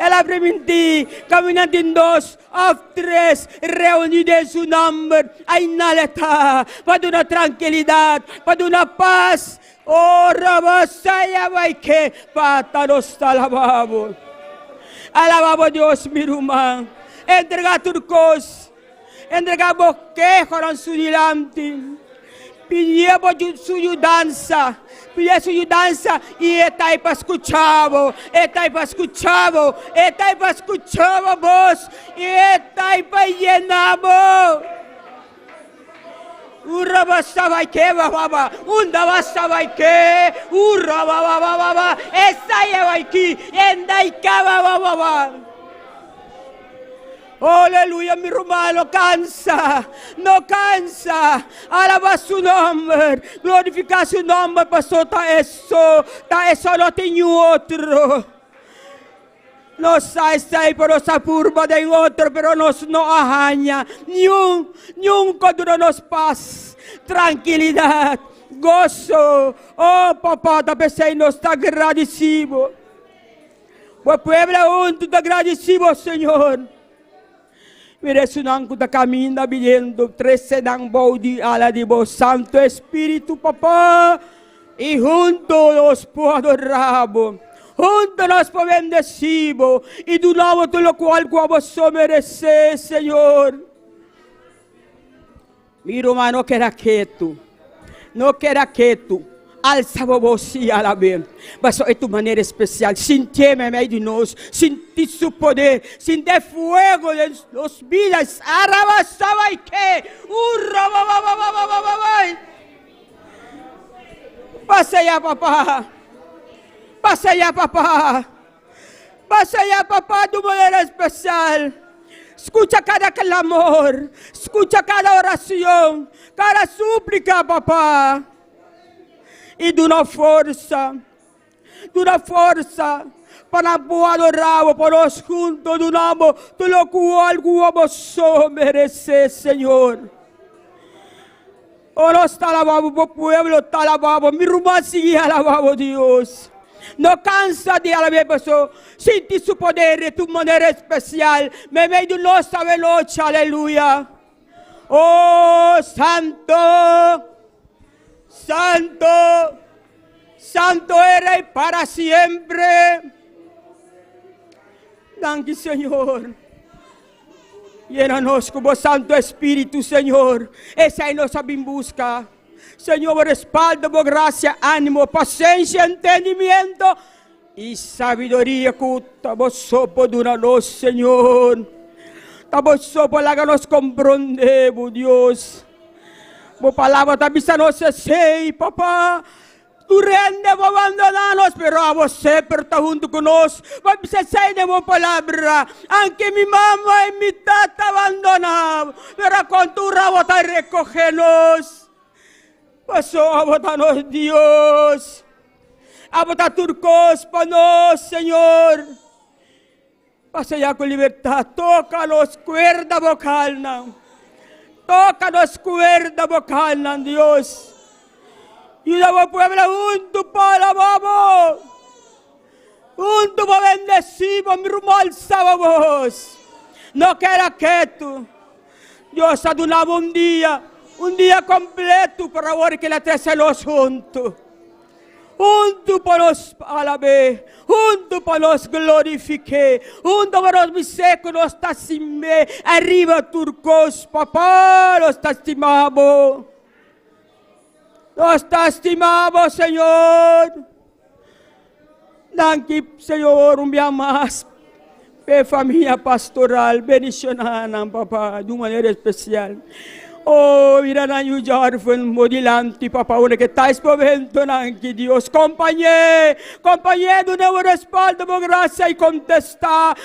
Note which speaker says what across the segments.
Speaker 1: Ela preminti, caminando en dos of tres, reunidos en su nombre, ay naleta, para una tranquilidad, para una paz. Oh, Rabasaya, vai que patanos alabamos. Alabamos Dios, mi rumán. Entrega turcos, entrega bosquejo en su delante. Pedimos su ayudanza. Pedimos su ayudanza y está ahí para escucharlo. Está ahí para escucharlo. Está ahí para escucharlo vos. Y está ahí para llenarlo. Urra basta vai que baba, unda basta vai que, urra baba baba, esa ya vai que, enda y cava baba. Aleluya, mi hermano, cansa, no cansa, alaba su nombre, glorifica su nombre, pastor, ta eso no tiene otro. Nos sai por esa curva de otro, pero nos no ajaña, nunca dura nos paz, tranquilidad, gozo. Oh, papá, te pensei nos está agradecido. O pueblo junto está agradecido, Señor. Mire su nanco está caminando, viendo, 13 dan body ala de vos, Santo Espíritu, papá, y juntos los puedo adoramos. Juntos nos bendecimos y donamos todo lo cual vos mereces, Señor. Mi hermano, no queda quieto. No queda quieto. Alza voz y alabé. Mas é tu maneira especial. Sentir en medio de nós. Sentir su poder. Sentir fuego de los vidas. Arrabasaba y que. Pasa allá, papá. Passa allá, papá. Passa allá, papá, de maneira especial. Escucha cada clamor. Escucha cada oração. Cada súplica, papá. E dá uma força. Dá uma força. Para adorar por nós juntos. Do nome do qual vos mereces, Senhor. Oh, nós te alabamos, o pueblo te alabamos. Mi irmã sigue alabamos, Deus. No cansa de alabar, pessoa. Sente su poder de tu maneira especial. Me meio de nossa noite, aleluia. Oh, Santo, Santo, Santo eres para sempre. Danke, Senhor. Llena-nos com o Santo Espírito, Senhor. Essa é nossa busca. Senhor, respaldo, graça, ânimo, paciência, entendimento e sabedoria que vos sopo dura nós, Senhor. Vos sopo laga nos compreendemos, Deus. Vos palavra tabisa nos sei, papá. Tu rende, vos abandonar-nos, pero a você está junto conosco. Vos sei de vos palavra. Anche mi mamma e mi tata abandonaram, pero com tu rabo te recoge-nos. Pasó a botarnos, Dios. A botar turcos para nós, Senhor. Passa já com liberdade. Toca-nos cuerda vocal, não. Toca-nos cuerda vocal, não, Deus. E o pueblo junto para vamos. Junto para bendecimos, mi rumo alzábamos. No queda quieto. Dios ha donado un día completo para ver que la tres juntos. Junto para nos alabar, junto para nos glorificar, junto para nos dizer que nós estimamos, arriba turcos, papá, nós estimamos. Nós estimamos, Senhor. Danke, Senhor, dia mais. Para família pastoral, bendicionada, papá, de uma maneira especial. Oh, mira na yu jarfun modilante, papá, una que está espovento nanki, Dios, companhia do meu respaldo, por graça e contestar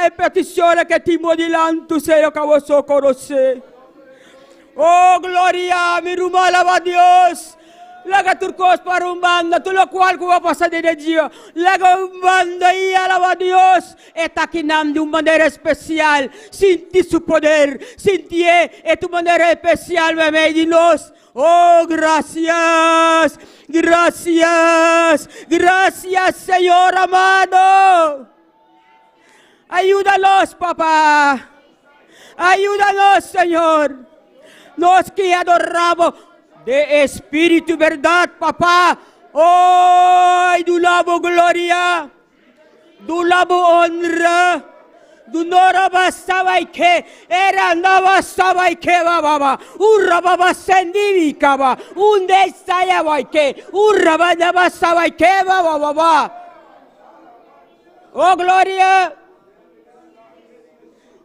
Speaker 1: a petição que ti modilante, Senhor, que vos conhecer. Oh, glória, mi rumah alaba Dios. Laga turcos para un banda, todo lo cual que va a pasar de Dios. Laga un banda y alaba a Dios. Está aquí de una manera especial. Sinti su poder. Sinti tu manera especial, bebé de nos. Oh, gracias. Gracias. Gracias, Señor amado. Ayúdanos, papá. Ayúdanos, Señor. Nos que adoramos de espíritu y verdad, papá. Hoy dulabo gloria, dulabo honra. Dunora basabay ke, era nava sabay ke baba, urra baba sendivi kaba, unde saya bay ke, urra baba sabay ke baba. Oh gloria,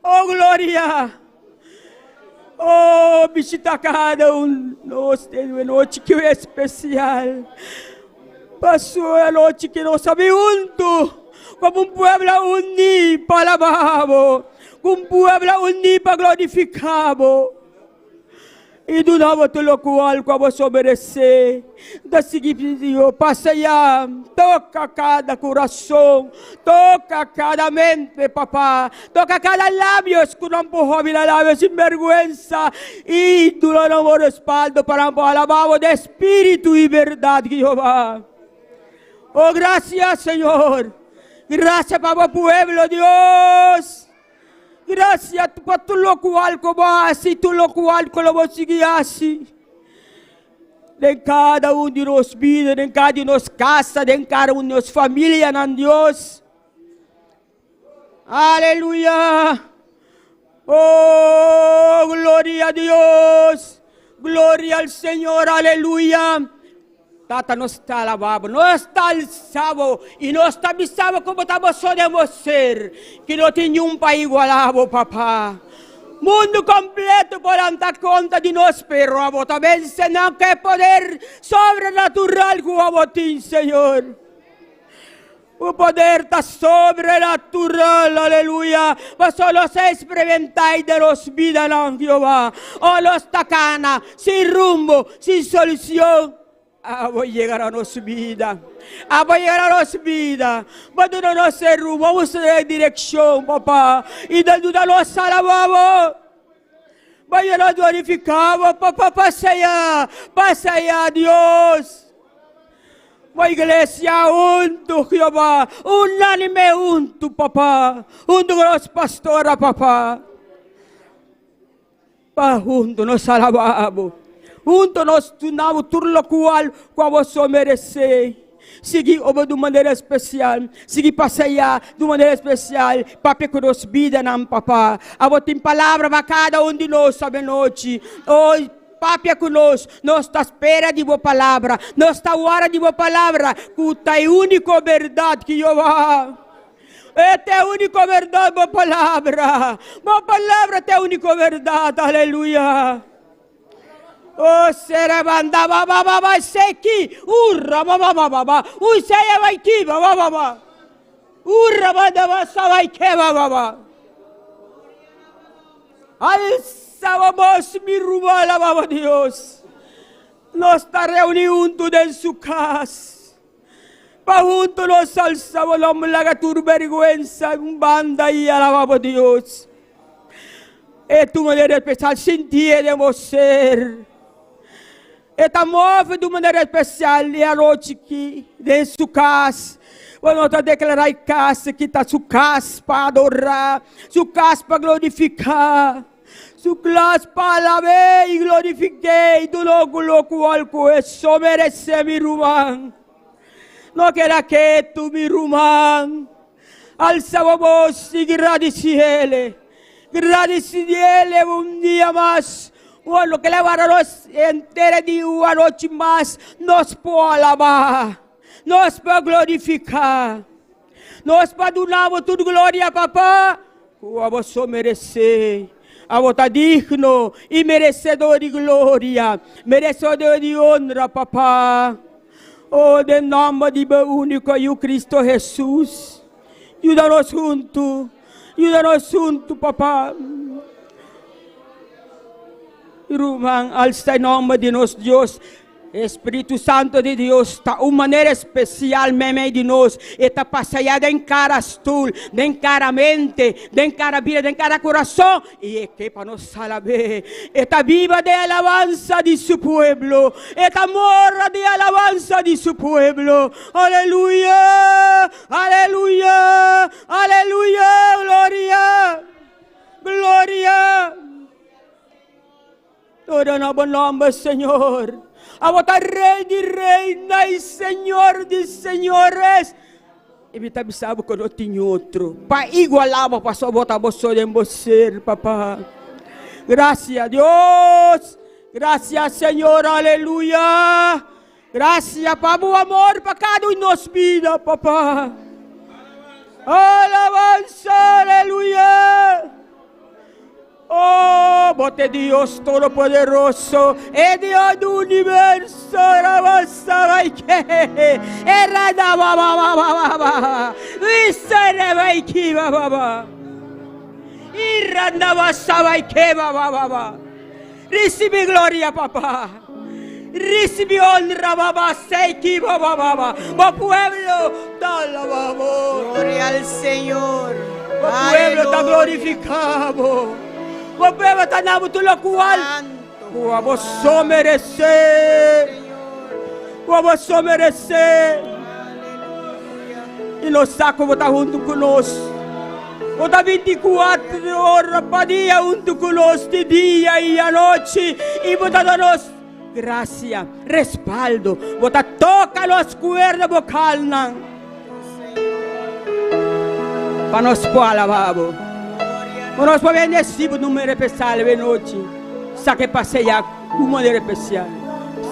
Speaker 1: oh gloria, oh visita cada nos de noche que é especial. Passou a noite que nós sabe junto. Como un pueblo unido para alabamos, un pueblo unido para glorificamos. E do nada tu lo cual como se merece. Da seguinte Deus, passa já, toca cada coração, toca cada mente, papá, toca cada lábios que não pode abrir lábios sem vergüenza. E tu lo damos respaldo para alabamos de espírito e verdade, Jehová. Oh, gracias, Señor. Gracias para el pueblo, Dios. Gracias por todo lo cual como así, todo lo cual como vos seguís así. En cada uno de nos vidas, en cada uno de nos casas, en cada uno de nos familias, en Dios. Aleluya. Oh, gloria a Dios. Gloria al Señor, aleluya. Tata não está alabado, não está alçado e não está avisado como estamos podemos ser, que não tem um pai igualado, papá. Mundo completo por dar conta de nós, pero a vos também senão que poder sobrenatural que a vos tem, Senhor. O poder está sobrenatural, aleluya. Mas solo se experimentáis de los vidas, en Jehová. O los tacanas, sin rumbo, sin solución. Voy a llegar a nuestra vida. Voy a llegar a nuestra vida. Cuando no nos rumbo, vamos a dar dirección, papá. Y de duda nos alabamos. Vaya nos glorificamos, papá. Pasa allá, Dios. La iglesia junto, Jehová. Unánime junto, papá. Junto con los pastores, papá. Junto nos alabamos. Junto nós tunamos tudo o qual você merece. Seguir de maneira especial. Seguir passear de maneira especial. Papai que nos vida, não, papá. A tem palavra para cada um de nós, sabe, noite. Oh, Papai conosco, nós está à espera de boa palavra. Nós está à hora de boa palavra. Que é a única verdade que eu há. Esta é a única verdade, boa palavra. Boa palavra é a única verdade. Aleluia. Oh, será banda baba seki, urra baba, usaya vai ki baba, urra banda basa vai que baba. Alzábamos mi rumala, baba Dios. Nos está reuniendo en su casa. Pa junto nos alzamos la tu vergüenza en banda y alabamos Dios. Es tu manera especial, sin ti debemos ser. Está move de maneira especial e a noite que dentro sua casa, quando nós declarar casa que está sua casa para adorar, sua casa para glorificar, sua casa para alabar e glorifiquei do logo qual é só merecer mi irmão. Não quero que tu mi irmão, alça a voz e agradece ele dia mais. Lo que levarnos entera de uma noite mais, nos pode alabar, nos pode glorificar, nos pode dar toda glória, papá, que a você merece. A você está digno e merecedor de glória, merecedor de honra, papá. Oh, em nome de meu único e o Cristo Jesus, ajuda-nos junto, papá. Irmão, alça em nome de nosso Deus. Espírito Santo de Deus está uma maneira especial mesmo de nós. Está passeada em cada estúdio, em cada mente, em cada vida, em cada coração. E é que para nós alabar. Está viva de alabança de seu pueblo. Está morra de alabança de seu pueblo. Aleluia, aleluia, aleluia. en nuestro nombre, Señor. A votar Rey de Reina y Señor de Señores. E me sabe que não tem outro. Para igualar, para só botar você em você, papá. Graças a Deus. Graças, Senhor. Aleluia. Graças para o amor para cada um de nós vida, papá. Alabanza, aleluia. Oh, bote Dios Todopoderoso, es Dios del universo, alabanza, vai que, errada, ba, visere, vai que, ba, irranda, basa, vai que, ba, recibe gloria, papá, recibe honra, ba, sei que, ba, o pueblo, dale, vamos,
Speaker 2: Gloria al Señor.
Speaker 1: o pueblo está glorificado. O pueblo está dando todo lo cual vos merecer. Vos merecer. E nos saco vos está junto conosco. Vos está 24 horas para dia junto conosco, de dia e a noite. E vos está dando graça, respaldo. Vos está toca as cuerdas vocais. Para nós alabar. Nós podemos bendecir o número especial de noite. Saque passear de maneira especial.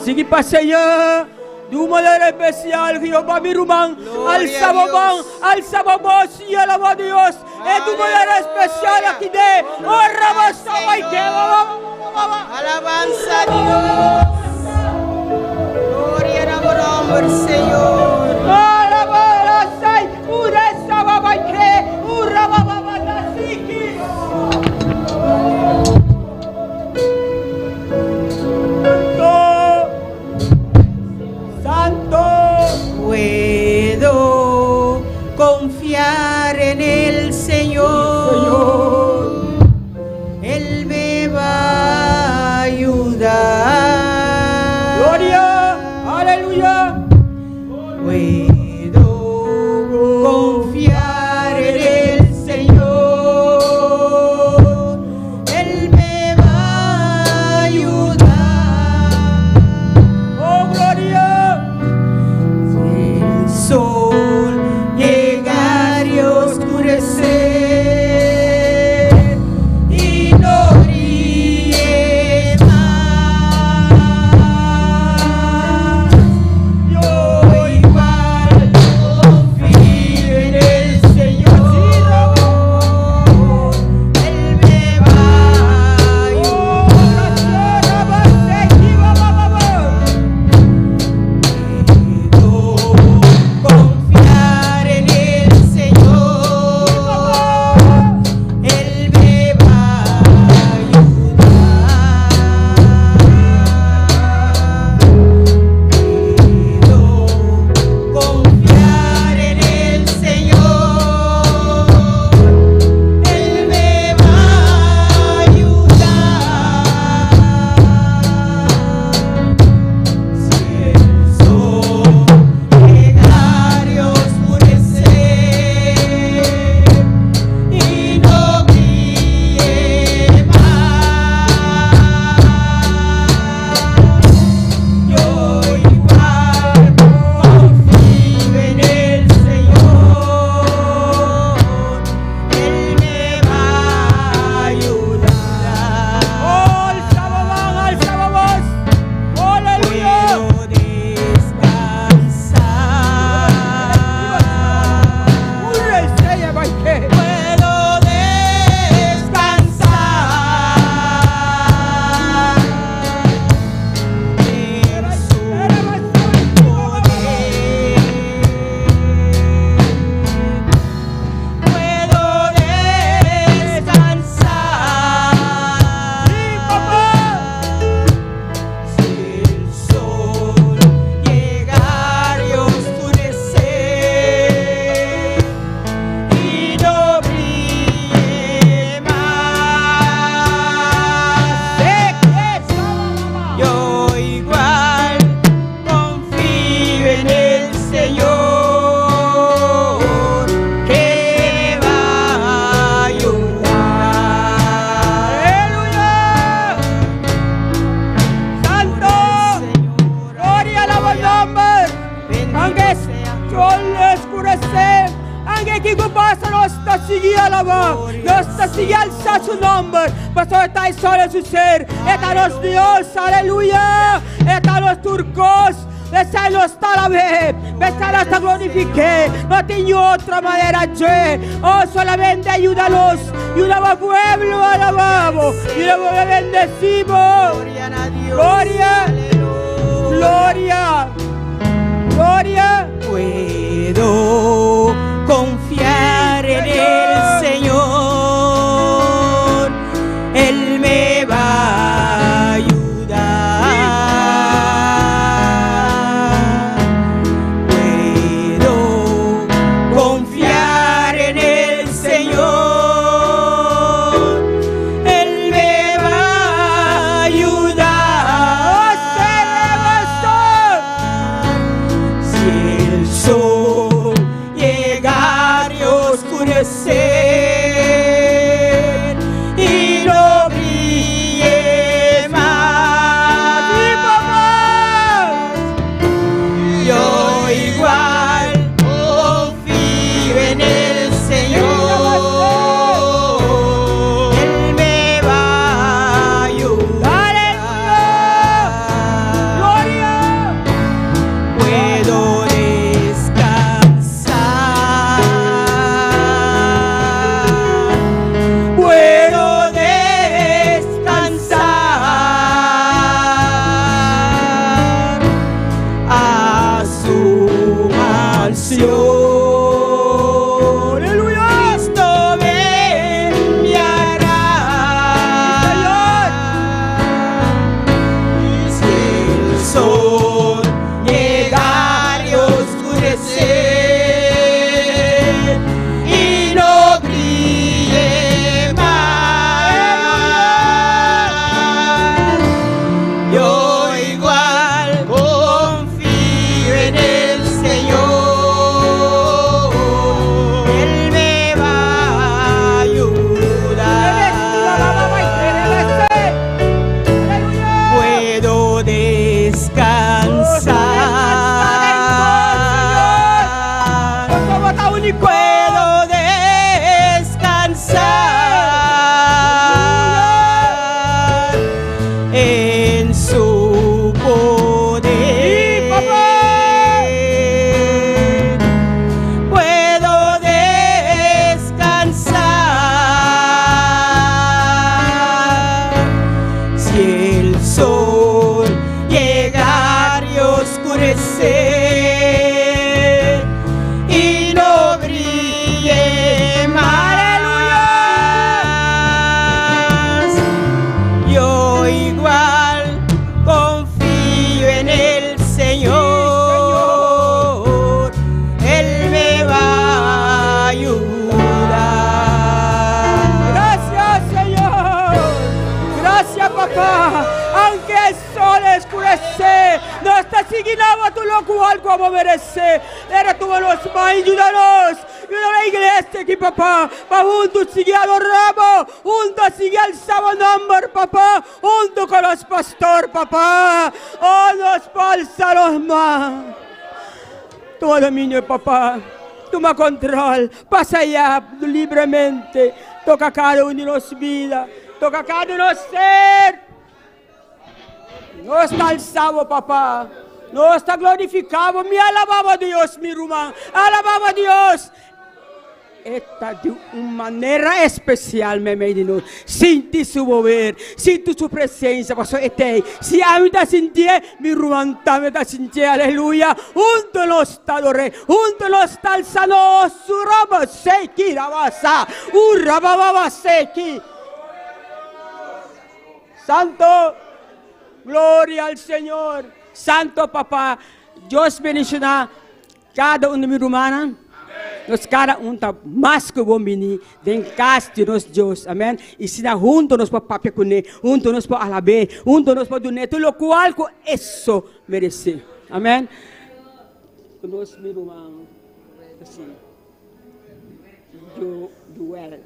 Speaker 1: Siga passear de maneira especial. Que eu vou me rumar. Alça a voz e alaba a Deus. É de maneira especial aqui de. Oh, rabaça, vai que.
Speaker 2: Alabanza a Dios. Gloria al nombre del Señor.
Speaker 1: Alabanza, uresa, vai que. Urababa, nasiki.
Speaker 2: Puedo confiar en el Señor. Él me va a ayudar.
Speaker 1: Gloria, aleluya.
Speaker 2: Puedo confiar en el Señor. Él me va a ayudar.
Speaker 1: Oh, gloria.
Speaker 2: El sol llegar y oscurecer.
Speaker 1: Nos te sigue alabar, nos te sigue alzar su nombre, pues está el sol en su ser. Está los Dios, aleluya. Está los turcos. Esa no está la vez, esa no está glorifique, no tengo otra manera, che. Oh, solamente ayúdanos, ayúdame al pueblo, alabamos, y luego le bendecimos.
Speaker 2: Gloria a Dios.
Speaker 1: Gloria,
Speaker 2: Aleluya.
Speaker 1: gloria, gloria.
Speaker 2: Puedo confiar en el Señor, Él me va a ayudar. Puedo confiar en el Señor, Él me va a ayudar. Si el sol llegar y oscurecer y no brille más, yo igual confío en el Señor, Él me va a ayudar.
Speaker 1: Gloria.
Speaker 2: Puedo descansar, puedo descansar a su mansión.
Speaker 1: Aleluya.
Speaker 2: Cristo me enviará. Si el sol llegar y oscurecer y no brille más, yo igual confío en el Señor, Él me va a ayudar. Puedo descansar, puedo descansar en su poder. Puedo descansar si el sol llegar y oscurecer y no brille más, yo igual confío en el Señor, Él me va a ayudar.
Speaker 1: Gracias, Señor. Gracias, papá. Aunque el sol escurece, no está siguiendo tu lo cual como merece. Era tu los más, ayúdanos. Ayuda a la iglesia aquí, papá. Pa juntos sigue adoramos. Juntos sigue alzamos nombre, papá. Junto con los pastores, papá. Oh, nos palsa los más. Todo dominio, papá. Toma control. Pasa allá libremente. Toca cada uno de nos vida. Toca cada uno de ser. No está alzado, papá. No está glorificado. Me alababa a Dios, mi hermano. Alababa a Dios. Esta de una manera especial me medinou. Sinti su mover, sinto su presencia, pastor etei. Si a mí te sentí, mi hermano también te sentí, aleluya. Junto nos está adoré, junto nos está alzando su robo, seki, rabasa, rababa, seki. Santo, gloria al Señor. Santo papá, Dios bendiga cada uno de mis hermanos. Nós cada tá mais que bom menino, vem casa de nós Deus, amém? E se na junto nós para papel com ele, junto nós para alabar, junto nós para donar, tudo o qual com isso merece, amém? Nós meu irmão, assim, Joel.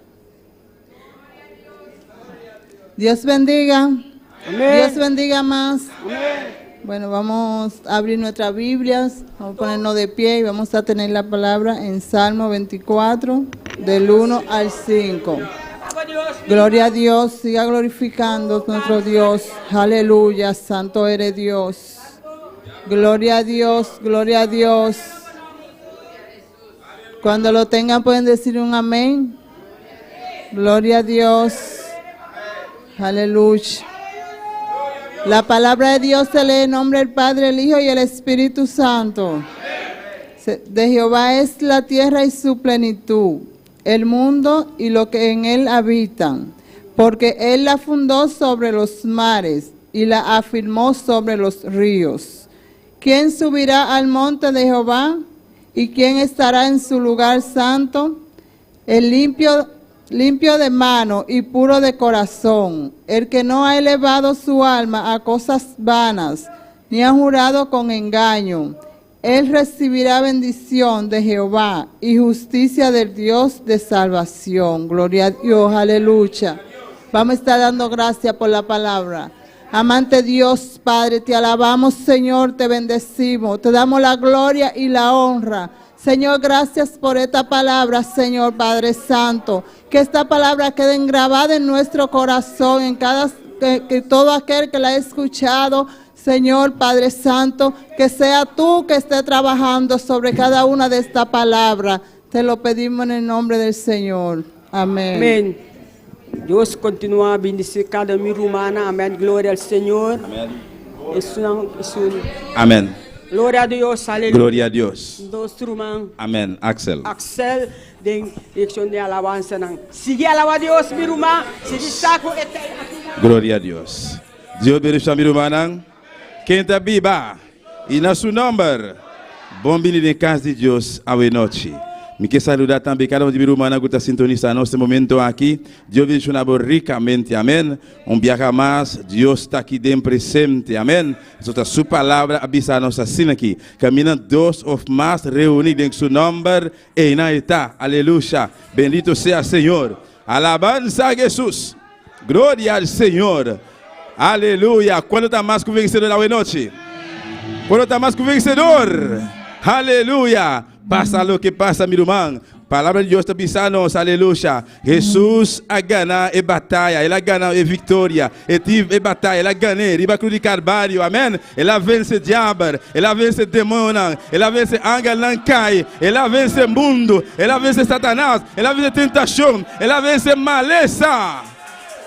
Speaker 3: Dios bendiga.
Speaker 1: Amén.
Speaker 3: Dios bendiga más.
Speaker 1: Amén.
Speaker 3: Bueno, vamos a abrir nuestras Biblias, vamos a ponernos de pie y vamos a tener la palabra en Salmo 24. del 1 al 5.
Speaker 1: Alaba Dios.
Speaker 3: Gloria a Dios, siga glorificando nuestro Dios. Aleluya, santo eres Dios. Gloria a Dios, gloria a Dios. Cuando lo tengan pueden decir un amén. Gloria a Dios. Aleluya. La palabra de Dios se lee en nombre del Padre, el Hijo y el Espíritu Santo. De Jehová es la tierra y su plenitud, el mundo y lo que en él habitan, porque él la fundó sobre los mares y la afirmó sobre los ríos. ¿Quién subirá al monte de Jehová? ¿Y quién estará en su lugar santo? El limpio de mano y puro de corazón, el que no ha elevado su alma a cosas vanas, ni ha jurado con engaño. Él recibirá bendición de Jehová y justicia del Dios de salvación. Gloria a Dios, aleluya. Vamos a estar dando gracias por la palabra. Amante Dios, Padre, te alabamos, Señor, te bendecimos, te damos la gloria y la honra. Señor, gracias por esta palabra, Señor Padre Santo. Que esta palabra quede grabada en nuestro corazón, en que todo aquel que la ha escuchado, Señor Padre Santo, que sea tú que esté trabajando sobre cada una de estas palabras. Te lo pedimos en el nombre del Señor. Amén.
Speaker 1: Amén. Dios continúa a bendecir cada mi rumana. Amén. Gloria al Señor.
Speaker 4: Amén.
Speaker 1: Gloria a Dios. Aleluya.
Speaker 4: Gloria a Dios.
Speaker 1: Dos rumán.
Speaker 4: Amén. Axel.
Speaker 1: Axel de dirección de alabanza. Sigue alaba a Dios, mi rumán. Se destaca.
Speaker 4: Gloria a Dios. Dios bendiga mi hermana. Quem está viva e na seu nome, bom vindo em casa de Deus à noite. Me quero saludar também cada um de minha irmã que está sintonizando nesse momento aqui. Deus bendiga ricamente, amém. Viaja mais, Deus está aqui dentro presente, amém. Essa sua palavra avisa nós assim aqui. Caminhando dois ou mais reunidos em seu nome, e na está, aleluia. Bendito seja o Senhor. Alabança a Jesus. Glória ao Senhor. Aleluia. Quando está mais que o vencedor na noite? Quando está mais que o vencedor? Aleluia. Passa o que passa, meu irmão. Palavra de Deus está pisando, aleluia. Jesus a ganhar a batalha, ele a ganhar a vitória. Ele tive a batalha, ele a ganhar, ele vai cruz de Carvalho, amém. Ele a vence o diabo, ele a vence o demônio, ele a vence ángel não cai, ele a vence o mundo, ele a vence Satanás, ele a vence tentação, ele a vence maleza.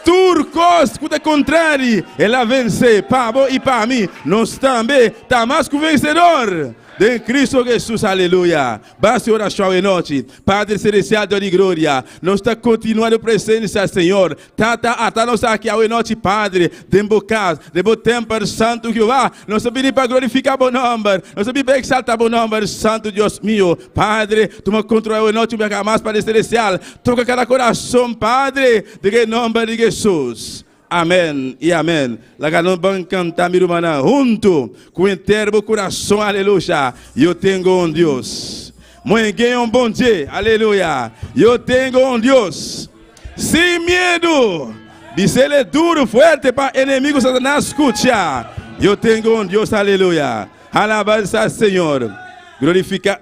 Speaker 4: Turcos, que é contrário, ela vence para você e para mim. Nós também estamos mais que vencedor de Cristo Jesus, aleluia. Basta oração em noite, Padre Celestial de glória. Nós estamos continuando presença, Senhor. Está nós aqui à noite, Padre, de casa, de tempo santo Jeová. Nós pedimos para glorificar o nome, nós pedimos para exaltar o nome, Santo Deus meu. Padre, toma controle à noite, meu mais Padre Celestial. Toca cada coração, Padre, de nome de Jesus. Amém e amém. Lá nós vamos cantar, minha irmã, junto com o inteiro coração, aleluia. Eu tenho um Deus. Muito bom dia, aleluia. Eu tenho um Deus. Sem medo. Diz ele duro, forte para inimigos Satanás escutar. Eu tenho um Deus, aleluia. Alabança, Senhor. Glorifica.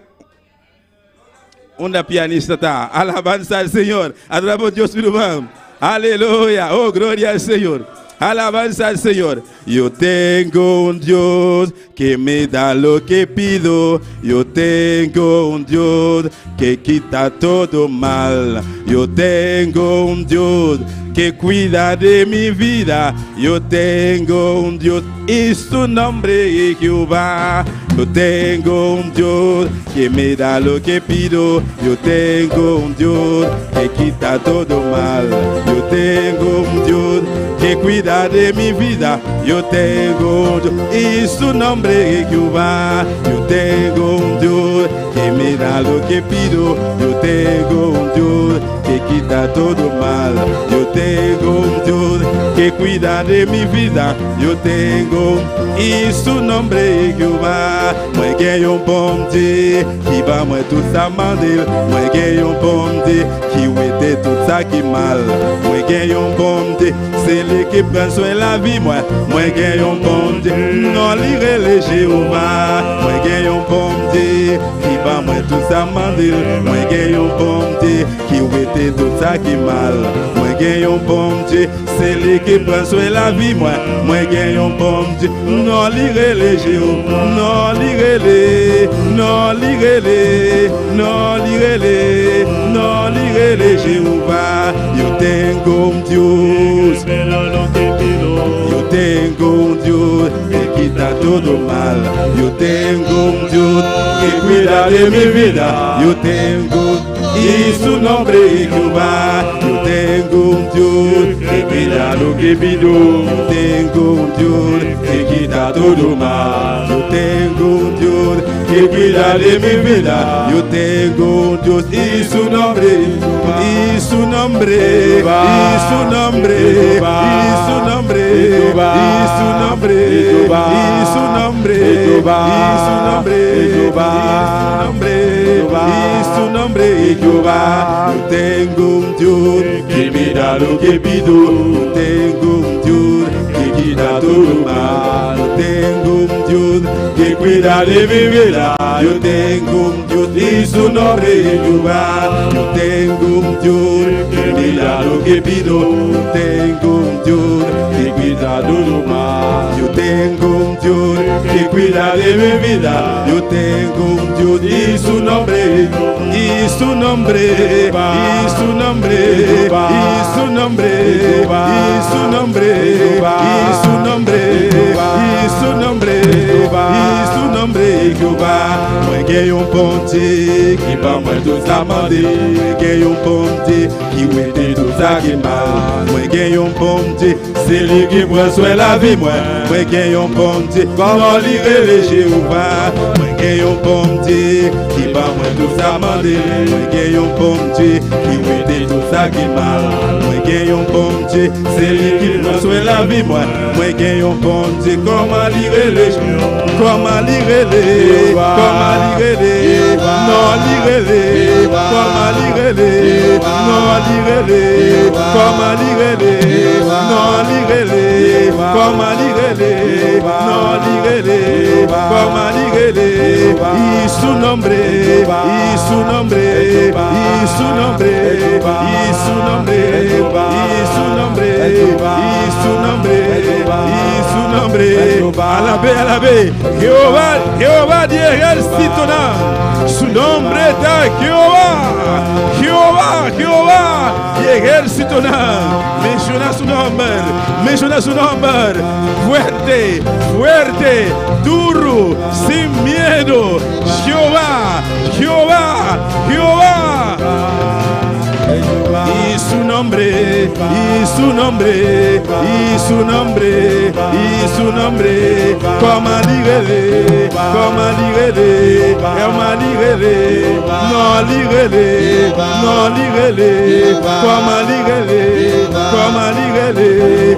Speaker 4: Onde a pianista está? Alabança, Senhor. Adoramos Deus, meu irmão. Aleluia, oh glória ao Senhor, alabanza al Señor. Yo tengo un Dios que me da lo que pido. Yo tengo un Dios que quita todo mal. Yo tengo un Dios que cuida de mi vida. Yo tengo un Dios y su nombre es Jehová. Yo tengo un Dios que me da lo que pido. Yo tengo un Dios que quita todo mal. Yo tengo un Dios que cuida de mi vida. Yo tengo un Dios y su nombre es Jehová. Yo tengo un Dios que me da lo que pido. Yo tengo un Dios que quita todo mal. Yo tengo un Dios que cuida de mi vida. Yo tengo y su nombre Jehová. Moi gagne un bon Dieu qui va moi tout ça mandil. Moi gagne un bon Dieu qui ouete tout ça qui mal. Moi gagne un bon Dieu, c'est lui qui prend soin la vie moi. Moi gagne un bon Dieu, non lire le Jéhovah. Moi gagne un bon Dieu qui va moi tout ça mandil. Moi gagne un bon Dieu qui ouete tout ça qui mal. Moi gagne un bon Dieu, c'est lui qui prend soin la vie moi. Moi gagne un bon Dieu, non lire le Jéhovah. Non lire-les, non lire-les, non lire-les, non lire-les Jéhovah. Yo tengo un Dios, yo tengo un Dios que quita todo mal. Yo tengo un Dios que cuida de mi vida. Yo tengo y su nombre es Jehová. Yo tengo un Dios que cuida lo que pido. Yo tengo un Dios que quita todo mal. Yo tengo un Dios que cuida de mi vida. Yo tengo un Dios y su nombre, y su nombre, y su nombre, y su nombre, y su nombre, y su nombre, y su nombre, y su nombre, Jehová. Yo tengo un Dios que me da lo que pido. Yo tengo un Dios que quita todo mal. Yo tengo un Dios que cuida de mi vida. Yo tengo un Dios y su nombre es Jehová. Yo tengo un Dios que me da lo que pido. Yo tengo un Dios que cuida todo mal. Yo tengo un Dios que cuida de mi vida. Yo tengo un Dios y su nombre, y su nombre, y su nombre, y su nombre, y su nombre, y su nombre, y su nombre, y su nombre Jehová. Moi gagne un bon Dieu qui va moi tout ça mandé. Moi gagne un bon Dieu qui ouete tout ça qui mal. Moi gagne un bon Dieu, c'est lui qui prend soin la vie moi. Moi gagne un bon Dieu, comment lire le Jéhovah. Moi gagne un bon Dieu qui va moi tout ça mandé. Moi gagne un bon Dieu qui ouete tout ça qui mal. Moi gagne un bon Dieu, c'est lui qui prend soin la vie moi. Moi gagne un bon Dieu, comment lire le Jéhovah. Comment lire les, comment lire les, non lire les, comment lire les, non lire les, comment lire les, non lire les, comment lire les, non lire les, comment lire les, y su nombre, y su nombre, y su nombre, y su nombre, y su nombre, y su nombre, y su nombre, a la vez, Jehová, Jehová de ejército, su nombre está Jehová, Jehová, Jehová de ejército, menciona su nombre, fuerte, fuerte, duro, sin miedo, Jehová, Jehová, Jehová. Y su nombre, y su nombre, y su nombre, y su nombre, como ligere, como ligere, como ligere, no ligere, no ligere, como ligere, como ligere,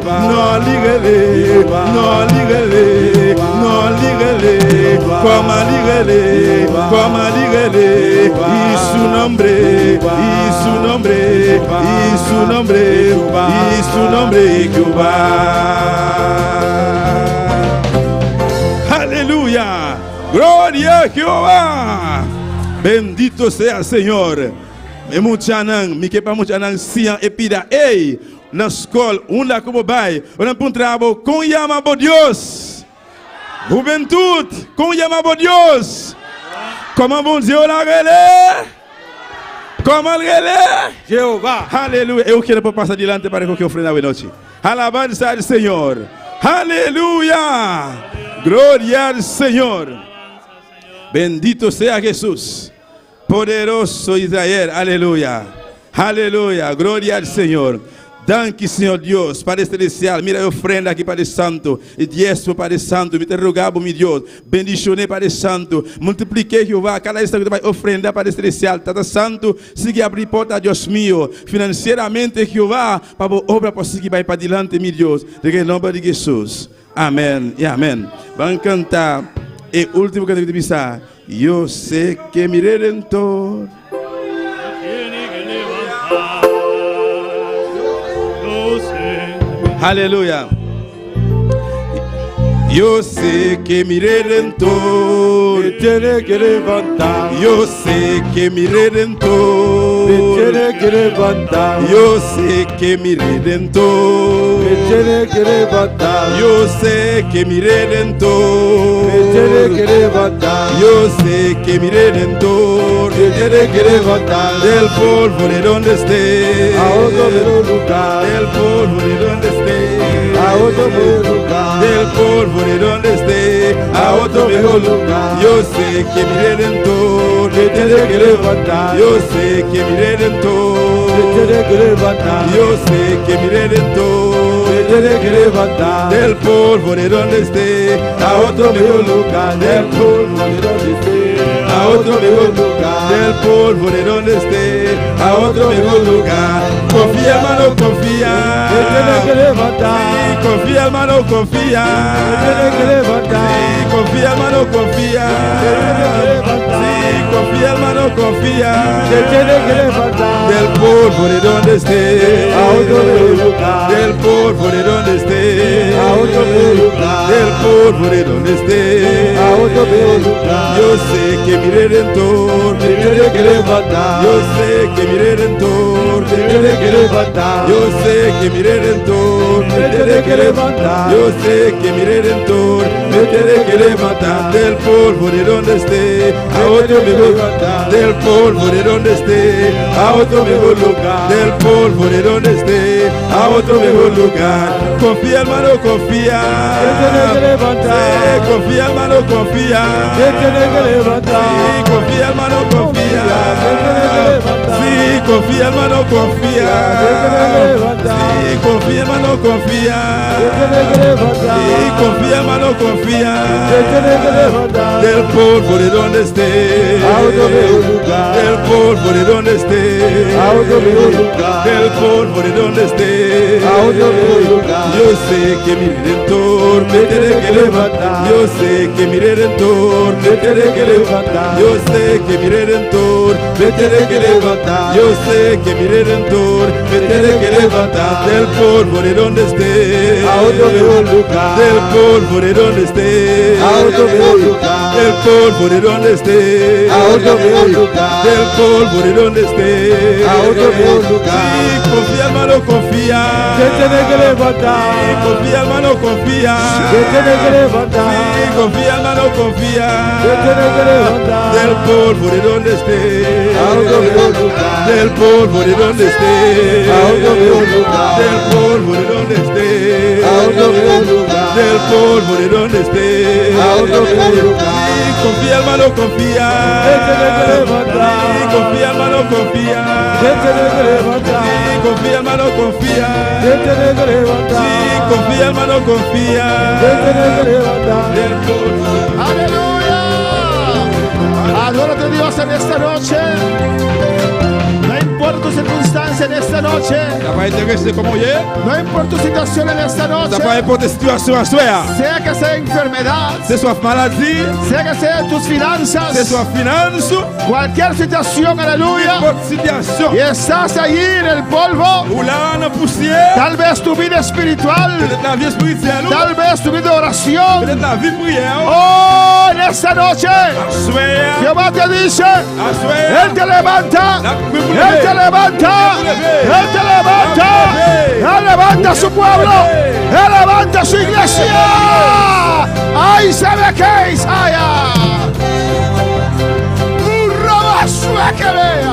Speaker 4: no ligere, no ligere, no ligere, como ligere, y su nombre, y su nombre, y su nombre, y su nombre Jehová. Aleluya, gloria a Jehová. Bendito sea el Señor. Me muchanan, mi que pa muchanan sian epida. Ei, na escola, la como vai, una para un trabajo con llama por Dios. Juventud, con llama por Dios. Como bon Dieu la relé. Como el relé. Jehová. Aleluya. Eu quero passar adiante para que eu ofrenda a noite. Alabanza al Señor. Aleluya. Gloria al Señor. Bendito sea Jesús. Poderoso Israel. Aleluya. Aleluya. Gloria al Señor. Danke, Senhor Deus, Padre Celestial. Mira a ofrenda aqui, Padre Santo. E diezmo, Padre Santo. Me te rogabo, meu Deus. Bendicionei, Padre Santo. Multipliquei, Jeová. Cada vez que tu vai ofrendar, Padre Celestial. Tata Santo, siga abrir porta, Deus mío. Financeiramente, Jeová. Para a obra possa seguir para adiante, meu Deus. Em nome de Jesus. Amém e amém. Vamos cantar. E último canto que pensar. Eu sei que mi Redentor. Aleluya. Yo sé que mi Redentor
Speaker 5: me tiene que levantar,
Speaker 4: yo sé que mi Redentor
Speaker 5: me tiene que levantar,
Speaker 4: yo sé que mi Redentor
Speaker 5: me tiene que levantar,
Speaker 4: yo sé que mi Redentor
Speaker 5: me tiene que levantar,
Speaker 4: yo sé que mi Redentor
Speaker 5: me tiene que levantar,
Speaker 4: del polvo de donde esté,
Speaker 5: a otro mejor lugar,
Speaker 4: del polvo de donde esté,
Speaker 5: a otro mejor lugar,
Speaker 4: del polvo de donde esté, a otro mejor lugar. Yo sé que mi Redentor
Speaker 5: me tiene que levantar,
Speaker 4: yo sé que mi Redentor
Speaker 5: me tiene que levantar,
Speaker 4: yo sé que mi Redentor
Speaker 5: me tiene que levantar,
Speaker 4: del polvo de donde esté, a otro mejor lugar, del polvo de donde esté, a otro mejor lugar, del polvo de donde esté, a otro mejor lugar. Confía, hermano, confía.
Speaker 5: me tiene que levantar,
Speaker 4: Sí, confía, hermano, confía.
Speaker 5: me tiene que levantar,
Speaker 4: Sí, confía, hermano, confía.
Speaker 5: me tiene que levantar,
Speaker 4: Sí, confía, hermano, confía.
Speaker 5: me tiene que levantar,
Speaker 4: Del polvo de donde esté,
Speaker 5: a otro mejor lugar,
Speaker 4: del polvo de donde esté,
Speaker 5: a otro mejor lugar,
Speaker 4: del polvo de donde esté,
Speaker 5: a otro mejor lugar,
Speaker 4: yo sé que mi Redentor
Speaker 5: me tiene que levantar,
Speaker 4: yo sé que mi Redentor
Speaker 5: me tiene que levantar,
Speaker 4: yo sé que mi Redentor
Speaker 5: me tiene que levantar,
Speaker 4: yo sé que mi Redentor me tiene que levantar del polvo de donde esté a otro mejor lugar, del polvo de donde esté a otro mejor lugar, del polvo de donde esté a otro mejor lugar. Confía, hermano, confía.
Speaker 5: me tiene que levantar,
Speaker 4: Sí, confía, hermano, confía.
Speaker 5: me tiene que levantar,
Speaker 4: Sí, confía, hermano, confía.
Speaker 5: me tiene que levantar,
Speaker 4: Sí, confía, hermano, confía.
Speaker 5: me tiene que levantar,
Speaker 4: Sí, confía, hermano, confía.
Speaker 5: me tiene que levantar,
Speaker 4: Sí, confía, hermano, confía.
Speaker 5: me tiene que levantar,
Speaker 4: Del polvo de donde esté,
Speaker 5: a otro mejor lugar,
Speaker 4: del polvo de donde esté,
Speaker 5: a otro mejor lugar,
Speaker 4: del polvo de donde esté,
Speaker 5: a otro mejor lugar,
Speaker 4: yo sé que mi Redentor me tiene que levantar, yo sé que mi Redentor me tiene que levantar, yo sé que mi Redentor me tiene que levantar, yo sé que mi Redentor me tiene que levantar, del polvo de donde esté,
Speaker 5: a otro mejor lugar,
Speaker 4: del polvo de donde esté,
Speaker 5: a otro mejor lugar,
Speaker 4: del polvo de donde esté,
Speaker 5: a otro mejor lugar,
Speaker 4: del polvo de donde esté,
Speaker 5: a otro mejor lugar,
Speaker 4: sí, confía, hermano, confía,
Speaker 5: me tiene que levantar,
Speaker 4: sí, confía, hermano, confía,
Speaker 5: me tiene que levantar,
Speaker 4: sí, confía, hermano, confía,
Speaker 5: me tiene que levantar,
Speaker 4: del polvo de donde esté,
Speaker 5: a otro mejor lugar,
Speaker 4: del polvo de donde esté,
Speaker 5: a otro mejor lugar,
Speaker 4: del polvo de donde esté,
Speaker 5: a otro mejor lugar,
Speaker 4: del polvo de donde esté,
Speaker 5: a otro mejor lugar,
Speaker 4: sí, confía, hermano, confía,
Speaker 5: me tiene que levantar,
Speaker 4: sí, confía, hermano, confía,
Speaker 5: me tiene que levantar,
Speaker 4: sí, confía, hermano, confía,
Speaker 5: me tiene que levantar,
Speaker 4: sí, confía, hermano, confía,
Speaker 5: me tiene que levantar.
Speaker 4: del polvo.
Speaker 6: Aleluya. Adórate Dios en esta noche. No importa tu circunstancia en esta noche.
Speaker 4: Ça va intéresser comment il est,
Speaker 6: No importa tu situación en esta noche.
Speaker 4: ça va importer situation à soi,
Speaker 6: Sea que sea enfermedad,
Speaker 4: c'est soit maladie,
Speaker 6: sea que sea tus
Speaker 4: c'est
Speaker 6: finanzas,
Speaker 4: soit finance,
Speaker 6: cualquier situación, aleluya.
Speaker 4: votre situation,
Speaker 6: Y estás allí en el polvo.
Speaker 4: ou là en poussière,
Speaker 6: Tal vez tu vida espiritual,
Speaker 4: peut-être la vie spirituelle,
Speaker 6: tal vez tu vida de oración.
Speaker 4: peut-être la vie prière,
Speaker 6: Oh, en esta noche,
Speaker 4: soyez,
Speaker 6: Jehová te dice,
Speaker 4: soyez,
Speaker 6: Él te levanta, Él te levanta, Él te levanta, Él levanta a su pueblo, Él levanta a su iglesia. ¡Ay, sabe qué, Isaya! ¡Un robo que vea!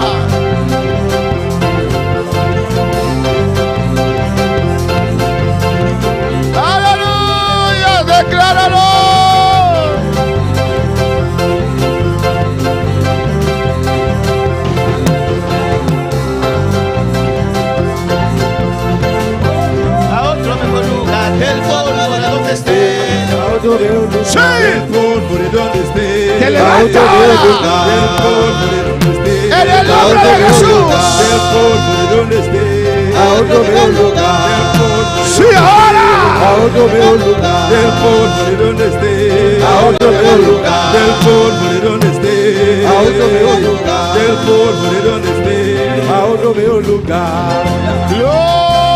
Speaker 6: ¡Aleluya! ¡Decláralo! levanta ahora. En el nombre de Jesús. Sí, ahora.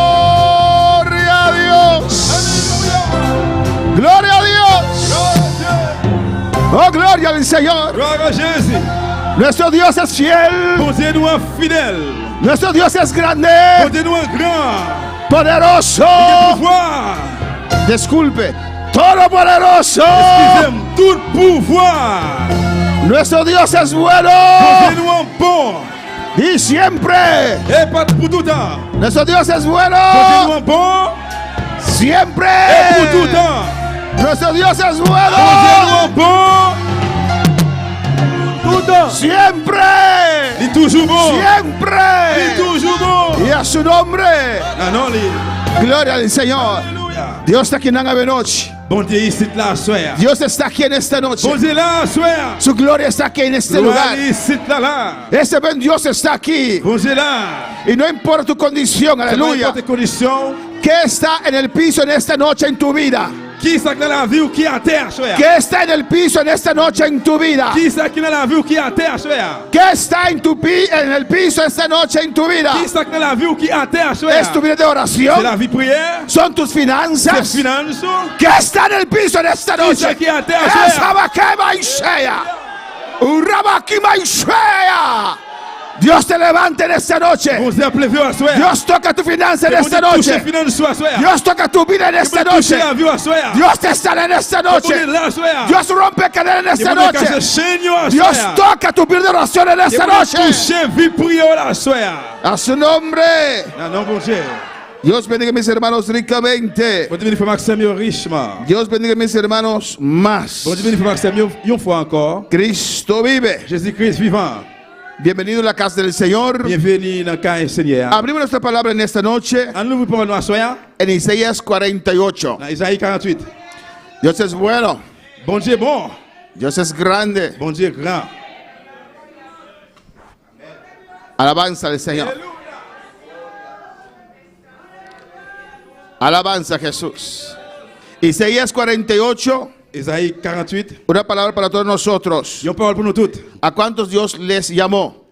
Speaker 6: Gloria a Dios. Gloria a Dios. Oh, gloria al Señor.
Speaker 4: Gloire à Jésus.
Speaker 6: Nuestro Dios es fiel.
Speaker 4: Bon Dieu nous est fidèle.
Speaker 6: Nuestro Dios es grande.
Speaker 4: Bon Dieu nous est grand.
Speaker 6: Poderoso.
Speaker 4: Pouvoir.
Speaker 6: Disculpe. Todopoderoso.
Speaker 4: Excusez-moi. Tout pouvoir.
Speaker 6: Nuestro Dios es bueno.
Speaker 4: Bon Dieu nous est bon.
Speaker 6: Y siempre.
Speaker 4: Et pas pour tout temps.
Speaker 6: Nuestro Dios es bueno.
Speaker 4: Bon Dieu nous est bon.
Speaker 6: Siempre.
Speaker 4: Et pour tout temps.
Speaker 6: Nuestro Dios es
Speaker 4: Bon Dieu
Speaker 6: bueno.
Speaker 4: nous est bon. Tout temps.
Speaker 6: Siempre.
Speaker 4: Il est toujours bon. Il est
Speaker 6: Siempre.
Speaker 4: toujours bon.
Speaker 6: Y a su nombre.
Speaker 4: Ah non, il.
Speaker 6: Gloria al Señor.
Speaker 4: Alléluia.
Speaker 6: Dios está aquí en la noche.
Speaker 4: Bon Dieu ici là soir.
Speaker 6: Dios está aquí en esta noche.
Speaker 4: Bon Dieu là soir.
Speaker 6: Su gloria está aquí en este lugar.
Speaker 4: Gloire ici là.
Speaker 6: Ese buen Dios está aquí.
Speaker 4: Bon Dieu là.
Speaker 6: Y no importa tu condición, aleluya.
Speaker 4: Tes conditions.
Speaker 6: ¿Qué está en el piso en esta noche en tu vida?
Speaker 4: Qui est dans la vie ou qui est à terre soir?
Speaker 6: ¿Qué está en el piso en esta noche en tu vida?
Speaker 4: Qui est dans la vie ou qui est à terre soir?
Speaker 6: ¿Qué está en el piso esta noche en tu vida?
Speaker 4: Qui est dans la vie ou qui est à terre soir?
Speaker 6: ¿Es tu vida de
Speaker 4: C'est
Speaker 6: oración?
Speaker 4: la vie prière.
Speaker 6: ¿Son tus
Speaker 4: C'est
Speaker 6: finanzas?
Speaker 4: finance.
Speaker 6: ¿Qué está en el piso en esta
Speaker 4: Qui
Speaker 6: noche?
Speaker 4: est qui est à terre
Speaker 6: Es
Speaker 4: soir?
Speaker 6: Abakema Isea. Urabakima Isea. Dios te levanta en esta noche.
Speaker 4: Bon Dieu a pleuvé à soir.
Speaker 6: Dios toca tu finanza en
Speaker 4: Bon
Speaker 6: esta
Speaker 4: Dieu touche
Speaker 6: noche.
Speaker 4: finance à soir.
Speaker 6: Dios toca tu vida en esta
Speaker 4: Touche
Speaker 6: noche.
Speaker 4: la vie à soir.
Speaker 6: Dios te sana en esta
Speaker 4: Bon
Speaker 6: noche.
Speaker 4: Dieu là soir.
Speaker 6: Dios rompe cadena en esta
Speaker 4: Bon Dieu casse
Speaker 6: noche.
Speaker 4: chaîne à
Speaker 6: Dios
Speaker 4: soir.
Speaker 6: toca tu vida de oración en esta
Speaker 4: Bon
Speaker 6: noche.
Speaker 4: Dieu touche vie prière à soir.
Speaker 6: A su nombre.
Speaker 4: Non, non, bon Dieu.
Speaker 6: Dios bendiga a mis hermanos ricamente.
Speaker 4: Bon Dieu bénisse Maxime richement.
Speaker 6: Dios bendiga a mis hermanos más.
Speaker 4: Bon Dieu bénisse Maxime une fois encore.
Speaker 6: Cristo vive.
Speaker 4: Jésus-Christ vivant.
Speaker 6: Bienvenido a la casa del Señor.
Speaker 4: Bienvenue dans le cas du Seigneur.
Speaker 6: Abrimos nuestra palabra en esta noche
Speaker 4: En nous pour nous soir
Speaker 6: en Isaías 48.
Speaker 4: dans Isaïe 48.
Speaker 6: Dios es bueno.
Speaker 4: Bon Dieu bon.
Speaker 6: Dios es grande.
Speaker 4: Bon Dieu grand.
Speaker 6: Alabanza al Señor. Alabanza a Jesús. Isaías 48.
Speaker 4: Isaïe 48.
Speaker 6: Una palabra para todos nosotros.
Speaker 4: Il y a une parole pour nous toutes.
Speaker 6: ¿A cuántos Dios les llamó?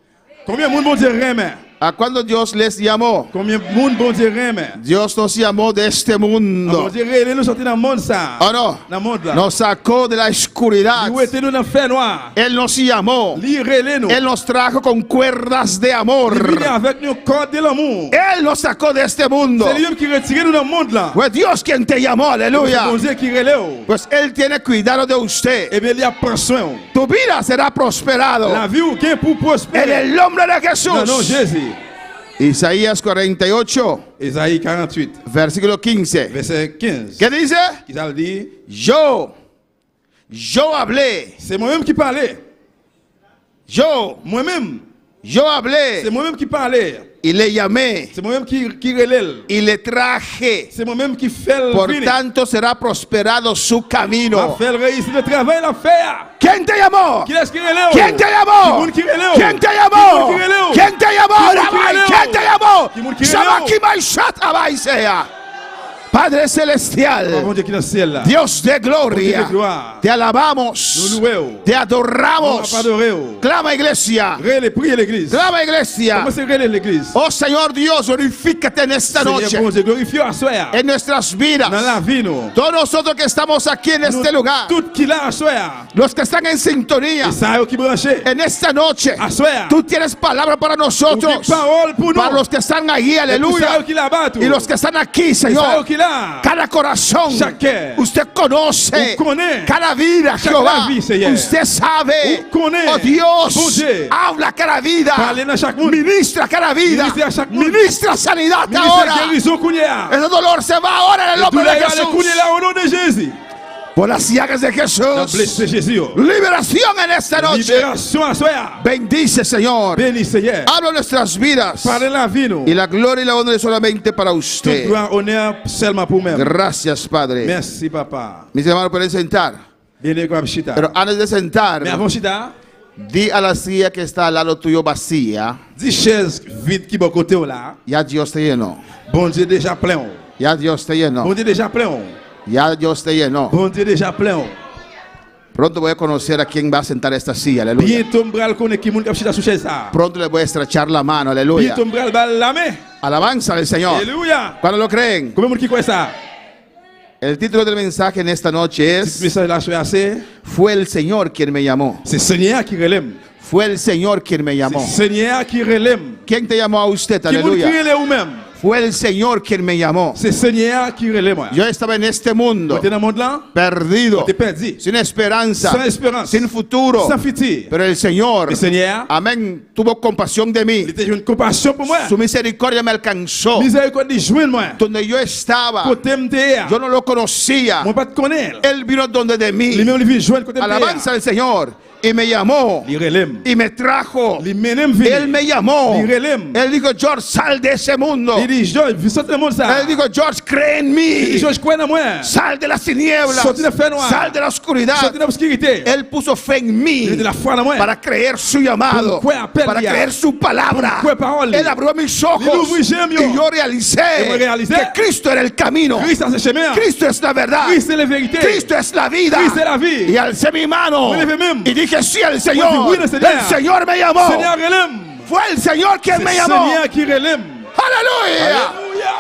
Speaker 4: Combien de monde bon Dieu remet?
Speaker 6: ¿A cuántos Dios les llamó?
Speaker 4: Combien de monde bon Dieu remet?
Speaker 6: Dios nos llamó de este
Speaker 4: Bon
Speaker 6: mundo.
Speaker 4: Dieu relève nous sortir dans le monde ça.
Speaker 6: ¿O no?
Speaker 4: Dans le monde là.
Speaker 6: Nos sacó de la oscuridad.
Speaker 4: Où était nous dans le fer noir?
Speaker 6: Él nos llamó.
Speaker 4: Lui relève nous.
Speaker 6: Él nos trajo con cuerdas de amor.
Speaker 4: Il vient avec nous corde de l'amour.
Speaker 6: Él nos sacó de este mundo.
Speaker 4: C'est lui qui retire nous dans le monde là.
Speaker 6: Fue Dios quien te llamó,
Speaker 4: C'est
Speaker 6: aleluya.
Speaker 4: bon Dieu qui relève.
Speaker 6: Pues Él tiene cuidado de usted.
Speaker 4: Eh bien, il y a pris soin.
Speaker 6: Tu vida será prosperado.
Speaker 4: La vie ou gain pour
Speaker 6: En
Speaker 4: prospérer.
Speaker 6: el nombre de
Speaker 4: Non, non,
Speaker 6: Jesús.
Speaker 4: Jésus.
Speaker 6: Isaías 48,
Speaker 4: Isaïe 48,
Speaker 6: versículo 15.
Speaker 4: verset 15.
Speaker 6: ¿Qué dice?
Speaker 4: Il a dit,
Speaker 6: Yo hablé.
Speaker 4: c'est moi-même qui parlais. Moi-même.
Speaker 6: Yo hablé
Speaker 4: C'est moi-même qui parlais.
Speaker 6: y le llamé
Speaker 4: C'est moi-même qui relève.
Speaker 6: y le traje.
Speaker 4: C'est moi-même qui fait le
Speaker 6: Por
Speaker 4: fini.
Speaker 6: tanto será prosperado su
Speaker 4: Va
Speaker 6: camino.
Speaker 4: faire réussir le travail, la faire.
Speaker 6: ¿Quién te llamó?
Speaker 4: Qui est-ce qui relève?
Speaker 6: ¿Quién te llamó?
Speaker 4: Qui relève?
Speaker 6: ¿Quién te llamó?
Speaker 4: Qui relève?
Speaker 6: ¿Quién te llamó?
Speaker 4: Qui
Speaker 6: Rabay,
Speaker 4: relève?
Speaker 6: ¿quién te llamó?
Speaker 4: Qui relève?
Speaker 6: Sabakima Ishata Baisea. Padre
Speaker 4: Oh,
Speaker 6: Celestial,
Speaker 4: mon Dieu qui est dans le ciel là.
Speaker 6: Dios de
Speaker 4: Dieu
Speaker 6: gloria,
Speaker 4: de gloire.
Speaker 6: te alabamos,
Speaker 4: Nous louons.
Speaker 6: te
Speaker 4: On va
Speaker 6: adoramos.
Speaker 4: pas adorer.
Speaker 6: Clama iglesia,
Speaker 4: Relève, priez l'église.
Speaker 6: clama iglesia.
Speaker 4: Comment c'est relève l'église?
Speaker 6: Oh Señor Dios, glorifícate en esta
Speaker 4: Seigneur,
Speaker 6: noche,
Speaker 4: bon Dieu, glorifie à soir.
Speaker 6: en nuestras vidas.
Speaker 4: Dans la vie, nous.
Speaker 6: Todos nosotros que estamos aquí en este lugar,
Speaker 4: Tout qui l'a à soir.
Speaker 6: los que están en sintonía,
Speaker 4: Et ça, qui branché.
Speaker 6: en esta noche,
Speaker 4: À soir.
Speaker 6: tú tienes palabra para nosotros,
Speaker 4: Aucune parole pour nous.
Speaker 6: para los que están ahí,
Speaker 4: Et tout
Speaker 6: aleluya,
Speaker 4: ça qui l'a battu.
Speaker 6: y los que están aquí,
Speaker 4: Et ça
Speaker 6: Señor.
Speaker 4: qui l'a.
Speaker 6: Cada corazón,
Speaker 4: Chacun.
Speaker 6: usted conoce,
Speaker 4: Vous connaissez.
Speaker 6: cada vida,
Speaker 4: Chaque
Speaker 6: Jehová,
Speaker 4: vie, Seigneur.
Speaker 6: usted sabe,
Speaker 4: Vous connaissez.
Speaker 6: oh Dios,
Speaker 4: Bon Dieu.
Speaker 6: habla cada vida,
Speaker 4: Parlez dans chaque monde.
Speaker 6: ministra cada vida,
Speaker 4: Ministre a chaque monde.
Speaker 6: ministra sanidad
Speaker 4: Ministre
Speaker 6: ahora,
Speaker 4: guérison qu'on y a.
Speaker 6: ese dolor se va ahora en el
Speaker 4: Et tout
Speaker 6: nombre
Speaker 4: là,
Speaker 6: de
Speaker 4: il y a le qu'on y
Speaker 6: Jesús,
Speaker 4: là au nom de Jésus.
Speaker 6: por las llagas de
Speaker 4: Dans
Speaker 6: Jesús,
Speaker 4: blessé Jésus.
Speaker 6: liberación en esta noche,
Speaker 4: Libération à soir.
Speaker 6: bendice Señor,
Speaker 4: Béni Seigneur.
Speaker 6: habla nuestras vidas,
Speaker 4: Parlez la vie, nous.
Speaker 6: y la gloria y la honra es solamente para
Speaker 4: Toute
Speaker 6: usted.
Speaker 4: gloire, honneur seulement pour nous.
Speaker 6: Gracias, Padre.
Speaker 4: Merci, papa.
Speaker 6: Mis hermanos, pueden sentar.
Speaker 4: Viene con Chita.
Speaker 6: Pero antes de sentar,
Speaker 4: Mais avant Chita,
Speaker 6: di a la silla que está al lado tuyo vacía,
Speaker 4: 10 chaises vides qui bon côté là.
Speaker 6: ya Dios te llenó.
Speaker 4: Bon Dieu déjà plein.
Speaker 6: Ya Dios te llenó.
Speaker 4: Bon Dieu déjà plein.
Speaker 6: Ya Dios te llenó.
Speaker 4: Bon Dieu déjà plein.
Speaker 6: Pronto voy a conocer a quién va a sentar esta silla. Aleluya.
Speaker 4: Bientôt m'bral connaît qui moun qui Chita sous chaise ça.
Speaker 6: Pronto le voy a estrechar la mano. Aleluya.
Speaker 4: Bientôt m'bral bal la main.
Speaker 6: Alabanza al Señor.
Speaker 4: Alléluia.
Speaker 6: ¿Cuándo lo creen?
Speaker 4: Combien moun qui croit ça?
Speaker 6: El título del mensaje en esta noche
Speaker 4: Ce
Speaker 6: es
Speaker 4: message là soir c'est
Speaker 6: Fue el Señor quien me llamó.
Speaker 4: Seigneur qui relève.
Speaker 6: Fue el Señor quien me llamó.
Speaker 4: Seigneur qui relève.
Speaker 6: ¿Quién te llamó a usted?
Speaker 4: Qui moun qui
Speaker 6: Aleluya.
Speaker 4: relève ou même?
Speaker 6: Fue el Señor quien me llamó.
Speaker 4: C'est Seigneur qui relève moi.
Speaker 6: Yo estaba en este mundo
Speaker 4: T'es dans le monde là?
Speaker 6: perdido,
Speaker 4: T'es perdu.
Speaker 6: sin esperanza,
Speaker 4: Sans espérance.
Speaker 6: sin futuro.
Speaker 4: Sans futur.
Speaker 6: Pero el Señor,
Speaker 4: Le Seigneur,
Speaker 6: amén, tuvo compasión de mí.
Speaker 4: il était une compassion pour moi.
Speaker 6: Su misericordia me alcanzó.
Speaker 4: Miséricorde joindre moi.
Speaker 6: Donde yo estaba,
Speaker 4: Côté m'était.
Speaker 6: yo no lo conocía.
Speaker 4: Moi pas te connaître.
Speaker 6: Él vino donde de
Speaker 4: Les
Speaker 6: mí.
Speaker 4: mêmes les vient joindre côté
Speaker 6: Alabanza al Señor. Y me llamó.
Speaker 4: Il relève.
Speaker 6: Y me trajo.
Speaker 4: Les mêmes
Speaker 6: Él me llamó.
Speaker 4: Il relève.
Speaker 6: Él dijo, George, sal de ese mundo.
Speaker 4: Il dit Georges, vous sortez le monde ça.
Speaker 6: Él dijo, George, cree en
Speaker 4: Il dit
Speaker 6: mí.
Speaker 4: Georges, crois en moi.
Speaker 6: Sal de las tinieblas.
Speaker 4: Sorti de la fe noire.
Speaker 6: Sal de la oscuridad.
Speaker 4: Sorti de l'obscurité.
Speaker 6: Él puso fe en mí
Speaker 4: Il dit la foi en moi.
Speaker 6: para creer su llamado,
Speaker 4: Con cuál apel
Speaker 6: para
Speaker 4: ya.
Speaker 6: creer su palabra.
Speaker 4: Con cuál parole.
Speaker 6: Él abrió mis
Speaker 4: Il
Speaker 6: ojos
Speaker 4: ouvrit les yeux,
Speaker 6: y yo
Speaker 4: Et
Speaker 6: realicé
Speaker 4: moi réalisé
Speaker 6: que Cristo era el camino.
Speaker 4: Christ c'est le chemin.
Speaker 6: Cristo es la verdad.
Speaker 4: Christ c'est la vérité.
Speaker 6: Cristo es la vida.
Speaker 4: Christ c'est la vie.
Speaker 6: Y alcé mi mano
Speaker 4: Me levé même.
Speaker 6: y dije sí al
Speaker 4: Moi,
Speaker 6: Señor.
Speaker 4: dis oui al Seigneur.
Speaker 6: El Señor me llamó.
Speaker 4: Seigneur relève.
Speaker 6: Fue el Señor quien me
Speaker 4: C'est
Speaker 6: llamó.
Speaker 4: Seigneur qui relève.
Speaker 6: Aleluya.
Speaker 4: Alléluia.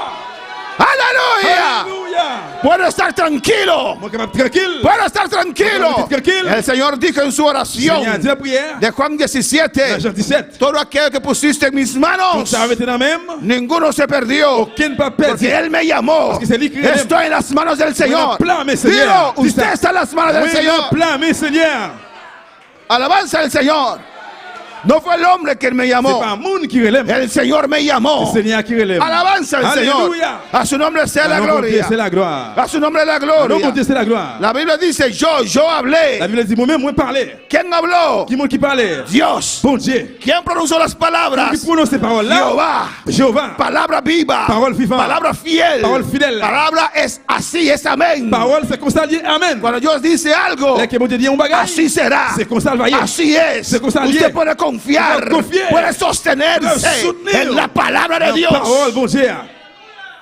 Speaker 6: Aleluya.
Speaker 4: Alléluia.
Speaker 6: Puedo estar tranquilo.
Speaker 4: Moi capable tranquille.
Speaker 6: Puedo estar tranquilo.
Speaker 4: Tranquilo.
Speaker 6: El Señor dijo en su oración
Speaker 4: Seigneur dit la prière.
Speaker 6: de Juan 17.
Speaker 4: Dans Jean 17.
Speaker 6: Todo aquello que pusiste en mis
Speaker 4: Tout
Speaker 6: manos,
Speaker 4: ça avait été dans même.
Speaker 6: ninguno se perdió.
Speaker 4: Aucun pas perdu.
Speaker 6: Porque Él me llamó.
Speaker 4: Parce que c'est lui qui aime.
Speaker 6: Estoy en las manos del Señor.
Speaker 4: plan, mi Señor.
Speaker 6: Dilo,
Speaker 4: Dis
Speaker 6: usted
Speaker 4: ça.
Speaker 6: está en las manos del
Speaker 4: Oui,
Speaker 6: Señor.
Speaker 4: le plan, mais Seigneur.
Speaker 6: Alabanza al Señor. No fue el hombre quien me
Speaker 4: C'est
Speaker 6: llamó.
Speaker 4: pas un monde qui relève.
Speaker 6: El Señor me
Speaker 4: C'est
Speaker 6: llamó.
Speaker 4: Seigneur qui relève.
Speaker 6: Alabanza al Señor.
Speaker 4: Alléluia.
Speaker 6: A su nombre sea la
Speaker 4: Au nom de Dieu,
Speaker 6: gloria.
Speaker 4: c'est la gloire.
Speaker 6: A su nombre la
Speaker 4: Au nom de
Speaker 6: gloria.
Speaker 4: Dieu, c'est la gloire.
Speaker 6: La Biblia dice yo hablé.
Speaker 4: La Bible dit moi-même, moi parler.
Speaker 6: ¿Quién habló?
Speaker 4: Qui monde qui parlait?
Speaker 6: Dios.
Speaker 4: Bon Dieu.
Speaker 6: ¿Quién pronunció las palabras?
Speaker 4: Qui prononce ces paroles-là?
Speaker 6: Jehová.
Speaker 4: Jéhovah.
Speaker 6: Palabra viva.
Speaker 4: Parole vivante.
Speaker 6: Palabra fiel.
Speaker 4: Parole fidèle.
Speaker 6: Palabra es así, es amén.
Speaker 4: Parole, c'est comme ça, dit Amen.
Speaker 6: Cuando Dios dice algo,
Speaker 4: Là que mon Dieu dit un bagage.
Speaker 6: así será.
Speaker 4: C'est comme ça, le voyez.
Speaker 6: Así es.
Speaker 4: C'est comme ça,
Speaker 6: Usted
Speaker 4: lié.
Speaker 6: puede confiar,
Speaker 4: Puede confiar.
Speaker 6: puede sostenerse
Speaker 4: Puede soutenir.
Speaker 6: en la palabra de
Speaker 4: La
Speaker 6: Dios.
Speaker 4: parole, bon Dieu.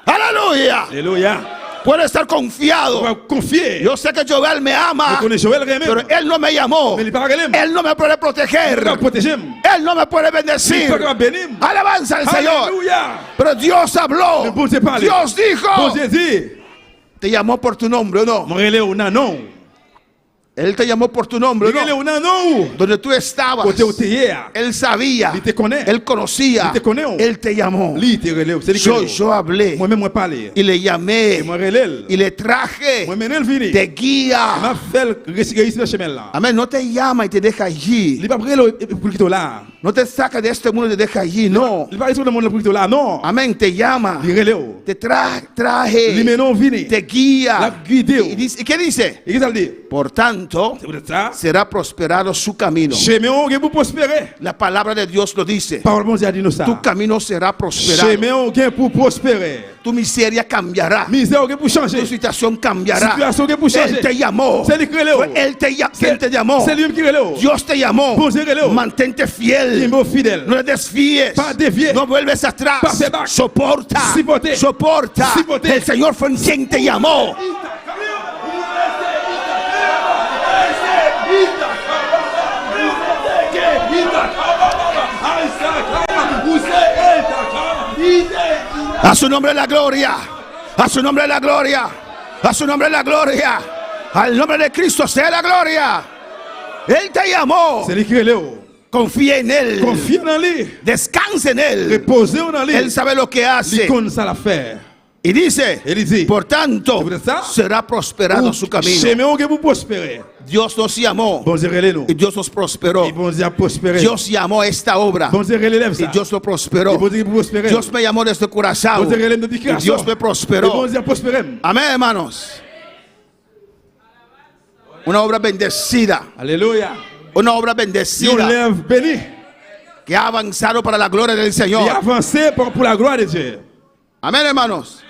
Speaker 6: Aleluya.
Speaker 4: Alléluia.
Speaker 6: Puede estar
Speaker 4: On
Speaker 6: confiado.
Speaker 4: va confier.
Speaker 6: Yo sé que Joel me
Speaker 4: Je
Speaker 6: ama,
Speaker 4: connais Joël Rémy.
Speaker 6: pero él no me llamó.
Speaker 4: Mais il parle relève.
Speaker 6: Él no me puede proteger.
Speaker 4: Il va protéger.
Speaker 6: Él no me puede
Speaker 4: Il
Speaker 6: bendecir.
Speaker 4: va bénir.
Speaker 6: Alabanza al Señor.
Speaker 4: Alléluia.
Speaker 6: Pero Dios habló.
Speaker 4: Le bon Dieu parle.
Speaker 6: Dios
Speaker 4: Bon
Speaker 6: dijo.
Speaker 4: Dieu dit.
Speaker 6: Te llamó por tu nombre, ¿o no?
Speaker 4: Mon relais ou non, non.
Speaker 6: Él te llamó por tu nombre,
Speaker 4: Le relais
Speaker 6: ¿no?
Speaker 4: ou non, non.
Speaker 6: Donde tú estabas.
Speaker 4: Côté où tu es hier.
Speaker 6: Él sabía.
Speaker 4: Il te connaît.
Speaker 6: Él conocía.
Speaker 4: Il te connaît.
Speaker 6: Él te llamó.
Speaker 4: Lui, te relais. C'est lui qui
Speaker 6: Yo hablé.
Speaker 4: moi-même, moi parler.
Speaker 6: Y le llamé.
Speaker 4: Et moi relais.
Speaker 6: Y le traje.
Speaker 4: Moi-même, elle vini.
Speaker 6: Te guía.
Speaker 4: m'a fait réussir ici le chemin là.
Speaker 6: Amén. No te llama y te deja allí.
Speaker 4: Il va brûler pour quitter là.
Speaker 6: No te saca de este mundo y te deja allí. No.
Speaker 4: Il va aller sur le monde pour quitter là. Non.
Speaker 6: Amén. Te llama.
Speaker 4: Il relais.
Speaker 6: Te traje.
Speaker 4: Il maintenant vini.
Speaker 6: Te guía.
Speaker 4: La guidé.
Speaker 6: ¿Y qué dice?
Speaker 4: Et qu'est-ce qu'elle dit?
Speaker 6: Por tanto,
Speaker 4: C'est pour ça.
Speaker 6: será prosperado su camino.
Speaker 4: Chemin où pour prospérer.
Speaker 6: La palabra de Dios lo dice.
Speaker 4: Parole bon Dieu a dit nous ça.
Speaker 6: Tu camino será prosperado.
Speaker 4: Chemin où pour prospérer.
Speaker 6: Tu miseria cambiará.
Speaker 4: Misère où pour changer.
Speaker 6: Tu situación cambiará.
Speaker 4: Situation où pour changer.
Speaker 6: Él te llamó.
Speaker 4: C'est lui qui relais.
Speaker 6: Fue Él te llamó.
Speaker 4: C'est lui qui relais.
Speaker 6: Dios te llamó.
Speaker 4: Bon Dieu relais.
Speaker 6: Mantente
Speaker 4: Il est
Speaker 6: fiel.
Speaker 4: fidèle.
Speaker 6: No le desvíes.
Speaker 4: Pas dévier.
Speaker 6: No vuelves atrás.
Speaker 4: Pas faire back.
Speaker 6: Soporta.
Speaker 4: Sipote.
Speaker 6: Soporta.
Speaker 4: Sipote.
Speaker 6: El Señor fue quien te llamó. A su nombre la gloria. A su nombre la gloria. A su nombre la gloria. Al nombre de Cristo sea la gloria. Él te llamó.
Speaker 4: C'est lui qui relais.
Speaker 6: Confía en Él.
Speaker 4: Confie en lui.
Speaker 6: Descanse en Él.
Speaker 4: Reposez en lui.
Speaker 6: Él sabe lo que
Speaker 4: Il
Speaker 6: hace.
Speaker 4: connaît ça l'affaire.
Speaker 6: Y dice,
Speaker 4: Él dit.
Speaker 6: por tanto,
Speaker 4: ¿Sobre ça?
Speaker 6: será prosperado su camino.
Speaker 4: Chemin où pour prospérer.
Speaker 6: Dios nos llamó
Speaker 4: Bon Dieu relais nous.
Speaker 6: y Dios nos prosperó.
Speaker 4: Et bon Dieu a prospéré.
Speaker 6: Dios llamó esta obra
Speaker 4: Bon Dieu relève
Speaker 6: y
Speaker 4: ça.
Speaker 6: Dios lo prosperó.
Speaker 4: Et bon Dieu pour prospérer.
Speaker 6: Dios me llamó desde Curazao
Speaker 4: Bon Dieu relève de
Speaker 6: y
Speaker 4: Dieu.
Speaker 6: Dios me
Speaker 4: Et bon
Speaker 6: prosperó.
Speaker 4: Dieu a prospéré.
Speaker 6: Amén, hermanos. Una obra bendecida,
Speaker 4: Alléluia.
Speaker 6: una obra
Speaker 4: Yon
Speaker 6: bendecida
Speaker 4: lève béni.
Speaker 6: que ha avanzado para la gloria del
Speaker 4: Et
Speaker 6: Señor.
Speaker 4: avancé pour la gloire de Dieu.
Speaker 6: Amén, hermanos.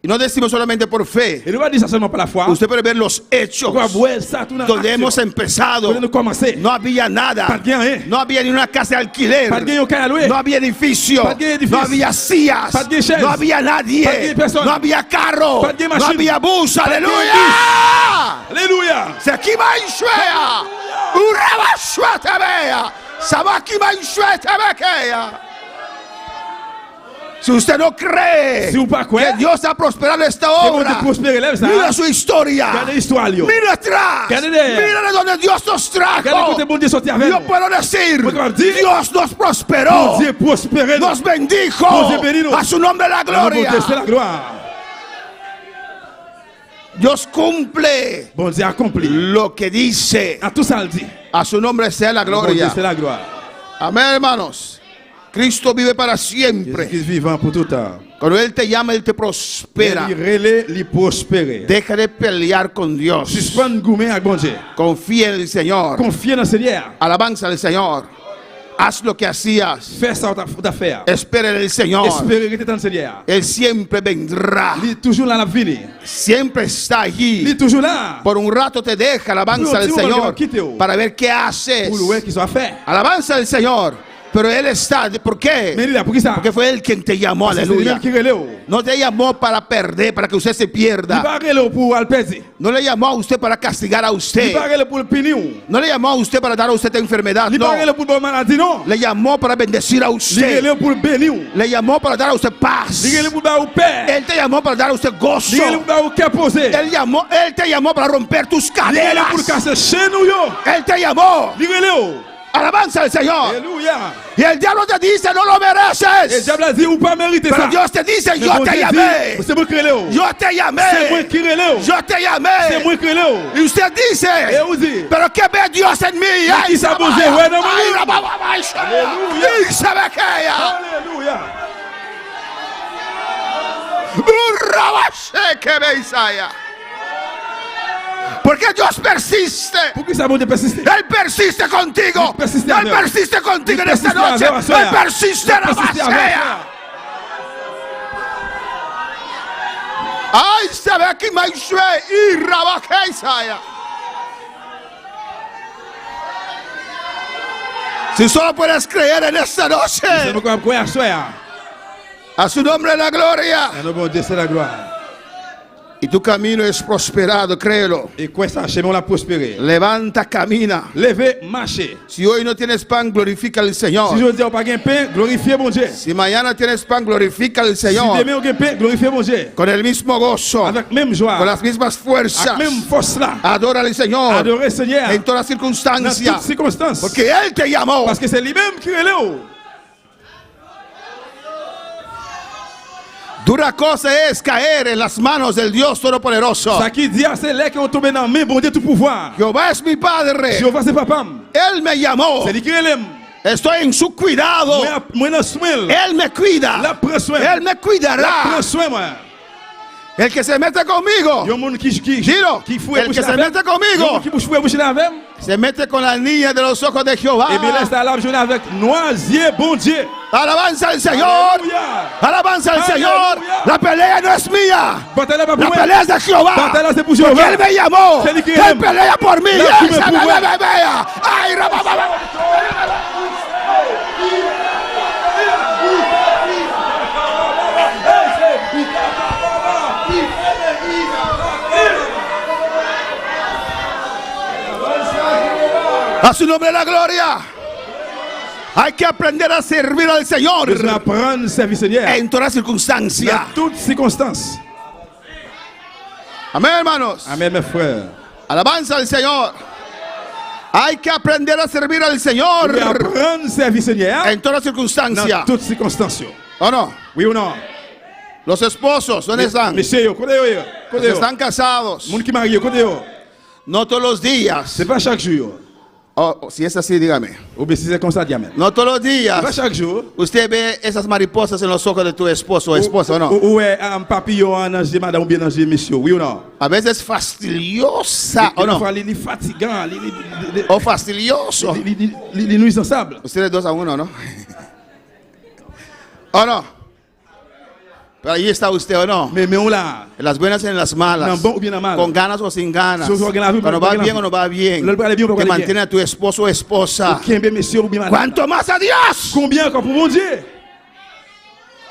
Speaker 6: Y no decimos solamente por fe.
Speaker 4: Et nous pas dire ça seulement par la foi.
Speaker 6: Usted puede ver los hechos
Speaker 4: On va voir ça tout dans
Speaker 6: donde hemos
Speaker 4: l'action.
Speaker 6: empezado.
Speaker 4: Donde nous commencer.
Speaker 6: No había nada.
Speaker 4: Pas de rien.
Speaker 6: No había ni una casa de alquiler.
Speaker 4: Pas de rien au Canada.
Speaker 6: No había edificio.
Speaker 4: Pas de edificio.
Speaker 6: No había sillas.
Speaker 4: Pas de chaise.
Speaker 6: No había nadie.
Speaker 4: Pas de personne.
Speaker 6: No había carro.
Speaker 4: Pas de
Speaker 6: No
Speaker 4: machine.
Speaker 6: había bus.
Speaker 4: Pas de
Speaker 6: Aleluya.
Speaker 4: Alléluia.
Speaker 6: Sekima Ishwea. Uraba Shwatebea. Sabakima Ishwetebekea. Si usted no cree
Speaker 4: Si vous pas
Speaker 6: que
Speaker 4: croire,
Speaker 6: Dios ha prosperado esta
Speaker 4: que vous
Speaker 6: obra,
Speaker 4: de prospérer là ça.
Speaker 6: mira su historia.
Speaker 4: Regardez l'histoire là.
Speaker 6: Mira atrás.
Speaker 4: Regardez derrière.
Speaker 6: Mira de donde Dios nos
Speaker 4: Regardez
Speaker 6: trajo.
Speaker 4: côté bon Dieu sorti avec.
Speaker 6: Yo puedo decir,
Speaker 4: Vous pouvez dire,
Speaker 6: Dios nos prosperó.
Speaker 4: Bon Dieu prospérer.
Speaker 6: Nos bendijo.
Speaker 4: Bon Dieu béni nous.
Speaker 6: A su nombre la gloria.
Speaker 4: C'est la gloire.
Speaker 6: Dios cumple
Speaker 4: Bon Dieu accompli.
Speaker 6: lo que dice.
Speaker 4: À tout ça le dit.
Speaker 6: A su nombre sea la
Speaker 4: Bon Dieu
Speaker 6: gloria.
Speaker 4: c'est la gloire.
Speaker 6: Amén, hermanos. Cristo vive para siempre.
Speaker 4: Jésus vivant pour tout temps.
Speaker 6: Cuando Él te llama, Él te prospera.
Speaker 4: Il relève, il prospérer.
Speaker 6: Deja de pelear con Dios.
Speaker 4: Suspend gourmet avec bon Dieu.
Speaker 6: Confía en el Señor.
Speaker 4: Confiez dans le Seigneur.
Speaker 6: Alabanza al Señor. Haz lo que hacías.
Speaker 4: Fais ça d'affaire.
Speaker 6: Espera en el Señor.
Speaker 4: Espérez que tu es dans le Seigneur.
Speaker 6: Él siempre vendrá.
Speaker 4: Il est toujours là la vie.
Speaker 6: Siempre está
Speaker 4: Il est
Speaker 6: allí.
Speaker 4: toujours là.
Speaker 6: Por un rato te deja. Alabanza al Señor. Para ver qué haces.
Speaker 4: Pour le voir qu'il soit fait.
Speaker 6: Alabanza al Señor. Pero Él está. ¿Por qué?
Speaker 4: Mais il est là pour qui ça?
Speaker 6: Porque fue Él quien te llamó.
Speaker 4: C'est
Speaker 6: Aleluya.
Speaker 4: lui-même qui relève.
Speaker 6: No te llamó para perder, para que usted se
Speaker 4: Il
Speaker 6: pierda.
Speaker 4: va relève pour le perdre.
Speaker 6: No le llamó a usted para castigar a
Speaker 4: Il
Speaker 6: usted.
Speaker 4: va relève pour le punir.
Speaker 6: No le llamó a usted para dar a usted enfermedad.
Speaker 4: Il
Speaker 6: No.
Speaker 4: va relève pour le maladie non.
Speaker 6: Le llamó para bendecir a
Speaker 4: Il
Speaker 6: usted.
Speaker 4: relève pour le bénir.
Speaker 6: Le llamó para dar a usted paz.
Speaker 4: Il relève pour le paix.
Speaker 6: Él te llamó para dar a usted gozo.
Speaker 4: Il relève pour le cœur posé.
Speaker 6: Él te llamó para romper tus
Speaker 4: Il relève
Speaker 6: cadenas.
Speaker 4: pour casser chez nous yo.
Speaker 6: Él te llamó.
Speaker 4: Il relève.
Speaker 6: Alabanza al Señor.
Speaker 4: Alléluia.
Speaker 6: Y el diablo te dice, no lo
Speaker 4: Et le
Speaker 6: mereces.
Speaker 4: diable a dit ou pas mériter
Speaker 6: Pero
Speaker 4: ça.
Speaker 6: Dios te dice,
Speaker 4: Mais
Speaker 6: yo
Speaker 4: bon
Speaker 6: te
Speaker 4: Dieu
Speaker 6: llamé.
Speaker 4: dit, c'est moi qui relève.
Speaker 6: Yo te
Speaker 4: C'est moi
Speaker 6: llamé.
Speaker 4: qui relève.
Speaker 6: Yo te
Speaker 4: C'est
Speaker 6: llamé.
Speaker 4: moi qui relève.
Speaker 6: Y usted dice,
Speaker 4: Et vous dites,
Speaker 6: pero ¿qué ve Dios en mí?
Speaker 4: ¿Y qui s'abuse? Ouais, non,
Speaker 6: Ay,
Speaker 4: non.
Speaker 6: rabababay,
Speaker 4: Aleluya.
Speaker 6: y se ve que ella.
Speaker 4: Alléluia.
Speaker 6: Rabashe que ve Isaías. Porque Dios persiste.
Speaker 4: Pourquoi ça bon Dieu persiste?
Speaker 6: Él persiste contigo.
Speaker 4: Él persiste
Speaker 6: Él
Speaker 4: avec.
Speaker 6: persiste contigo en
Speaker 4: Él
Speaker 6: esta
Speaker 4: persiste
Speaker 6: noche.
Speaker 4: avec Soya.
Speaker 6: Él persiste en la
Speaker 4: Persiste avec
Speaker 6: basea.
Speaker 4: toi.
Speaker 6: Ay, se ve aquí Maishue y Rabaje Isaías. Si solo puedes creer en esta noche,
Speaker 4: C'est pourquoi croire à soi.
Speaker 6: a su nombre la gloria.
Speaker 4: Et le bon Dieu c'est la gloire.
Speaker 6: Y tu camino es prosperado, créelo.
Speaker 4: Et quoi ça, chemin la prospérer.
Speaker 6: Levanta, camina.
Speaker 4: Levez, marchez.
Speaker 6: Si hoy no tienes pan, glorifica al Señor.
Speaker 4: Si je dis on pas gain pain, glorifiez mon Dieu.
Speaker 6: Si mañana tienes pan, glorifica al
Speaker 4: Si
Speaker 6: Señor.
Speaker 4: demain on gain pain, glorifiez mon Dieu.
Speaker 6: Con el mismo gozo,
Speaker 4: Avec même joie.
Speaker 6: con las mismas fuerzas.
Speaker 4: Avec même force là.
Speaker 6: Adora al Señor
Speaker 4: Adorez Seigneur.
Speaker 6: en todas
Speaker 4: Dans
Speaker 6: circunstancias.
Speaker 4: toutes circonstances.
Speaker 6: Porque Él te llamó.
Speaker 4: Parce que c'est lui-même qui relève.
Speaker 6: Dura cosa es caer en las manos del Dios Todopoderoso.
Speaker 4: Ça qui dit, c'est là qu'on tombe dans la main, bon Dieu tout pouvoir.
Speaker 6: Jehová es mi Padre.
Speaker 4: Jéhovah c'est papa.
Speaker 6: Él me llamó.
Speaker 4: C'est lui qui relève.
Speaker 6: Estoy en su cuidado.
Speaker 4: Moi dans soin.
Speaker 6: Él me cuida.
Speaker 4: La prend soin.
Speaker 6: Él me
Speaker 4: La
Speaker 6: cuidará.
Speaker 4: prend soin moi.
Speaker 6: El que se mete conmigo,
Speaker 4: Yo monde qui
Speaker 6: Giro,
Speaker 4: fouet
Speaker 6: el
Speaker 4: bouche
Speaker 6: que se
Speaker 4: avec.
Speaker 6: mete conmigo,
Speaker 4: Qui fouet bouche avec.
Speaker 6: se mete con la niña de los ojos de Jehová.
Speaker 4: Et bien laisse la lame jaune avec noisier bon Dieu.
Speaker 6: Alabanza al Señor.
Speaker 4: Alléluia.
Speaker 6: Alabanza al Señor.
Speaker 4: Aleluya.
Speaker 6: La pelea no es mía.
Speaker 4: Bataille pas
Speaker 6: La
Speaker 4: pour moi.
Speaker 6: pelea es de Jehová.
Speaker 4: Bataille c'est pour
Speaker 6: Porque
Speaker 4: Jéhovah.
Speaker 6: Él me llamó.
Speaker 4: C'est lui qui
Speaker 6: Él
Speaker 4: aime.
Speaker 6: pelea por mí.
Speaker 4: La
Speaker 6: Él
Speaker 4: qui me
Speaker 6: se
Speaker 4: pouvoit.
Speaker 6: vea. Ay, rabababa. A su nombre la gloria. Hay que aprender a servir al Señor
Speaker 4: Je apprendre service Seigneur.
Speaker 6: en todas circunstancias.
Speaker 4: Dans toutes circonstances.
Speaker 6: Amén, hermanos.
Speaker 4: Amen mes frères.
Speaker 6: Alabanza al Señor. Hay que aprender a servir al Señor
Speaker 4: Je apprendre service Seigneur.
Speaker 6: en todas circunstancias.
Speaker 4: Dans toutes circonstances.
Speaker 6: ¿O no?
Speaker 4: Oui ou non?
Speaker 6: Los esposos, ¿dónde están?
Speaker 4: Monsieur yo, côté yo.
Speaker 6: Los
Speaker 4: Côté
Speaker 6: que
Speaker 4: yo.
Speaker 6: están casados.
Speaker 4: Moun qui marié côté yo.
Speaker 6: No todos los días.
Speaker 4: C'est pas chaque jour.
Speaker 6: Oh, si es así, dígame.
Speaker 4: Ou bien si c'est comme ça diamètre.
Speaker 6: No todos los
Speaker 4: C'est pas
Speaker 6: días.
Speaker 4: chaque jour.
Speaker 6: Usted ve esas mariposas en los ojos de tu esposo o esposa, ¿o no?
Speaker 4: Ou un papillon en ange madame ou bien ange monsieur. Oui ou non?
Speaker 6: A veces fastidiosa, ¿o no?
Speaker 4: Il est fatigant,
Speaker 6: O fastidioso.
Speaker 4: il est nuisançable.
Speaker 6: Ustedes 2-1, ¿no? ¿O no? Pero ahí está usted o no.
Speaker 4: Mais on là.
Speaker 6: En las buenas y en las malas.
Speaker 4: Dans bon ou bien dans mal.
Speaker 6: Con ganas o sin ganas.
Speaker 4: Soit dans la vie,
Speaker 6: Cuando
Speaker 4: pas
Speaker 6: va
Speaker 4: dans la
Speaker 6: bien
Speaker 4: vie.
Speaker 6: o no va bien.
Speaker 4: Le parler bien ou pas
Speaker 6: Que
Speaker 4: parler bien.
Speaker 6: mantiene a tu esposo o esposa.
Speaker 4: Qui bien monsieur ou bien madame.
Speaker 6: ¿Cuánto más a Dios?
Speaker 4: Combien encore pour mon Dieu?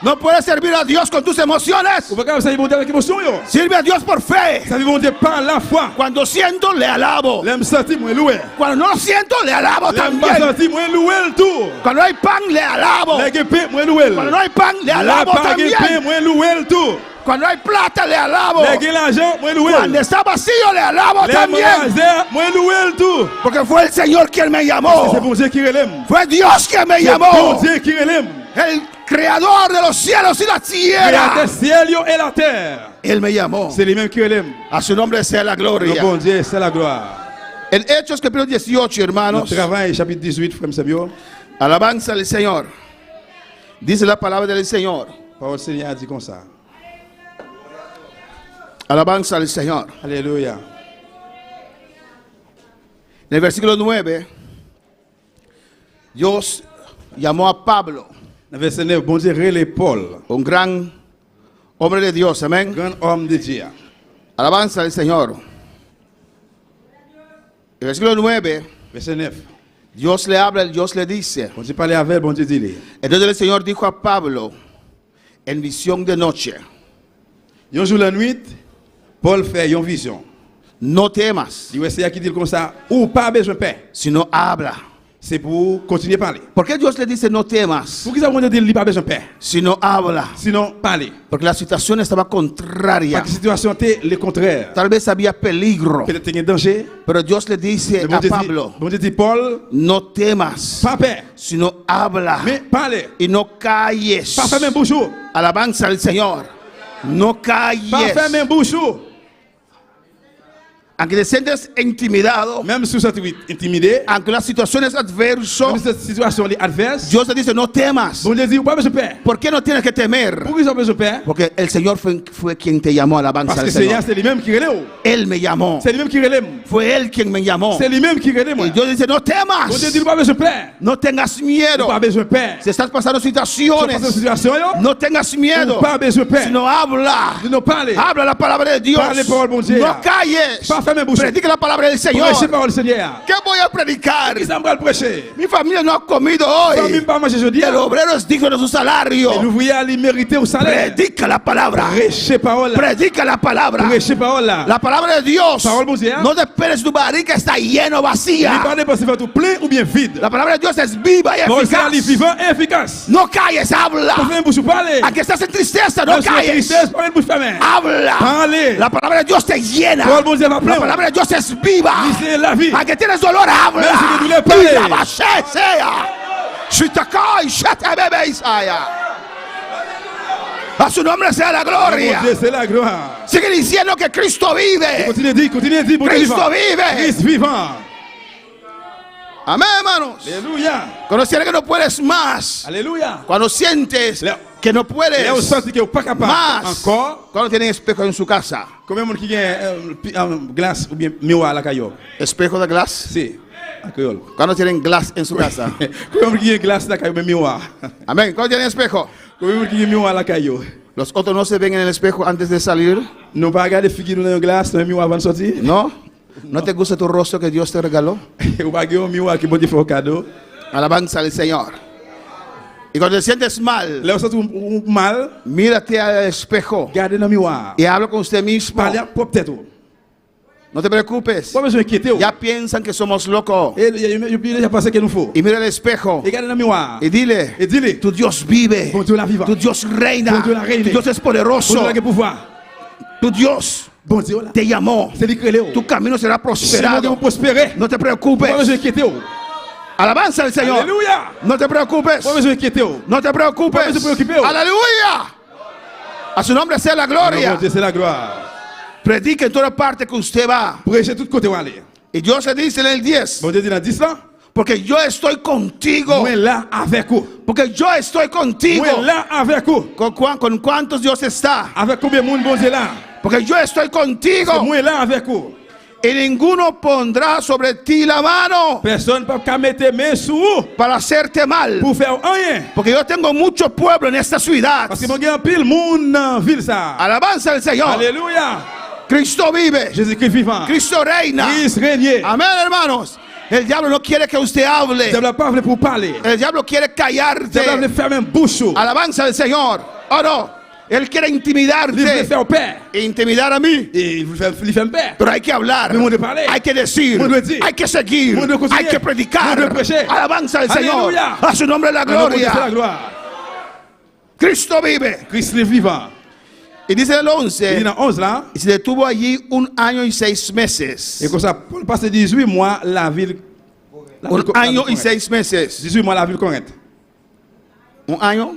Speaker 6: No puedes servir a Dios con tus emociones.
Speaker 4: Ou pas capable servir mon Dieu avec émotion yo.
Speaker 6: Sirve a Dios por fe.
Speaker 4: Servir mon Dieu par la foi.
Speaker 6: Cuando siento, le alabo.
Speaker 4: L'aime sentir moi louer.
Speaker 6: Cuando no lo siento, le alabo
Speaker 4: L'aime pas
Speaker 6: también.
Speaker 4: sentir moi louer le tout.
Speaker 6: Cuando hay pan, le alabo.
Speaker 4: Les guépés moi louer.
Speaker 6: Cuando no hay pan, le
Speaker 4: La
Speaker 6: alabo
Speaker 4: pas guépé
Speaker 6: también.
Speaker 4: moi louer le tout.
Speaker 6: Cuando hay plata, le alabo.
Speaker 4: Les gué l'argent moi louer.
Speaker 6: Cuando está vacío, le alabo
Speaker 4: Les
Speaker 6: también.
Speaker 4: magasin moi louer le tout.
Speaker 6: Porque fue el Señor quien me
Speaker 4: C'est
Speaker 6: llamó.
Speaker 4: bon Dieu qui relève.
Speaker 6: Fue Dios quien me
Speaker 4: C'est bon
Speaker 6: llamó.
Speaker 4: Dieu qui relève.
Speaker 6: El creador de los cielos y la
Speaker 4: Créateur
Speaker 6: tierra.
Speaker 4: ciel yo et la terre.
Speaker 6: Él me llamó.
Speaker 4: C'est lui-même qui relève.
Speaker 6: A su nombre sea la
Speaker 4: Le
Speaker 6: gloria.
Speaker 4: bon Dieu, c'est la gloire.
Speaker 6: En Hechos capítulo 18, hermanos.
Speaker 4: Notre travail, chapitre 18, frère Samuel.
Speaker 6: Alabanza al Señor. Dice la palabra del Señor.
Speaker 4: Parole du Seigneur dit comme ça.
Speaker 6: Alabanza al Señor.
Speaker 4: Alléluia.
Speaker 6: En el versículo 9, Dios llamó a Pablo,
Speaker 4: Dans le verset 9, bon Dieu relève Paul,
Speaker 6: un gran hombre de Dios, amén.
Speaker 4: grand homme de Dieu.
Speaker 6: Alabanza al Señor. El versículo 9,
Speaker 4: Verset 9.
Speaker 6: Dios le habla, Dios le dice.
Speaker 4: Bon Dieu parlait avec, bon Dieu dit.
Speaker 6: Entonces el Señor dijo a Pablo en visión de noche:
Speaker 4: Un jour la nuit, Paul fait une vision.
Speaker 6: no temas,
Speaker 4: Il essaie qui dit comme ça, ou pas besoin de paix.
Speaker 6: sino habla.
Speaker 4: C'est pour continuer à parler.
Speaker 6: ¿Por qué Dios le dice no temas,
Speaker 4: Pour qui ça, bon Dieu dit, il pas besoin de paix.
Speaker 6: sino habla?
Speaker 4: Sinon, parler.
Speaker 6: Porque la situación estaba contraria.
Speaker 4: Parce que la situation était le contraire.
Speaker 6: Tal vez había peligro,
Speaker 4: Peut-être qu'il y a un danger.
Speaker 6: pero Dios le dice
Speaker 4: Mais bon
Speaker 6: a
Speaker 4: Dieu
Speaker 6: Pablo:
Speaker 4: dit, bon Dieu dit, Paul,
Speaker 6: no temas,
Speaker 4: pas paix.
Speaker 6: sino habla.
Speaker 4: Mais parler.
Speaker 6: Y no calles.
Speaker 4: Pas faire même bouche.
Speaker 6: Alabanza al Señor. No
Speaker 4: Pas faire
Speaker 6: calles.
Speaker 4: même bouche.
Speaker 6: Aunque te sientes intimidado,
Speaker 4: Même si vous êtes intimidé,
Speaker 6: aunque la situación es adverso,
Speaker 4: même si cette situation est adverse,
Speaker 6: Dios te dice no temas.
Speaker 4: bon Dieu dit, pas besoin de paix.
Speaker 6: ¿Por qué no tienes que temer?
Speaker 4: Pourquoi ils ont besoin de paix?
Speaker 6: Porque el Señor fue quien te llamó. Alabanza
Speaker 4: Parce que
Speaker 6: al
Speaker 4: le Seigneur,
Speaker 6: Señor.
Speaker 4: c'est lui-même qui relève.
Speaker 6: Él me llamó.
Speaker 4: C'est lui-même qui relève.
Speaker 6: Fue Él quien me llamó.
Speaker 4: C'est lui-même qui relève.
Speaker 6: Y Dios dice no temas.
Speaker 4: Bon Dieu dit, pas besoin de paix.
Speaker 6: No tengas miedo.
Speaker 4: Pas besoin de paix.
Speaker 6: Si estás pasando
Speaker 4: Si vous passez une
Speaker 6: situaciones,
Speaker 4: situation, yo,
Speaker 6: no tengas miedo.
Speaker 4: pas besoin de paix.
Speaker 6: Sino habla.
Speaker 4: De nous parler.
Speaker 6: Habla la palabra de Dios.
Speaker 4: Parle parole, bon Dieu.
Speaker 6: No calles.
Speaker 4: Pas fermer bouche.
Speaker 6: Predica la palabra del Señor.
Speaker 4: Prêchez parole Seigneur.
Speaker 6: ¿Qué voy a predicar?
Speaker 4: Qui ça me va le prêcher?
Speaker 6: Mi familia no ha comido
Speaker 4: Famille
Speaker 6: hoy.
Speaker 4: pas manger jeudi.
Speaker 6: El obrero es digno de su
Speaker 4: Et
Speaker 6: salario.
Speaker 4: l'ouvrier a lui mérité au salaire.
Speaker 6: Predica la palabra.
Speaker 4: Prêchez parole.
Speaker 6: Predica la palabra.
Speaker 4: Prêchez parole là.
Speaker 6: La palabra de Dios.
Speaker 4: Parole, bon Dieu.
Speaker 6: No te esperes tu barriga está lleno,
Speaker 4: Il
Speaker 6: vacía.
Speaker 4: parle parce que va tout plein ou bien vide.
Speaker 6: La palabra de Dios es viva y
Speaker 4: Parole c'est
Speaker 6: eficaz.
Speaker 4: vivant et efficace.
Speaker 6: No calles,
Speaker 4: Pas
Speaker 6: habla.
Speaker 4: faire bouche parler.
Speaker 6: A que estás en tristeza, no
Speaker 4: Même si la
Speaker 6: calles.
Speaker 4: tristesse, parle bouche fermée.
Speaker 6: Habla.
Speaker 4: Parlez.
Speaker 6: La palabra de Dios te llena.
Speaker 4: Parole, bon Dieu, va
Speaker 6: La
Speaker 4: plein.
Speaker 6: palabra de Dios es viva.
Speaker 4: C'est la vie.
Speaker 6: A que tienes dolor, habla.
Speaker 4: Même si tu douleur, parle.
Speaker 6: Y la base sea. Shitakai, shatabebe, Isaya. A su nombre sea la
Speaker 4: Mon
Speaker 6: gloria.
Speaker 4: Dieu, c'est la gloire.
Speaker 6: Sigue diciendo que Cristo vive.
Speaker 4: Continue à dire, bon Dieu
Speaker 6: Cristo
Speaker 4: vivant.
Speaker 6: vive.
Speaker 4: Christ vivant.
Speaker 6: Amén, hermanos.
Speaker 4: Alléluia.
Speaker 6: Cuando sientes que no puedes más.
Speaker 4: Alléluia.
Speaker 6: Cuando sientes
Speaker 4: Leo.
Speaker 6: que no
Speaker 4: Et on
Speaker 6: puedes
Speaker 4: sent que vous pas capable.
Speaker 6: más.
Speaker 4: Encore.
Speaker 6: Cuando tienen espejo en su casa.
Speaker 4: Combien de monde qui a un glace ou bien miroir à la caillou?
Speaker 6: Espejo de glass.
Speaker 4: Si. En créole.
Speaker 6: Cuando tienen glass en su casa.
Speaker 4: Combien de monde qui a glace à la caillou, mais miroir?
Speaker 6: Amén. Cuando tienen espejo.
Speaker 4: Combien de monde qui a miroir à la caillou?
Speaker 6: Los otros no se ven en el espejo antes de salir.
Speaker 4: Nous pas regarder figure dans un glace, dans un miroir avant de sortir?
Speaker 6: No. ¿No te gusta tu rostro que Dios te regaló?
Speaker 4: Ou pas regarder un miroir qui bon Dieu fait un cadeau?
Speaker 6: Alabanza al Señor. Y cuando te sientes mal,
Speaker 4: Là, on sent un mal,
Speaker 6: mírate al espejo
Speaker 4: gardez dans le miroir.
Speaker 6: y habla con usted mismo.
Speaker 4: Parlez à propre tête.
Speaker 6: No te preocupes.
Speaker 4: Pas besoin d'inquiéter.
Speaker 6: Ya piensan que somos locos.
Speaker 4: Et il y a déjà pensé qu'il nous faut.
Speaker 6: Y mira el espejo
Speaker 4: Et regardez dans le miroir.
Speaker 6: y dile,
Speaker 4: Et dis-le.
Speaker 6: tu Dios vive,
Speaker 4: Bon Dieu la vivant.
Speaker 6: tu Dios reina,
Speaker 4: Bon Dieu la reine.
Speaker 6: tu Dios es
Speaker 4: Bon
Speaker 6: poderoso,
Speaker 4: Dieu la pouvoir.
Speaker 6: tu Dios
Speaker 4: Bon Dieu là.
Speaker 6: te llamó,
Speaker 4: C'est lui qui est là.
Speaker 6: tu camino será
Speaker 4: C'est bon Dieu
Speaker 6: prosperado.
Speaker 4: prospérer.
Speaker 6: No te
Speaker 4: Pas besoin
Speaker 6: preocupes.
Speaker 4: d'inquiéter.
Speaker 6: Alabanza al Señor.
Speaker 4: Alléluia.
Speaker 6: No te preocupes.
Speaker 4: Pas besoin d'inquiéter.
Speaker 6: No te
Speaker 4: Pas
Speaker 6: preocupes.
Speaker 4: besoin de préoccuper.
Speaker 6: Aleluya. A su nombre sea la
Speaker 4: Bon
Speaker 6: gloria.
Speaker 4: Dieu, c'est la gloire.
Speaker 6: Predica en toda parte que usted va.
Speaker 4: Prêchez tout côté où aller.
Speaker 6: Y Dios le dice en el 10,
Speaker 4: Bon Dieu dit dans 10 là.
Speaker 6: porque yo estoy contigo.
Speaker 4: Moi là avec vous.
Speaker 6: Porque yo estoy contigo.
Speaker 4: Moi là avec vous.
Speaker 6: ¿Con cuántos Dios está?
Speaker 4: Avec combien de monde bon Dieu là?
Speaker 6: Porque yo estoy contigo.
Speaker 4: Moi là avec vous.
Speaker 6: Y ninguno pondrá sobre ti la mano
Speaker 4: Personne ne peut mettre main sur vous
Speaker 6: para hacerte mal.
Speaker 4: pour faire rien.
Speaker 6: Porque yo tengo mucho pueblo en esta ciudad.
Speaker 4: Parce que mon gars, pile monde dans la ville ça.
Speaker 6: Alabanza al Señor.
Speaker 4: Alléluia.
Speaker 6: Cristo vive.
Speaker 4: Jésus-Christ vivant.
Speaker 6: Cristo reina.
Speaker 4: Christ règne.
Speaker 6: Amén, hermanos. El diablo no quiere que usted
Speaker 4: Le
Speaker 6: hable.
Speaker 4: diable n'a pas voulu pour parler.
Speaker 6: El diablo quiere
Speaker 4: Le diable
Speaker 6: callarte.
Speaker 4: veut faire même bouche.
Speaker 6: Alabanza al Señor. Oh no. Él quiere
Speaker 4: Il veut
Speaker 6: intimidarte.
Speaker 4: faire peur.
Speaker 6: Intimidar a mí.
Speaker 4: Et il veut faire peur.
Speaker 6: Pero hay que hablar.
Speaker 4: Mais on doit parler.
Speaker 6: Hay que decir.
Speaker 4: On doit dire.
Speaker 6: Hay que seguir.
Speaker 4: On doit continuer.
Speaker 6: Hay que predicar.
Speaker 4: On doit prêcher.
Speaker 6: Alabanza al Señor.
Speaker 4: Aleluya.
Speaker 6: A su nombre la
Speaker 4: Alors, on dit, c'est la
Speaker 6: gloria.
Speaker 4: gloire.
Speaker 6: Cristo vive.
Speaker 4: Christ est vivant.
Speaker 6: Y dice el
Speaker 4: Il
Speaker 6: 11.
Speaker 4: y en a 11 là.
Speaker 6: Y se detuvo allí 1 año y 6 meses.
Speaker 4: Et comme ça, pour le passer 18 mois, la ville.
Speaker 6: Un año y 6 meses.
Speaker 4: 18 mois, la ville correcte.
Speaker 6: 1 año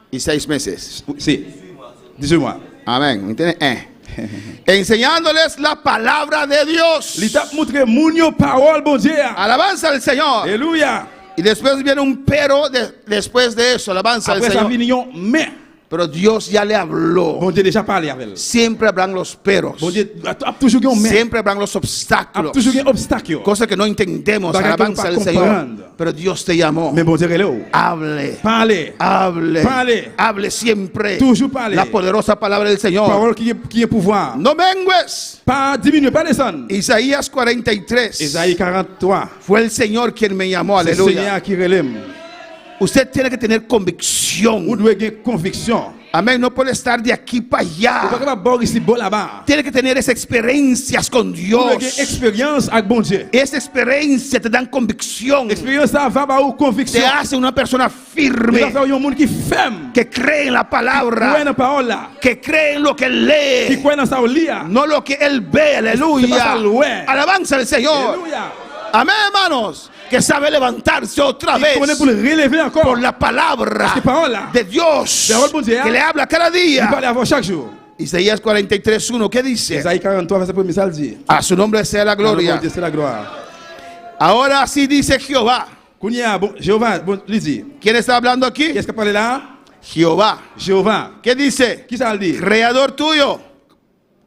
Speaker 6: y 6 meses.
Speaker 4: Si. 18 mois.
Speaker 6: Amén. ¿Me entiendes? Enseñándoles la palabra de Dios.
Speaker 4: L'État montre mon parole, bon Dieu.
Speaker 6: Alabanza al Señor.
Speaker 4: Alléluia.
Speaker 6: Y después viene un pero después de eso. Alabanza al
Speaker 4: Après ça,
Speaker 6: Señor.
Speaker 4: vient un mais.
Speaker 6: Pero Dios ya le habló.
Speaker 4: Bon Dieu déjà parlé avec elle.
Speaker 6: Siempre habrán los peros.
Speaker 4: Bon Dieu a toujours un mais.
Speaker 6: Siempre habrán los
Speaker 4: A
Speaker 6: obstáculos.
Speaker 4: toujours un obstacle.
Speaker 6: Cosas que no entendemos.
Speaker 4: Bagay
Speaker 6: Alabanza
Speaker 4: que
Speaker 6: al
Speaker 4: no pa
Speaker 6: Señor.
Speaker 4: comprendre.
Speaker 6: Pero Dios te llamó.
Speaker 4: Mais bon Dieu est là.
Speaker 6: Hable.
Speaker 4: Parlez.
Speaker 6: Hable.
Speaker 4: Parle.
Speaker 6: Hable siempre.
Speaker 4: Toujours parler.
Speaker 6: La poderosa palabra del Señor.
Speaker 4: Parole qui est pouvoir.
Speaker 6: No mengues.
Speaker 4: Pas diminuer, pas descendre.
Speaker 6: Isaías 43.
Speaker 4: Isaïe 43.
Speaker 6: Fue el Señor quien me llamó.
Speaker 4: C'est le
Speaker 6: Aleluya.
Speaker 4: Seigneur qui relève.
Speaker 6: Usted tiene que tener
Speaker 4: Vous
Speaker 6: convicción.
Speaker 4: devez avoir conviction.
Speaker 6: Amén. No puede estar de aquí para
Speaker 4: Vous ne
Speaker 6: allá.
Speaker 4: pouvez pas boire ici, bon là-bas.
Speaker 6: Tiene que tener esas experiencias con
Speaker 4: Vous devez avoir
Speaker 6: Dios.
Speaker 4: expérience avec bon Dieu.
Speaker 6: Esa experiencia te dan convicción.
Speaker 4: Expérience ça va par
Speaker 6: Te
Speaker 4: conviction.
Speaker 6: hace una persona
Speaker 4: Il va
Speaker 6: firme.
Speaker 4: faire un monde qui ferme.
Speaker 6: Que cree en la
Speaker 4: Qui croit
Speaker 6: palabra.
Speaker 4: dans la parole là.
Speaker 6: Que cree en lo que
Speaker 4: Qui
Speaker 6: lee.
Speaker 4: croit dans sa lia.
Speaker 6: No lo que él ve.
Speaker 4: C'est
Speaker 6: Aleluya.
Speaker 4: pas ça, ouais.
Speaker 6: Alabanza al Señor.
Speaker 4: Alléluia.
Speaker 6: Amén, hermanos. Que sabe levantarse otra
Speaker 4: Il connaît
Speaker 6: vez
Speaker 4: pour le relever encore.
Speaker 6: por la palabra
Speaker 4: Parce que parole là.
Speaker 6: de Dios
Speaker 4: De bon Dieu,
Speaker 6: que le habla cada
Speaker 4: Il parle
Speaker 6: día.
Speaker 4: avant chaque jour.
Speaker 6: Isaías 43:1, ¿qué dice?
Speaker 4: Isaïe 43, verset 1, ça le dit.
Speaker 6: A su nombre sea la gloria.
Speaker 4: Bon Dieu, c'est la gloire.
Speaker 6: Ahora así dice Jehová.
Speaker 4: Kounia, bon, Jéhovah, bon, lui dit.
Speaker 6: ¿Quién está hablando aquí?
Speaker 4: Qu'est-ce qu'il parle là?
Speaker 6: Jehová.
Speaker 4: Jéhovah.
Speaker 6: ¿Qué dice?
Speaker 4: Qui ça le dit?
Speaker 6: Creador tuyo,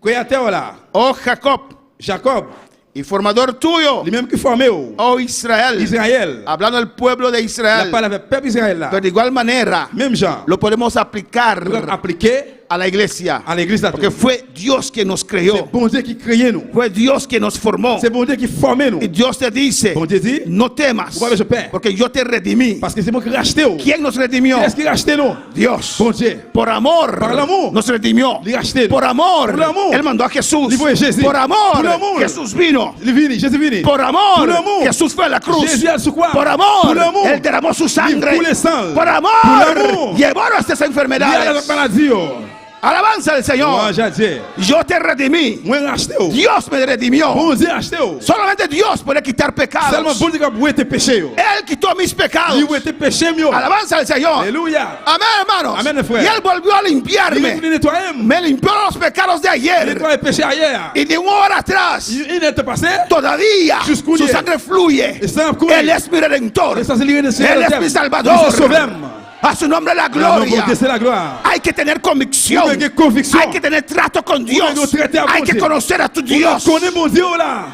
Speaker 4: Créateur là.
Speaker 6: oh Jacob,
Speaker 4: Jacob.
Speaker 6: y formador tuyo,
Speaker 4: Lui-même qui formé ou.
Speaker 6: oh Israel.
Speaker 4: Israël.
Speaker 6: Hablando del pueblo de
Speaker 4: La
Speaker 6: Israel.
Speaker 4: parole avec le peuple Israël là.
Speaker 6: Pero de igual manera
Speaker 4: Même Jean.
Speaker 6: lo podemos aplicar
Speaker 4: Nous avons appliqué
Speaker 6: a la iglesia.
Speaker 4: à l'église là.
Speaker 6: Porque fue Dios quien nos
Speaker 4: C'est
Speaker 6: creó.
Speaker 4: bon Dieu qui créé nous.
Speaker 6: Fue Dios quien nos formó.
Speaker 4: C'est bon Dieu qui formé nous.
Speaker 6: Y Dios te dice,
Speaker 4: Bon Dieu dit,
Speaker 6: no temas,
Speaker 4: Vous parlez, je paie.
Speaker 6: porque yo te redimí.
Speaker 4: parce que c'est moi qui racheté ou.
Speaker 6: ¿Quién nos redimió?
Speaker 4: Qui est-ce qui racheté nous?
Speaker 6: Dios.
Speaker 4: Bon Dieu.
Speaker 6: Por amor,
Speaker 4: Par l'amour.
Speaker 6: nos redimió.
Speaker 4: Il racheté.
Speaker 6: Por amor,
Speaker 4: Por l'amour.
Speaker 6: Él mandó a Jesús.
Speaker 4: Il voyait Jésus.
Speaker 6: Por amor,
Speaker 4: Por l'amour.
Speaker 6: Jesús vino.
Speaker 4: Il est venu, Jésus est venu.
Speaker 6: Por amor,
Speaker 4: Por l'amour.
Speaker 6: Jesús fue a la cruz.
Speaker 4: Jésus a su croix.
Speaker 6: Por amor,
Speaker 4: Por l'amour.
Speaker 6: Él derramó su sangre.
Speaker 4: Il coule sang.
Speaker 6: Por amor,
Speaker 4: Por l'amour.
Speaker 6: llevó nuestras
Speaker 4: Il y a la
Speaker 6: enfermedades.
Speaker 4: maladie. Oh.
Speaker 6: Alabanza al
Speaker 4: Moi,
Speaker 6: Señor.
Speaker 4: j'ai dit.
Speaker 6: Yo te redimí.
Speaker 4: Moi, racheté. Oh.
Speaker 6: Dios me redimió.
Speaker 4: Bon Dieu racheté. Oh.
Speaker 6: Solamente Dios puede quitar
Speaker 4: Seulement
Speaker 6: pecados.
Speaker 4: bon Dieu qui a boué tes péchés. Oh.
Speaker 6: Él quitó mis pecados.
Speaker 4: Il boué tes péchés mieux.
Speaker 6: Alabanza al Señor.
Speaker 4: Alléluia.
Speaker 6: Amén, hermanos.
Speaker 4: Amén, frère.
Speaker 6: Y Él volvió a
Speaker 4: Il est
Speaker 6: limpiarme.
Speaker 4: venu nettoyer.
Speaker 6: Me limpió los pecados de
Speaker 4: Il
Speaker 6: ayer.
Speaker 4: nettoie les péchés ailleurs.
Speaker 6: Y de una hora atrás,
Speaker 4: Il n'est pas passé.
Speaker 6: todavía
Speaker 4: Jusqu'au
Speaker 6: su
Speaker 4: día.
Speaker 6: sangre fluye.
Speaker 4: Et ça a coulé.
Speaker 6: Él es mi redentor.
Speaker 4: Et ça, c'est lié de
Speaker 6: Él es mi Salvador.
Speaker 4: Salvador.
Speaker 6: A su nombre la
Speaker 4: Gloria.
Speaker 6: gloria.
Speaker 4: C'est la gloire.
Speaker 6: Hay que tener convicción.
Speaker 4: Uno que convicción.
Speaker 6: Hay que tener trato con Dios.
Speaker 4: Uno que trate a
Speaker 6: Hay
Speaker 4: con
Speaker 6: que
Speaker 4: Dios.
Speaker 6: conocer a tu
Speaker 4: On
Speaker 6: Dios.
Speaker 4: connaît mon Dieu là.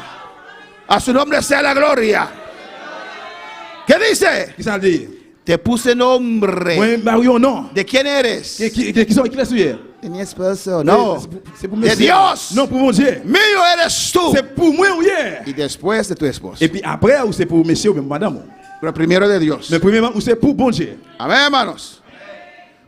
Speaker 6: A su nombre sea la gloria. ¿Qué dice?
Speaker 4: Qui ça dit?
Speaker 6: Te puse nombre.
Speaker 4: Moi, Mario, non.
Speaker 6: ¿De quién eres?
Speaker 4: Qui sont qui les suivent?
Speaker 6: De mi esposo. No.
Speaker 4: C'est pour
Speaker 6: De
Speaker 4: monsieur.
Speaker 6: Dios.
Speaker 4: Non, pour mon Dieu.
Speaker 6: Mío eres tú.
Speaker 4: C'est pour moi ou hier.
Speaker 6: Y después de tu esposo.
Speaker 4: Et puis après, ou c'est pour monsieur ou même madame.
Speaker 6: Pero primero de Dios.
Speaker 4: Mais premièrement, ou c'est pour bon Dieu.
Speaker 6: Amén, hermanos.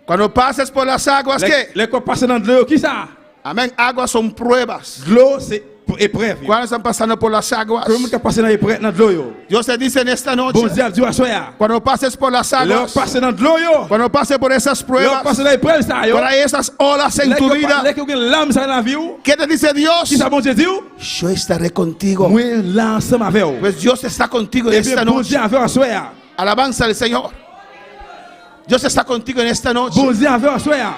Speaker 6: Cuando pases por las aguas, ¿qué?
Speaker 4: Les quoi passent dans de l'eau, qui ça?
Speaker 6: Amén. Aguas son pruebas.
Speaker 4: De l'eau, c'est pour épreuve.
Speaker 6: Cuando están pasando por las aguas,
Speaker 4: Comment qui passe dans l'épreuve dans de l'eau yo?
Speaker 6: Dios te dice en esta noche,
Speaker 4: Bon Dieu, Dieu a soya.
Speaker 6: cuando pases por las
Speaker 4: Leur
Speaker 6: aguas,
Speaker 4: passe dans de l'eau yo.
Speaker 6: cuando pases por esas
Speaker 4: Leur
Speaker 6: pruebas,
Speaker 4: passe dans l'épreuve ça yo.
Speaker 6: por ahí esas olas en tu vida,
Speaker 4: Les qui ont l'âme ça dans la vie ou?
Speaker 6: ¿qué te dice Dios?
Speaker 4: Qui ça bon Dieu dit ou?
Speaker 6: Yo estaré contigo.
Speaker 4: Moi là ensemble avec vous.
Speaker 6: Pues Dios está contigo en
Speaker 4: Et
Speaker 6: esta
Speaker 4: bien bon
Speaker 6: noche.
Speaker 4: Dieu avec soya.
Speaker 6: Alabanza al Señor. Dios está contigo en esta noche.
Speaker 4: Bon Dieu avec soya.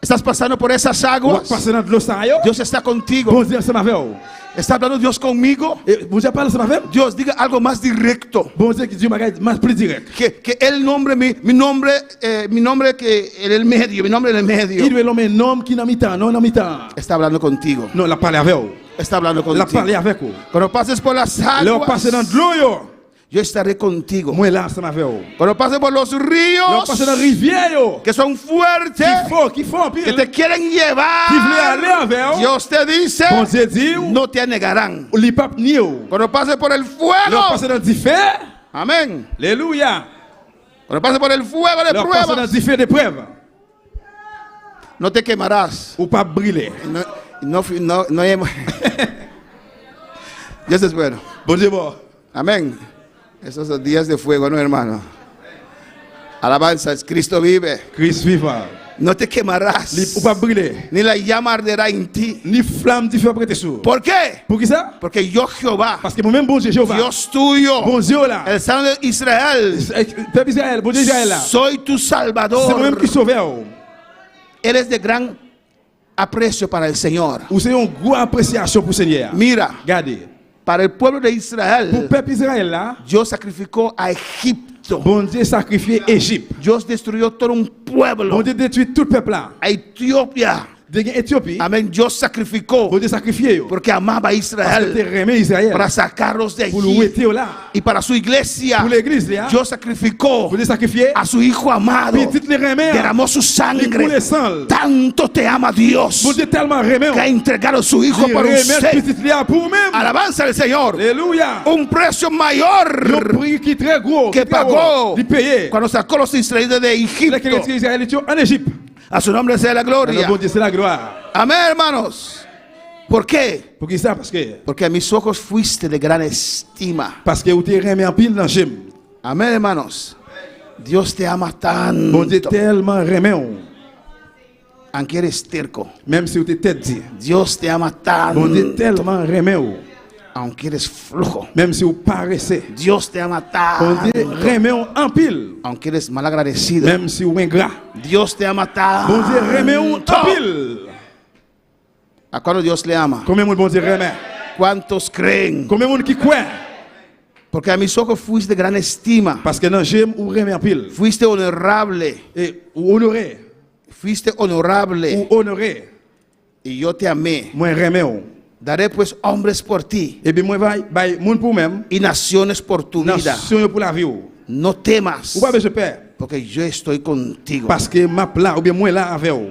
Speaker 6: Estás pasando por esas
Speaker 4: Ou
Speaker 6: aguas.
Speaker 4: passe dans de l'eau ça yo.
Speaker 6: Dios está contigo.
Speaker 4: Bon Dieu ensemble avec vous.
Speaker 6: ¿Está hablando Dios conmigo?
Speaker 4: Et bon Dieu parle ensemble avec vous.
Speaker 6: Dios, diga algo más directo.
Speaker 4: Bon Dieu qui dit más plus direct.
Speaker 6: Que el nombre, mi nombre que en el medio, mi nombre en el
Speaker 4: Il
Speaker 6: medio.
Speaker 4: doit l'homme un homme qui n'a mi temps, non n'a mi temps.
Speaker 6: Está hablando contigo.
Speaker 4: Non, la parle avec vous.
Speaker 6: está hablando
Speaker 4: La parler
Speaker 6: contigo.
Speaker 4: avec vous.
Speaker 6: Cuando pases por las
Speaker 4: Là, on passe dans
Speaker 6: aguas,
Speaker 4: de l'eau, yo.
Speaker 6: yo estaré contigo.
Speaker 4: Moi, là, ensemble avec vous.
Speaker 6: Cuando pases por los
Speaker 4: Là, on
Speaker 6: ríos
Speaker 4: passe dans la rivière, yo.
Speaker 6: que son fuertes,
Speaker 4: Qui font en
Speaker 6: que
Speaker 4: pile.
Speaker 6: te quieren
Speaker 4: Qui voulait aller
Speaker 6: llevar,
Speaker 4: avec vous.
Speaker 6: Dios te dice,
Speaker 4: Bon Dieu dit,
Speaker 6: no te anegarán.
Speaker 4: les papes ni yo.
Speaker 6: Cuando pases por el
Speaker 4: Là, on passe
Speaker 6: fuego,
Speaker 4: dans du feu.
Speaker 6: amén.
Speaker 4: Alléluia.
Speaker 6: Cuando pases por el fuego de
Speaker 4: Là, on passe dans
Speaker 6: pruebas,
Speaker 4: du feu d'épreuve.
Speaker 6: no te quemarás.
Speaker 4: Ou pas brûler.
Speaker 6: No hemos. Dios es bueno.
Speaker 4: Bon Dieu, bon.
Speaker 6: Amén. Esos son días de fuego, ¿no, hermano? Alabanzas, Cristo vive.
Speaker 4: Christ vivant.
Speaker 6: No te quemarás.
Speaker 4: Ou pas brûler.
Speaker 6: Ni la llama arderá en ti.
Speaker 4: Ni flamme du feu prêter sur.
Speaker 6: ¿Por qué?
Speaker 4: Pour qui ça?
Speaker 6: Porque yo, Jehová,
Speaker 4: Parce que moi-même, bon Dieu, Jéhovah.
Speaker 6: Dios tuyo,
Speaker 4: Bon Dieu, là.
Speaker 6: el Santo de Israel,
Speaker 4: Peuple Israël, bon Dieu Israël, là.
Speaker 6: soy tu
Speaker 4: C'est moi-même
Speaker 6: Salvador.
Speaker 4: qui sauve. Oh.
Speaker 6: Eres de gran aprecio para el Señor.
Speaker 4: Ou c'est une grande appréciation pour le Seigneur.
Speaker 6: Mira,
Speaker 4: Regardez.
Speaker 6: para el pueblo de
Speaker 4: Pour le
Speaker 6: Israel,
Speaker 4: peuple Israël, là,
Speaker 6: Dios sacrificó a Egipto.
Speaker 4: bon Dieu sacrifié Égypte.
Speaker 6: Dios destruyó todo un pueblo.
Speaker 4: Bon Dieu détruit tout le peuple là.
Speaker 6: A Etiopía.
Speaker 4: De Éthiopie,
Speaker 6: Amén. Dios sacrificó
Speaker 4: bon Dieu sacrifié. Yo.
Speaker 6: porque amaba a
Speaker 4: Parce que
Speaker 6: Israel
Speaker 4: aimé Israël.
Speaker 6: para sacarlos de
Speaker 4: Pour le
Speaker 6: allí.
Speaker 4: ouéter là.
Speaker 6: Y para su iglesia,
Speaker 4: Pour l'église là.
Speaker 6: Dios sacrificó
Speaker 4: Bon Dieu sacrifié.
Speaker 6: a su hijo amado.
Speaker 4: Petit les remet.
Speaker 6: Derramó su
Speaker 4: Il coule
Speaker 6: sangre.
Speaker 4: sang.
Speaker 6: Tanto te ama Dios
Speaker 4: Bon Dieu tellement remet.
Speaker 6: que ha entregado su hijo
Speaker 4: Il
Speaker 6: por
Speaker 4: remet
Speaker 6: usted.
Speaker 4: petit là pour même.
Speaker 6: Alabanza al Señor.
Speaker 4: Alléluia.
Speaker 6: Un precio
Speaker 4: Le
Speaker 6: mayor
Speaker 4: prix qui est très gros.
Speaker 6: que pagó
Speaker 4: Il payé.
Speaker 6: cuando sacó los israelitas de
Speaker 4: Les
Speaker 6: Egipto.
Speaker 4: chrétiens israéliens étaient en Égypte.
Speaker 6: A su nombre sea la gloria.
Speaker 4: Bon Dieu, c'est la gloire.
Speaker 6: Amén, hermanos. ¿Por qué?
Speaker 4: Pour qui ça? Parce que
Speaker 6: Porque a mis ojos fuiste de gran estima.
Speaker 4: vous te remet en pile dans le gym.
Speaker 6: Amén, hermanos. Dios te ama
Speaker 4: Bon Dieu
Speaker 6: tanto,
Speaker 4: tellement remet.
Speaker 6: aunque eres terco.
Speaker 4: Même si vous êtes tête dit.
Speaker 6: Dios te ama
Speaker 4: Bon Dieu
Speaker 6: tanto,
Speaker 4: tellement remet.
Speaker 6: aunque eres flojo.
Speaker 4: Même si vous paraissez.
Speaker 6: Dios te ama
Speaker 4: Bon Dieu
Speaker 6: tanto,
Speaker 4: remet en pile.
Speaker 6: aunque eres malagradecido.
Speaker 4: Même si vous êtes ingrat.
Speaker 6: Dios te ama
Speaker 4: Bon Dieu remet en
Speaker 6: tanto.
Speaker 4: pile.
Speaker 6: ¿A cuándo Dios le ama?
Speaker 4: Combien de bon Dieu remet?
Speaker 6: ¿Cuántos creen?
Speaker 4: Combien de monde qui croit?
Speaker 6: Porque a mis ojos fuiste de gran estima.
Speaker 4: Parce que dans le gym, vous remet en pile.
Speaker 6: Fuiste honorable.
Speaker 4: Et vous honorez.
Speaker 6: Fuiste honorable.
Speaker 4: Ou honorez.
Speaker 6: Y yo te amé.
Speaker 4: Moi remet.
Speaker 6: Daré pues hombres por ti
Speaker 4: Et bien moi vais monde pour même.
Speaker 6: y naciones por tu vida.
Speaker 4: Nation pour la vie.
Speaker 6: No temas,
Speaker 4: Ou pas besoin de peur.
Speaker 6: porque yo estoy contigo.
Speaker 4: Parce que ma là ou bien moi là avec vous.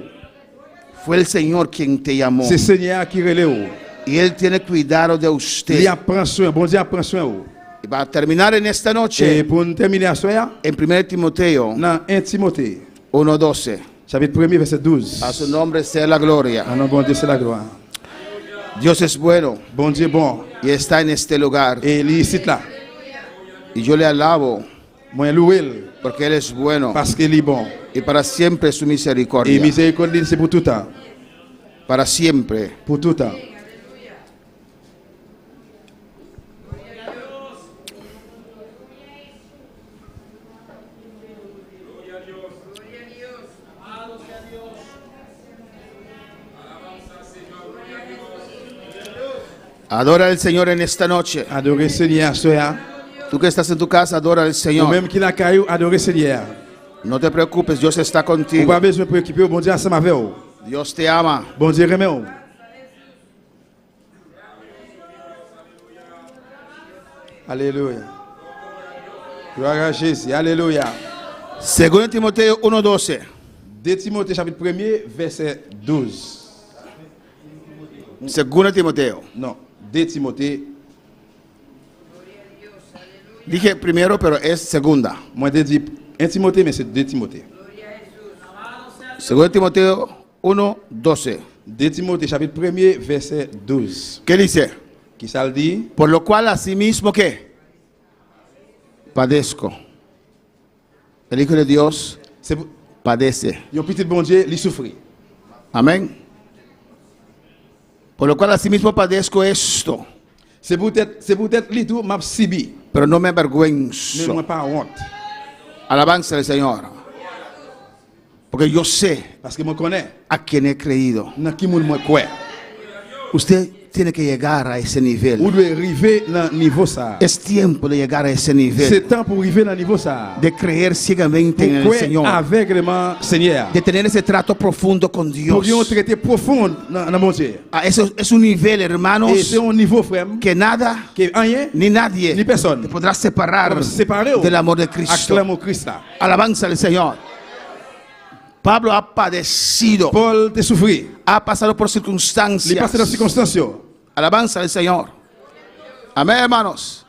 Speaker 6: Fue el Señor quien te llamó.
Speaker 4: C'est Seigneur qui relève.
Speaker 6: Y Él tiene cuidado de
Speaker 4: Il
Speaker 6: usted.
Speaker 4: prend soin, bon Dieu prend soin.
Speaker 6: Y va a terminar en esta
Speaker 4: Et
Speaker 6: noche
Speaker 4: pour nous terminer à soir,
Speaker 6: en 1 Timoteo
Speaker 4: dans 1 Timothée,
Speaker 6: 1:12.
Speaker 4: chapitre 1er, verset 12.
Speaker 6: A su nombre sea la gloria.
Speaker 4: Ah non, bon Dieu, c'est la gloire.
Speaker 6: Dios es bueno
Speaker 4: Bon Dieu, bon.
Speaker 6: y está en este lugar.
Speaker 4: Et il est ici là.
Speaker 6: Y yo le alabo
Speaker 4: Moi, loué
Speaker 6: porque Él es bueno
Speaker 4: parce qu'il est bon.
Speaker 6: y para siempre su
Speaker 4: Et
Speaker 6: misericordia.
Speaker 4: miséricorde, c'est pour tout temps.
Speaker 6: Para siempre.
Speaker 4: Pour tout temps.
Speaker 6: Adora al Señor en esta noche.
Speaker 4: Adorer Seigneur à soir.
Speaker 6: Tú que estás en tu casa, adora al
Speaker 4: Ou
Speaker 6: Señor.
Speaker 4: même qui la caillou, adorer Seigneur.
Speaker 6: No te preocupes, Dios está
Speaker 4: Ou
Speaker 6: contigo.
Speaker 4: pas besoin de préoccuper, bon Dieu ensemble avec vous.
Speaker 6: Dios te ama.
Speaker 4: Bon Dieu remet vous. Alléluia. Gloire à Jésus. Alléluia.
Speaker 6: 2 Timoteo 1:12.
Speaker 4: 2 Timothée chapitre 1er, verset 12.
Speaker 6: 2 Timoteo.
Speaker 4: Non, 2 Timothée.
Speaker 6: Dije primero, pero es segunda.
Speaker 4: Moi, je dis 1 Timothée, mais c'est 2 Timothée.
Speaker 6: 2 Timoteo 1:12.
Speaker 4: 2 Timothée chapitre 1er, verset 12.
Speaker 6: ¿Qué dice?
Speaker 4: Qui ça le dit?
Speaker 6: Por lo cual asimismo ¿qué? Padezco. El Hijo de Dios
Speaker 4: C'est pour
Speaker 6: padece.
Speaker 4: un petit bon Dieu, il souffre.
Speaker 6: Amén. Por lo cual asimismo padezco esto,
Speaker 4: C'est peut-être lui tout m'a subi.
Speaker 6: pero no me
Speaker 4: Mais
Speaker 6: avergüenzo.
Speaker 4: moi pas honte.
Speaker 6: Alabanza al Señor. Porque yo sé
Speaker 4: Parce que moi connais.
Speaker 6: a quien he creído.
Speaker 4: Dans qui moun moi quoi.
Speaker 6: Usted tiene que llegar a ese nivel.
Speaker 4: Ou doit arriver dans niveau ça.
Speaker 6: Es tiempo de llegar a ese nivel.
Speaker 4: C'est temps pour arriver dans niveau ça.
Speaker 6: De creer ciegamente en el
Speaker 4: Pour
Speaker 6: Señor.
Speaker 4: aveuglément Seigneur.
Speaker 6: De tener ese trato profundo con
Speaker 4: Pour
Speaker 6: Dios.
Speaker 4: un traité profond dans mon Dieu.
Speaker 6: Eso es un nivel,
Speaker 4: Et
Speaker 6: hermanos,
Speaker 4: c'est un niveau frère
Speaker 6: que nada
Speaker 4: que rien
Speaker 6: ni nadie
Speaker 4: ni personne
Speaker 6: te podrá separar
Speaker 4: séparé
Speaker 6: del amor de
Speaker 4: à
Speaker 6: Cristo.
Speaker 4: l'amour Christ là.
Speaker 6: Alabanza al Señor. Pablo ha padecido,
Speaker 4: Paul te souffri.
Speaker 6: ha pasado por
Speaker 4: Il est passé dans
Speaker 6: circunstancias.
Speaker 4: circonstances.
Speaker 6: Alabanza al Señor. Amén, hermanos.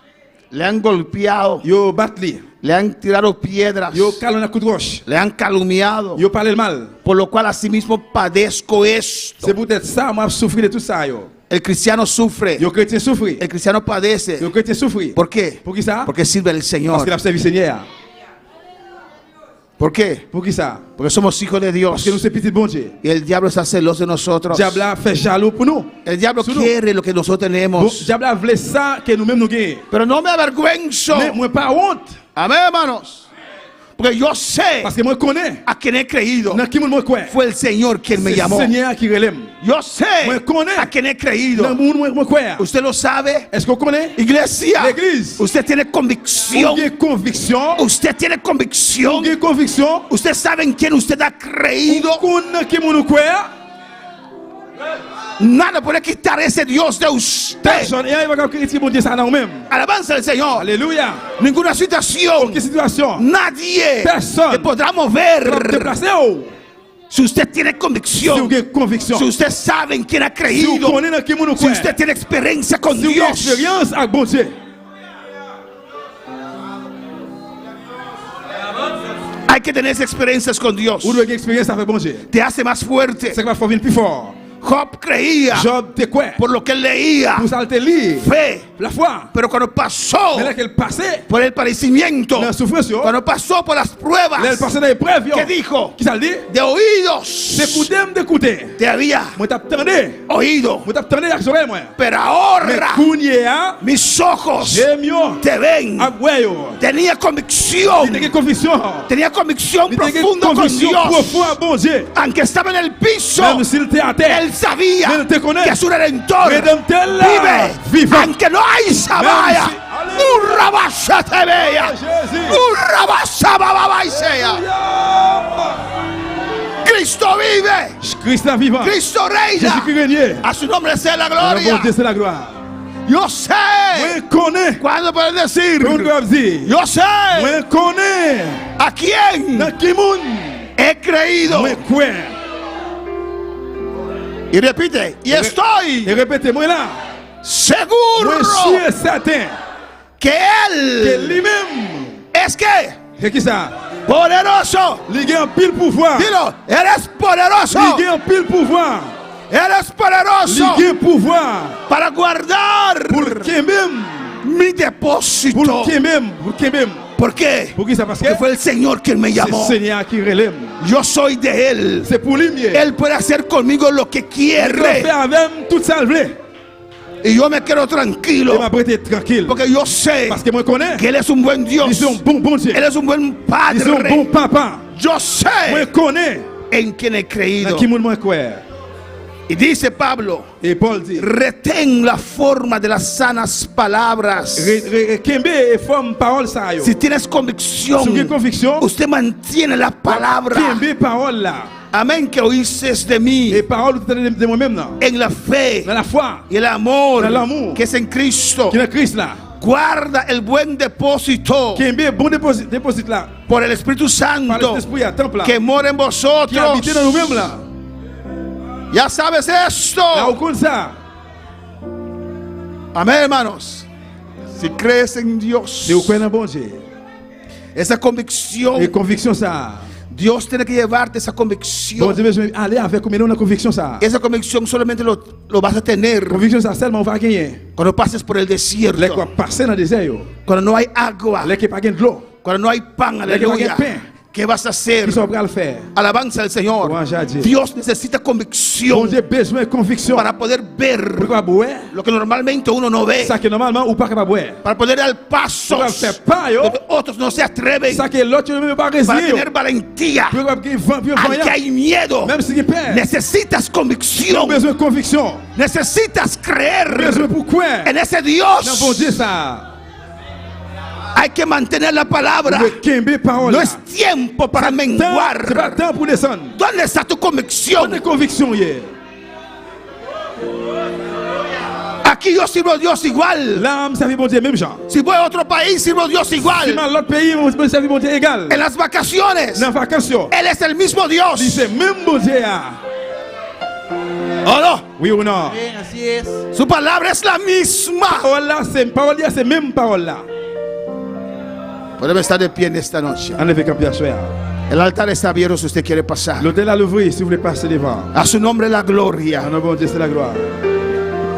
Speaker 6: Le han golpeado,
Speaker 4: Yo batli.
Speaker 6: le han tirado piedras,
Speaker 4: Yo calé un coup de roche.
Speaker 6: le han calumniado,
Speaker 4: Yo parlé le mal.
Speaker 6: por lo cual asimismo padezco esto.
Speaker 4: C'est peut-être ça moi souffrir de tout ça yo.
Speaker 6: El cristiano sufre,
Speaker 4: Yo chrétien souffri.
Speaker 6: el cristiano padece.
Speaker 4: Yo chrétien souffri.
Speaker 6: ¿Por qué?
Speaker 4: Pour qui ça?
Speaker 6: Porque sirve al
Speaker 4: Parce
Speaker 6: Señor.
Speaker 4: qu'il a servi Seigneur.
Speaker 6: ¿Por qué?
Speaker 4: Pour qui ça?
Speaker 6: Porque somos hijos de Dios.
Speaker 4: Parce que nous sommes petits bon Dieu.
Speaker 6: Y el diablo está celoso de nosotros.
Speaker 4: Diable a fait jaloux pour nous.
Speaker 6: El diablo
Speaker 4: Sous nous.
Speaker 6: quiere lo que nosotros
Speaker 4: Bon,
Speaker 6: tenemos.
Speaker 4: diable a voulu ça que nous-mêmes nous gagnons.
Speaker 6: Pero no me avergüenzo.
Speaker 4: Mais moi pas honte.
Speaker 6: Amén, hermanos. Porque yo sé
Speaker 4: Parce que moi connais.
Speaker 6: a quien he creído.
Speaker 4: Dans qui moi crois.
Speaker 6: Fue el Señor quien me
Speaker 4: C'est
Speaker 6: llamó.
Speaker 4: Seigneur qui relève.
Speaker 6: Yo sé
Speaker 4: Moi connais.
Speaker 6: a quien he
Speaker 4: Dans
Speaker 6: creído.
Speaker 4: moi crois.
Speaker 6: Usted lo sabe.
Speaker 4: Est-ce qu'on connaît?
Speaker 6: Iglesia,
Speaker 4: L'église.
Speaker 6: usted tiene
Speaker 4: Vous
Speaker 6: convicción.
Speaker 4: avez conviction.
Speaker 6: Usted tiene
Speaker 4: Vous
Speaker 6: convicción.
Speaker 4: avez conviction.
Speaker 6: Usted sabe en quién usted ha creído.
Speaker 4: Vous connaissez qui nous croit.
Speaker 6: Nada puede quitar ese Dios de usted.
Speaker 4: Personne. Et il va critiquer mon Dieu ça dans nous-mêmes.
Speaker 6: Alabanza al Señor.
Speaker 4: Alléluia.
Speaker 6: Ninguna situación.
Speaker 4: Quelle situation?
Speaker 6: Nadie
Speaker 4: Personne.
Speaker 6: te podrá
Speaker 4: Pour
Speaker 6: mover.
Speaker 4: déplacer.
Speaker 6: Si usted tiene
Speaker 4: Si vous
Speaker 6: convicción.
Speaker 4: avez conviction.
Speaker 6: Si usted sabe en quién ha
Speaker 4: Si vous
Speaker 6: creído.
Speaker 4: connaissez qui nous
Speaker 6: Si
Speaker 4: croit.
Speaker 6: usted tiene experiencia con
Speaker 4: Si vous avez
Speaker 6: Dios.
Speaker 4: expérience avec bon Dieu.
Speaker 6: Hay que tener esas experiencias con Dios.
Speaker 4: Vous avez expérience avec bon Dieu.
Speaker 6: Te hace más fuerte.
Speaker 4: C'est que la foi vient plus fort.
Speaker 6: Job creía
Speaker 4: Job te croit.
Speaker 6: por lo que él leía.
Speaker 4: Pour ça il te lit.
Speaker 6: Fe.
Speaker 4: La foi.
Speaker 6: Pero cuando pasó
Speaker 4: Mais là qu'elle passait.
Speaker 6: por el padecimiento.
Speaker 4: La souffrance. Là
Speaker 6: Cuando pasó por las
Speaker 4: elle
Speaker 6: pruebas.
Speaker 4: passait dans l'épreuve.
Speaker 6: ¿Qué dijo?
Speaker 4: Qui ça le dit?
Speaker 6: De oídos.
Speaker 4: D'écouter.
Speaker 6: Te había
Speaker 4: Moi t'attendais.
Speaker 6: oído.
Speaker 4: Moi t'attendais avec oreilles moi.
Speaker 6: Pero
Speaker 4: Mais
Speaker 6: ahora
Speaker 4: Kounia.
Speaker 6: mis ojos
Speaker 4: J'ai mieux.
Speaker 6: te ven.
Speaker 4: Ah ouais yo.
Speaker 6: Tenía convicción.
Speaker 4: Il était conviction.
Speaker 6: Tenía convicción
Speaker 4: Il était
Speaker 6: profunda con
Speaker 4: conviction
Speaker 6: Dios.
Speaker 4: profonde à bon Dieu.
Speaker 6: Aunque estaba en el piso,
Speaker 4: Même s'il était à terre.
Speaker 6: él sabía
Speaker 4: Él te conoce.
Speaker 6: que su redentor
Speaker 4: Rédempteur
Speaker 6: vive.
Speaker 4: vivant.
Speaker 6: Aunque no hay sabaya.
Speaker 4: Même si-
Speaker 6: Urrabasha te vea.
Speaker 4: Jésus.
Speaker 6: Urrabasha bababaisea. Cristo vive.
Speaker 4: Christ est vivant.
Speaker 6: Cristo
Speaker 4: Jésus
Speaker 6: reina.
Speaker 4: qui règne.
Speaker 6: A su nombre sea la
Speaker 4: La
Speaker 6: gloria.
Speaker 4: bonté c'est la gloire.
Speaker 6: Yo sé.
Speaker 4: Moi connais.
Speaker 6: ¿Cuándo pueden decir?
Speaker 4: Comment tu vas dire?
Speaker 6: Yo sé
Speaker 4: Moi connais.
Speaker 6: a quién
Speaker 4: Dans qui monde?
Speaker 6: he creído.
Speaker 4: Moi crois.
Speaker 6: Y repite. Y estoy
Speaker 4: Et répétez-moi là.
Speaker 6: seguro
Speaker 4: Moi je suis certain
Speaker 6: que
Speaker 4: que
Speaker 6: él
Speaker 4: lui-même.
Speaker 6: es que
Speaker 4: C'est qui ça?
Speaker 6: poderoso.
Speaker 4: Il a un pile pouvoir.
Speaker 6: Dilo, eres poderoso.
Speaker 4: Il a un pile pouvoir.
Speaker 6: Eres poderoso
Speaker 4: Il a un pouvoir.
Speaker 6: para guardar
Speaker 4: Pour qui même.
Speaker 6: mi
Speaker 4: Pour
Speaker 6: depósito.
Speaker 4: qui même. Pour qui même.
Speaker 6: ¿Por qué?
Speaker 4: Pour qui ça? Parce que
Speaker 6: Porque fue el Señor quien me
Speaker 4: c'est le
Speaker 6: llamó.
Speaker 4: Seigneur qui relève.
Speaker 6: Yo soy de Él.
Speaker 4: C'est pour lui mieux.
Speaker 6: Él puede hacer conmigo lo que
Speaker 4: Il peut
Speaker 6: quiere.
Speaker 4: faire avec tout ça.
Speaker 6: Y yo me quedo
Speaker 4: Il
Speaker 6: tranquilo.
Speaker 4: m'a prêté tranquille.
Speaker 6: Porque yo sé
Speaker 4: Parce que moi je connais.
Speaker 6: que Él es un buen Dios.
Speaker 4: Ils sont bon Dieu.
Speaker 6: Él es un buen
Speaker 4: Ils sont bon
Speaker 6: Padre.
Speaker 4: papa.
Speaker 6: Yo
Speaker 4: Moi
Speaker 6: sé
Speaker 4: je connais.
Speaker 6: en quien he
Speaker 4: Dans
Speaker 6: creído.
Speaker 4: qui moi croire.
Speaker 6: Y dice Pablo,
Speaker 4: Et Paul dit.
Speaker 6: retén la forma de las sanas palabras.
Speaker 4: Kembe et forme parole ça yo.
Speaker 6: Si tienes
Speaker 4: Si
Speaker 6: convicción,
Speaker 4: vous avez conviction.
Speaker 6: usted mantiene la palabra.
Speaker 4: Kembe parole là.
Speaker 6: Amén, que oíste de mí
Speaker 4: Et parole de moi-même là.
Speaker 6: en la fe
Speaker 4: Dans la foi.
Speaker 6: y el amor
Speaker 4: El amor.
Speaker 6: que es en Cristo.
Speaker 4: Qui est Christ là.
Speaker 6: Guarda el buen depósito
Speaker 4: Kembe bon déposit là.
Speaker 6: por el Espíritu
Speaker 4: Par
Speaker 6: Santo
Speaker 4: l'esprit à temple là.
Speaker 6: que mora en
Speaker 4: Qui
Speaker 6: vosotros.
Speaker 4: habite dans nous-mêmes là.
Speaker 6: Ya sabes
Speaker 4: Là
Speaker 6: esto.
Speaker 4: au compte ça.
Speaker 6: Amén, hermanos. Si crees en Dios,
Speaker 4: Si vous croyez en bon Dieu.
Speaker 6: esa convicción,
Speaker 4: Et conviction ça.
Speaker 6: Dios tiene que llevarte esa
Speaker 4: Bon
Speaker 6: convicción.
Speaker 4: Dieu veut aller avec combien de conviction ça.
Speaker 6: Esa convicción solamente lo vas a tener
Speaker 4: Conviction ça seulement on va gagner.
Speaker 6: cuando pases por el
Speaker 4: Les
Speaker 6: desierto,
Speaker 4: quoi passer dans le désert yo.
Speaker 6: cuando no hay agua,
Speaker 4: Les qui pas gain de l'eau.
Speaker 6: cuando no hay pan,
Speaker 4: Les qui pas gain
Speaker 6: aleluya.
Speaker 4: de pain.
Speaker 6: ¿Qué vas a hacer?
Speaker 4: Qui sont prêts à le faire.
Speaker 6: Alabanza al Señor.
Speaker 4: Louange à Dieu.
Speaker 6: Dios necesita
Speaker 4: Bon
Speaker 6: convicción
Speaker 4: Dieu besoin de conviction.
Speaker 6: para poder ver
Speaker 4: Pourquoi boire?
Speaker 6: lo que normalmente uno no ve,
Speaker 4: Ça que normalement ou pas capable boire.
Speaker 6: para poder dar pasos
Speaker 4: Pourquoi faire pas yo?
Speaker 6: donde otros no se atreven,
Speaker 4: Ça que l'autre ne peut pas
Speaker 6: para
Speaker 4: résister.
Speaker 6: tener valentía.
Speaker 4: Pourquoi qu'il vent
Speaker 6: Al que hay miedo,
Speaker 4: même si il perd.
Speaker 6: necesitas
Speaker 4: Ils ont
Speaker 6: convicción,
Speaker 4: besoin de conviction.
Speaker 6: necesitas creer
Speaker 4: Besoin pour croire.
Speaker 6: en ese
Speaker 4: Non, bon
Speaker 6: Dios.
Speaker 4: Dieu ça.
Speaker 6: Hay que mantener la palabra.
Speaker 4: Le Kembe parole.
Speaker 6: No
Speaker 4: là.
Speaker 6: es tiempo para
Speaker 4: C'est pas
Speaker 6: menguar.
Speaker 4: temps pour descendre.
Speaker 6: ¿Dónde está tu convicción?
Speaker 4: On est conviction hier.
Speaker 6: Aquí yo sirvo a Dios igual.
Speaker 4: L'âme servit bon Dieu même genre.
Speaker 6: Si voy a otro país, sirvo a Dios
Speaker 4: Si
Speaker 6: igual.
Speaker 4: dans l'autre pays, on servit bon Dieu égal.
Speaker 6: En las vacaciones,
Speaker 4: Dans la vacation.
Speaker 6: Él es el mismo
Speaker 4: Dit
Speaker 6: Dios.
Speaker 4: c'est même bon Dieu. ah.
Speaker 6: ¿O no?
Speaker 4: Oui ou non?
Speaker 2: Así es.
Speaker 6: Su palabra es la misma.
Speaker 4: Parole là, c'est même parole là.
Speaker 6: Podemos estar de pie en esta noche.
Speaker 4: En effet, campion soir.
Speaker 6: El altar está abierto si usted quiere pasar.
Speaker 4: L'hôtel à l'ouvrir si vous voulez passer devant.
Speaker 6: A su nombre la gloria.
Speaker 4: En nom bon Dieu, c'est la gloire.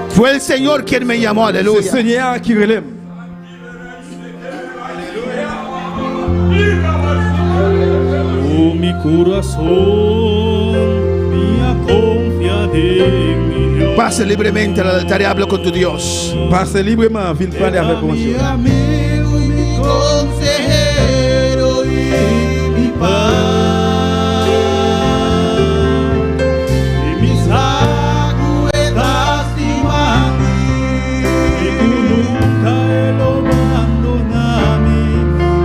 Speaker 6: Fue el Señor quien me llamó.
Speaker 4: C'est le
Speaker 6: Aleluya.
Speaker 4: Seigneur qui relève.
Speaker 5: Oh, mi corazón, mía confiade en mi Dios.
Speaker 6: Pase libremente al altar y habla con tu Dios.
Speaker 4: Passe librement, viens parler avec bon Dieu.
Speaker 5: Mi amigo y mi consejero y mi paz. Y mis aguedas y mí, y tú nunca lo abandonami,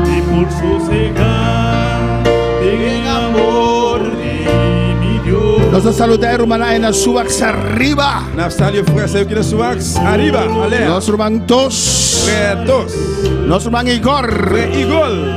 Speaker 5: y por sosegar en amor de mi Dios.
Speaker 6: Nos saluda hermana en Subax arriba.
Speaker 4: Nous saluons frère, c'est qui est sur axe. Arriba, allez.
Speaker 6: Nos hermanos dos.
Speaker 4: Frère Dos.
Speaker 6: Nos hermanos Igor.
Speaker 4: Frère Igol.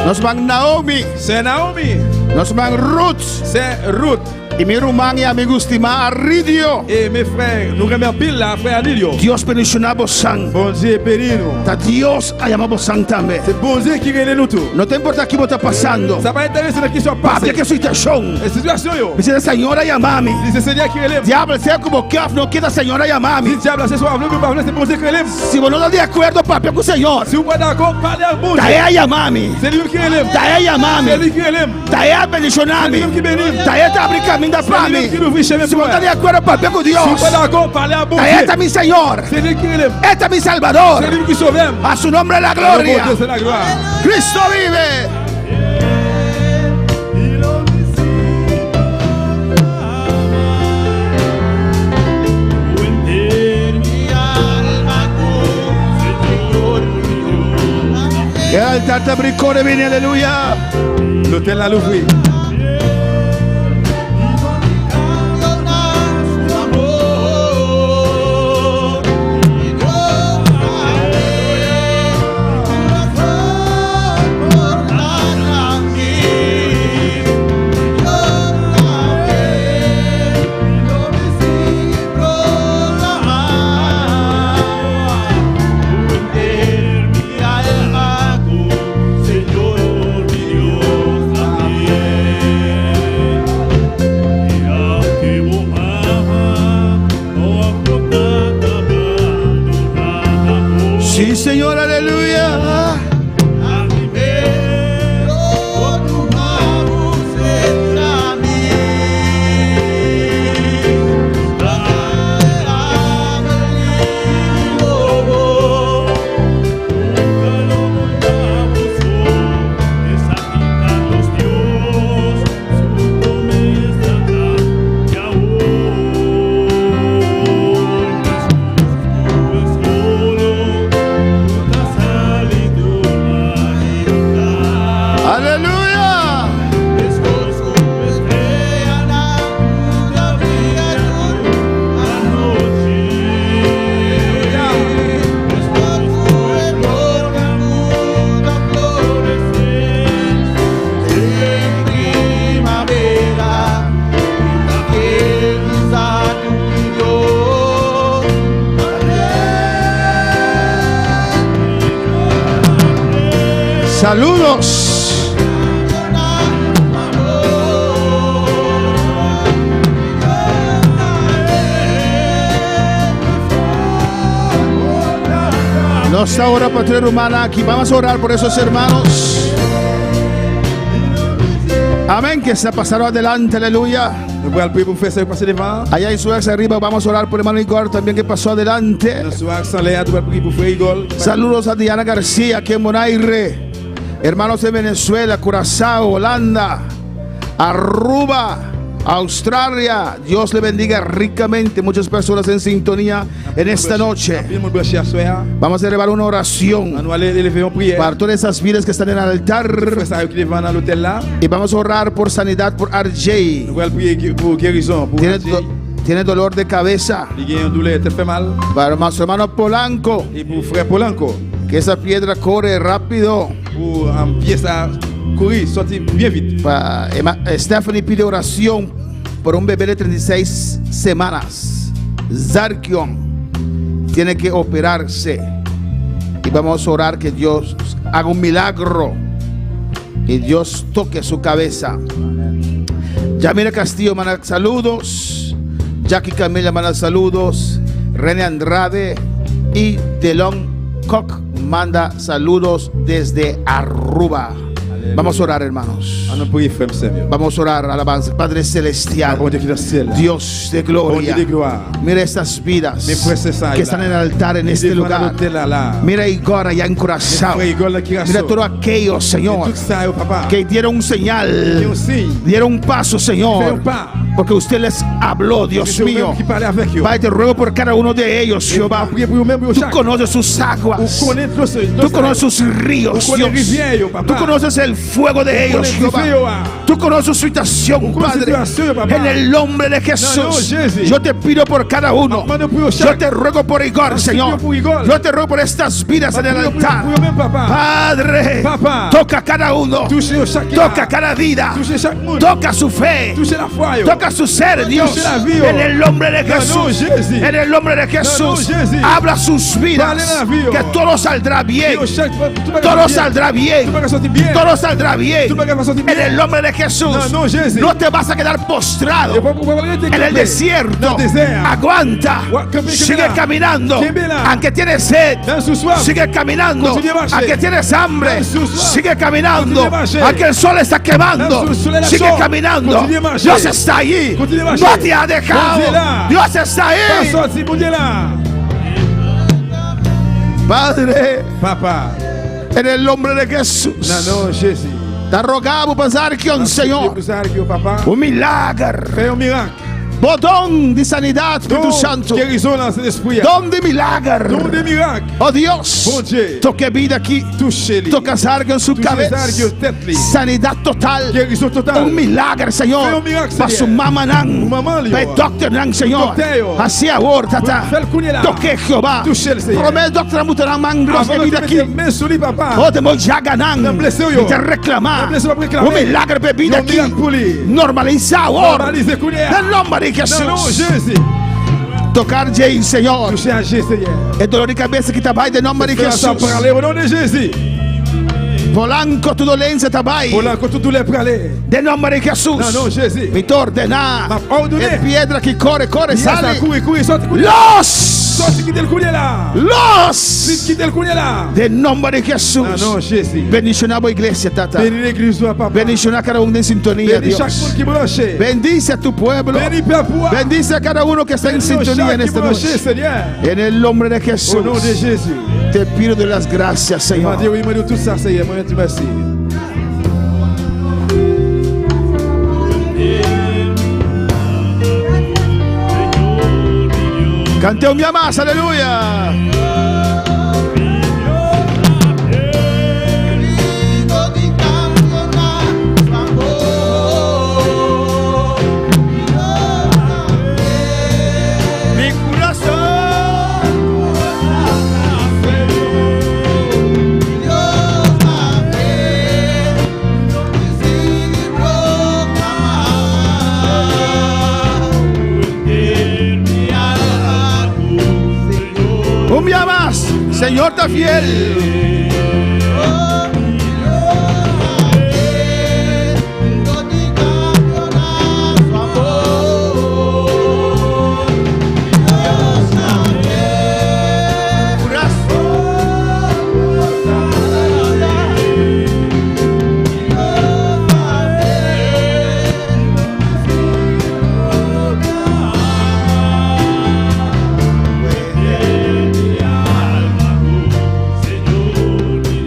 Speaker 6: Nos hermanos Naomi.
Speaker 4: C'est Naomi.
Speaker 6: Nos hermanos Ruth.
Speaker 4: C'est Ruth.
Speaker 6: Y mi hermano y amigo estimado Aridio.
Speaker 4: Et mes frères, nous remercions pile là, frère Lidio.
Speaker 6: Dios bendicionamos san.
Speaker 4: Bon Dieu bénis nous.
Speaker 6: Ta Dios llamamos san también.
Speaker 4: C'est bon Dieu qui relève nous tout.
Speaker 6: No te importa qué está pasando.
Speaker 4: Ça va intéresser de qui soit
Speaker 6: Papi,
Speaker 4: passé.
Speaker 6: que situación.
Speaker 4: Et situation yo.
Speaker 6: Me dice señora llamami.
Speaker 4: Dit c'est Seigneur qui relève.
Speaker 6: Diablo, sea como que no quiera señora llamami.
Speaker 4: Dit diable, ce soir, nous ne pas c'est bon Dieu qui relève.
Speaker 6: Si vos no estás de acuerdo, papi, con Señor.
Speaker 4: Si vous pas d'accord, parlez à bon Dieu.
Speaker 6: Taea llamami.
Speaker 4: C'est lui qui relève.
Speaker 6: Taea
Speaker 4: C'est
Speaker 6: llamami.
Speaker 4: lui qui relève.
Speaker 6: Taea bendicionami.
Speaker 4: C'est lui qui bénit.
Speaker 6: Taea te abre camino
Speaker 4: C'est
Speaker 6: para
Speaker 4: lui
Speaker 6: mí.
Speaker 4: qui nous ouvre chemin
Speaker 6: Si
Speaker 4: pour
Speaker 6: vos no estás
Speaker 4: moi.
Speaker 6: de acuerdo, papi, con
Speaker 4: Si vous
Speaker 6: Dios.
Speaker 4: pas d'accord, parlez à bon
Speaker 6: Taea está
Speaker 4: Dieu.
Speaker 6: mi Señor.
Speaker 4: C'est lui qui relève.
Speaker 6: Este es mi Salvador.
Speaker 4: C'est lui qui sauve.
Speaker 6: A su nombre la
Speaker 4: Bon
Speaker 6: gloria.
Speaker 4: Dieu, c'est la gloire.
Speaker 6: Cristo vive.
Speaker 5: Y lo necesito amar. Mi alma con Señor mi Dios.
Speaker 6: El altar te bricone viene, aleluya.
Speaker 4: L'hôtel à l'ouvrir.
Speaker 6: Sí, Señor, aleluya. Aleluya. Saludos. Nuestra hora patria humana aquí. Vamos a orar por esos hermanos. Amén, que se pasaron adelante, aleluya.
Speaker 4: Nous allons prier pour faire ça et passer devant.
Speaker 6: Allá en su ex arriba vamos a orar por hermano Igor también que pasó adelante.
Speaker 4: Dans ce accent là, nous allons prier pour frère Igor.
Speaker 6: Saludos a Diana García aquí en Bonaire. Hermanos de Venezuela, Curazao, Holanda, Aruba, Australia. Dios le bendiga ricamente. Muchas personas en sintonía en esta noche. Vamos a elevar una oración
Speaker 4: Nous allons élever une prière.
Speaker 6: para todas esas vidas que están en el altar.
Speaker 4: Frère ça qui devant dans l'hôtel là.
Speaker 6: Y vamos a orar por sanidad por RJ.
Speaker 4: Nous allons prier pour guérison pour
Speaker 6: Tiene dolor de cabeza.
Speaker 4: il y a une douleur, te fait mal.
Speaker 6: Para nuestro hermano Polanco,
Speaker 4: Et pour frère Polanco,
Speaker 6: que esa piedra corre rápido.
Speaker 4: pour un pièce à courir, sortir bien vite.
Speaker 6: Stephanie pide oración por un bebé de 36 semanas. Zarkion tiene que operarse. Y vamos a orar que Dios haga un milagro y Dios toque su cabeza. Yamira Castillo manda saludos. Jackie Camila manda saludos. René Andrade y Delon Koch manda saludos desde Aruba. Vamos a orar, hermanos.
Speaker 4: On a prié frère Samuel.
Speaker 6: Vamos a orar, alabanza. Padre celestial,
Speaker 4: Bon Dieu qui est dans le ciel.
Speaker 6: Dios de
Speaker 4: Bon Dieu
Speaker 6: gloria,
Speaker 4: de gloire.
Speaker 6: mira estas vidas
Speaker 4: Mes frères et sœurs
Speaker 6: que están en el altar en
Speaker 4: Ils
Speaker 6: este
Speaker 4: devant
Speaker 6: lugar.
Speaker 4: l'hôtel là.
Speaker 6: Mira a Igor allá en Curazao.
Speaker 4: Frère Igor là qui
Speaker 6: Mira todos aquellos, Señor,
Speaker 4: tout ça, papa.
Speaker 6: que dieron un
Speaker 4: Qui
Speaker 6: señal,
Speaker 4: ont signe.
Speaker 6: dieron un paso,
Speaker 4: Fais
Speaker 6: Señor,
Speaker 4: un pas.
Speaker 6: porque usted les habló, Dios
Speaker 4: C'est
Speaker 6: mío.
Speaker 4: vous-même qui parlez avec eux.
Speaker 6: Padre, te ruego por cada uno de ellos, Jehová.
Speaker 4: Priez pour vous-même, pour
Speaker 6: Tú
Speaker 4: chaque.
Speaker 6: conoces sus aguas,
Speaker 4: Vous connaissez
Speaker 6: tú conoces sus ríos,
Speaker 4: Vous connaissez
Speaker 6: Dios.
Speaker 4: les rivières, papa.
Speaker 6: Tú conoces el fuego de ellos,
Speaker 4: connaissez
Speaker 6: Jehová.
Speaker 4: le feu, ah.
Speaker 6: Tú conoces su situación,
Speaker 4: Vous connaissez
Speaker 6: Padre.
Speaker 4: la situation, papa.
Speaker 6: En el nombre de
Speaker 4: No,
Speaker 6: Jesús,
Speaker 4: Jesús.
Speaker 6: yo te pido por cada uno.
Speaker 4: Mano pour
Speaker 6: Yo
Speaker 4: chaque.
Speaker 6: te ruego por Igor,
Speaker 4: Yo
Speaker 6: Señor.
Speaker 4: pido por Igor.
Speaker 6: Yo te ruego por estas vidas en el
Speaker 4: Priez
Speaker 6: altar.
Speaker 4: pour vous-même, papa.
Speaker 6: Padre,
Speaker 4: Papa.
Speaker 6: toca cada uno.
Speaker 4: Touchez chaque.
Speaker 6: Toca cada vida.
Speaker 4: Touchez chaque monde.
Speaker 6: Toca su fe.
Speaker 4: Touchez la foi. yo.
Speaker 6: Toca su ser, Dios.
Speaker 4: Touchez la vie, oh.
Speaker 6: En el nombre de
Speaker 4: No, no,
Speaker 6: Jesús.
Speaker 4: Jesús.
Speaker 6: En el nombre de Jesús.
Speaker 4: No, no, Jesús.
Speaker 6: Habla sus vidas.
Speaker 4: Parle la vie, oh.
Speaker 6: Que todo saldrá bien.
Speaker 4: Yo, chaque- tout va
Speaker 6: Todo
Speaker 4: bien.
Speaker 6: saldrá bien.
Speaker 4: Tout va sortir bien.
Speaker 6: Todo saldrá bien.
Speaker 4: Tout va sortir bien.
Speaker 6: En el nombre de Jesús.
Speaker 4: No, no, Jesús.
Speaker 6: No te vas a quedar postrado
Speaker 4: Et pour pouvoir arrêter
Speaker 6: en el
Speaker 4: camper.
Speaker 6: desierto.
Speaker 4: Dans le désert.
Speaker 6: Aguanta. Sigue caminando. Aunque tienes sed.
Speaker 4: Dans ce soir.
Speaker 6: Sigue caminando.
Speaker 4: Continue a marcher.
Speaker 6: Aunque tienes hambre.
Speaker 4: Dans ce soir.
Speaker 6: Sigue caminando.
Speaker 4: Continue a marcher.
Speaker 6: Aunque el sol está quemando.
Speaker 4: Dans ce soleil
Speaker 6: Sigue
Speaker 4: chaud.
Speaker 6: caminando.
Speaker 4: Continue a marcher.
Speaker 6: Dios está allí.
Speaker 4: Continue a marcher.
Speaker 6: No te ha dejado.
Speaker 4: Bon Dieu est là.
Speaker 6: Dios está
Speaker 4: Pas
Speaker 6: ahí.
Speaker 4: sorti, bon Dieu là.
Speaker 6: Padre,
Speaker 4: Papa.
Speaker 6: en el nombre de Jesús.
Speaker 4: Non, Jésus.
Speaker 6: Te rogamos pasar que un Señor.
Speaker 4: Papa.
Speaker 6: Un milagro.
Speaker 4: Fais un miracle.
Speaker 6: Botón de sanidad, Espíritu Santo.
Speaker 4: Guérison dans cet esprit.
Speaker 6: Don de milagro.
Speaker 4: Don de miracle.
Speaker 6: Oh Dios,
Speaker 4: Bon Dieu.
Speaker 6: toque vida aquí.
Speaker 4: Touchez-les.
Speaker 6: Toca algo en su
Speaker 4: Touchez
Speaker 6: cabeza.
Speaker 4: algo, tête-les.
Speaker 6: Sanidad total.
Speaker 4: Guérison totale.
Speaker 6: Un milagro,
Speaker 4: Fais
Speaker 6: Señor.
Speaker 4: un miracle,
Speaker 6: Para su
Speaker 4: Seigneur.
Speaker 6: mamá, nan.
Speaker 4: Mamá, Leo.
Speaker 6: Para doctor, nan, Señor.
Speaker 4: Docteur, yo.
Speaker 6: Así ahora, tata.
Speaker 4: Fais le coup, là.
Speaker 6: Toque Jehová.
Speaker 4: Touchez le Seigneur.
Speaker 6: Promete, doctor, mutarán mangros de
Speaker 4: Avant de
Speaker 6: vida
Speaker 4: te
Speaker 6: aquí.
Speaker 4: mettre main sur lui, papa.
Speaker 6: Oh, te voy a ganar.
Speaker 4: Te blessé, yo.
Speaker 6: Y te reclamar.
Speaker 4: Te blessé, va reclamar.
Speaker 6: Un milagro de vida
Speaker 4: Un
Speaker 6: aquí.
Speaker 4: miracle pour lui.
Speaker 6: Normaliza ahora.
Speaker 4: Normalize, Kounia.
Speaker 6: En nombre de Jesús.
Speaker 4: Non, Jésus.
Speaker 6: Tocar Jay, Señor.
Speaker 4: Touchez à Jésus, Seigneur.
Speaker 6: El dolor de cabeza que trabaja de nombre de
Speaker 4: Fais ça
Speaker 6: Jesús.
Speaker 4: parler au nom de Jésus.
Speaker 6: Polanco, tu dolencia trabaja.
Speaker 4: Pour la contre tous les pralés.
Speaker 6: De nombre de Jesús.
Speaker 4: Non, Jésus.
Speaker 6: Me te ordena.
Speaker 4: Ma ordonné.
Speaker 6: Es piedra que corre, corre,
Speaker 4: Ça
Speaker 6: sale.
Speaker 4: courir, sorti.
Speaker 6: Los.
Speaker 4: Sorti, quitte le Kounia là.
Speaker 6: Los.
Speaker 4: Quitte le Kounia là.
Speaker 6: De nombre de Jesús.
Speaker 4: Non, Jésus.
Speaker 6: Bendicionamos iglesia, tata.
Speaker 4: Bénis l'église, papa.
Speaker 6: Bendición a cada uno en sintonía,
Speaker 4: Bénis chaque
Speaker 6: Dios.
Speaker 4: monde qui branche.
Speaker 6: Bendice a tu pueblo.
Speaker 4: Bénis Père pour.
Speaker 6: Bendice a cada uno que está en
Speaker 4: Bénis
Speaker 6: sintonía en
Speaker 4: chaque qui
Speaker 6: esta
Speaker 4: branche,
Speaker 6: noche.
Speaker 4: Seigneur.
Speaker 6: En el nombre de Jesús.
Speaker 4: Au nom de Jésus.
Speaker 6: Te pido de las gracias,
Speaker 4: Il m'a
Speaker 6: Señor.
Speaker 4: dit oui, il m'a dit tout ça, Seigneur. Moi, tu merci.
Speaker 6: Cante un día más, aleluya. Mi corazón. Un día más, Señor está fiel.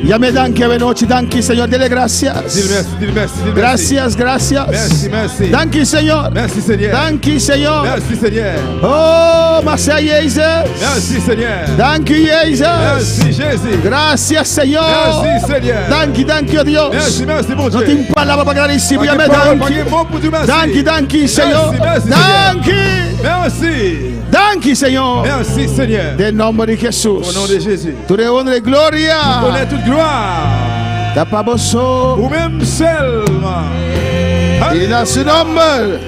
Speaker 6: Llame danke a noche, danke Señor, dele gracias.
Speaker 4: Dis merci, dis merci, dis merci.
Speaker 6: Gracias, gracias.
Speaker 4: Merci, merci.
Speaker 6: Danke Señor.
Speaker 4: Merci Seigneur.
Speaker 6: Danke Señor.
Speaker 4: Merci Seigneur.
Speaker 6: Oh, Marseille Jesus.
Speaker 4: Merci Seigneur.
Speaker 6: Danke Jesus.
Speaker 4: Merci Jésus.
Speaker 6: Gracias Señor.
Speaker 4: Merci Seigneur.
Speaker 6: Danke, danke Dios.
Speaker 4: Merci, merci mon
Speaker 6: No
Speaker 4: Dieu.
Speaker 6: te impalaba para grandísimo.
Speaker 4: Pas
Speaker 6: Llame
Speaker 4: que parole, pas
Speaker 6: danke.
Speaker 4: que mot pour dire merci.
Speaker 6: Danke, danke Señor.
Speaker 4: merci,
Speaker 6: Danke.
Speaker 4: Merci.
Speaker 6: Danke Señor.
Speaker 4: Merci Seigneur.
Speaker 6: Del nombre de
Speaker 4: Au
Speaker 6: Jesús.
Speaker 4: nom de Jésus.
Speaker 6: Tu eres honra y gloria.
Speaker 4: Connais toute gloire.
Speaker 6: Tapaboso.
Speaker 4: Ou même seulement.
Speaker 6: Y da su nombre.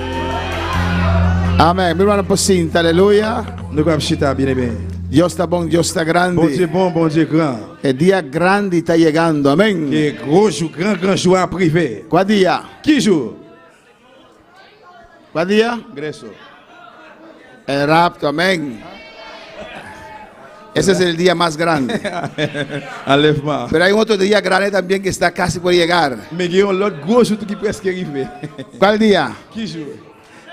Speaker 6: Amén. Mi hermano Pocinta, aleluya.
Speaker 4: Nous sommes chita bien aimé.
Speaker 6: Dios está bon, Dios está
Speaker 4: Bon Dieu
Speaker 6: grande.
Speaker 4: bon, bon Dieu grand.
Speaker 6: El día grande está llegando. Amén.
Speaker 4: Et gros jour, grand jour à privé.
Speaker 6: ¿Cuál día?
Speaker 4: Qui joue?
Speaker 6: ¿Cuál día?
Speaker 4: Gresso.
Speaker 6: El rapto. Amén. Ese es el día más grande.
Speaker 4: Enlèvement.
Speaker 6: Pero hay otro día grande también que está casi por llegar.
Speaker 4: Mais il y a l'autre gros jour qui presque arrivé.
Speaker 6: ¿Cuál día?
Speaker 4: Qui joue?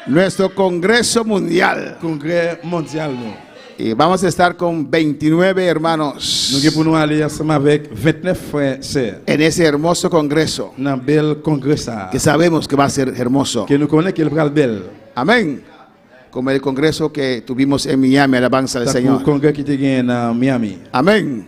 Speaker 6: Nuestro Congreso Mundial.
Speaker 4: Congrès mondial nous.
Speaker 6: Y vamos a estar con 29
Speaker 4: Nous
Speaker 6: hermanos
Speaker 4: sommes pour nous aller ensemble avec 29 frères et sœurs.
Speaker 6: en ese hermoso congreso
Speaker 4: Dans un bel congrès ça.
Speaker 6: que sabemos que va a ser hermoso.
Speaker 4: Que nous connaissons qu'il est belle.
Speaker 6: Amén. Como el congreso que tuvimos en Miami, alabanza del
Speaker 4: C'est le
Speaker 6: Señor.
Speaker 4: congrès qui était gagné dans Miami.
Speaker 6: Amén.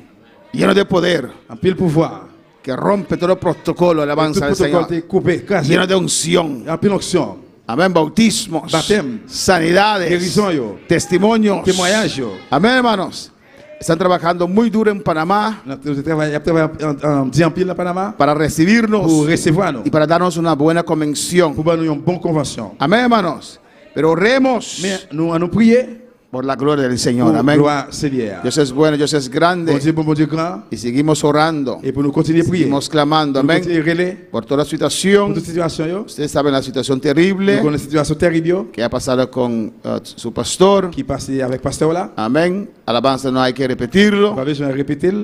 Speaker 6: Lleno de poder,
Speaker 4: En pile pouvoir.
Speaker 6: que rompe todo protocolo,
Speaker 4: Tout
Speaker 6: alabanza del
Speaker 4: protocole
Speaker 6: Señor.
Speaker 4: était coupé, cassé.
Speaker 6: Lleno de unción.
Speaker 4: En pile onction.
Speaker 6: Amén. Bautismos,
Speaker 4: Baptême.
Speaker 6: sanidades,
Speaker 4: Guérison yo.
Speaker 6: testimonios.
Speaker 4: Témoignage yo.
Speaker 6: Amén, hermanos. Están trabajando muy duro en Panamá
Speaker 4: Nous avons travaillé en pile à Panama
Speaker 6: para recibirnos
Speaker 4: pour recevoir nous.
Speaker 6: y para darnos una buena convención.
Speaker 4: Pour nous une bonne convention.
Speaker 6: Amén, hermanos. Pero oremos
Speaker 4: Mais nous allons prier
Speaker 6: por la gloria del
Speaker 4: pour
Speaker 6: Señor. Amén.
Speaker 4: gloire Seigneur.
Speaker 6: Dios es bueno, Dios es grande.
Speaker 4: Bon Dieu grand.
Speaker 6: Y seguimos orando.
Speaker 4: Et pour nous continuer à prier.
Speaker 6: Seguimos clamando.
Speaker 4: Pour nous
Speaker 6: Amén.
Speaker 4: continuer à relayer.
Speaker 6: Por toda
Speaker 4: Pour
Speaker 6: situación.
Speaker 4: toute situation yo.
Speaker 6: Ustedes saben la situación
Speaker 4: Nous
Speaker 6: terrible
Speaker 4: connaissons la situation terrible yo,
Speaker 6: que ha pasado con su pastor.
Speaker 4: qui passe avec pasteur là.
Speaker 6: Amén. Alabanza no hay que repetirlo.
Speaker 4: Pas besoin de répéter.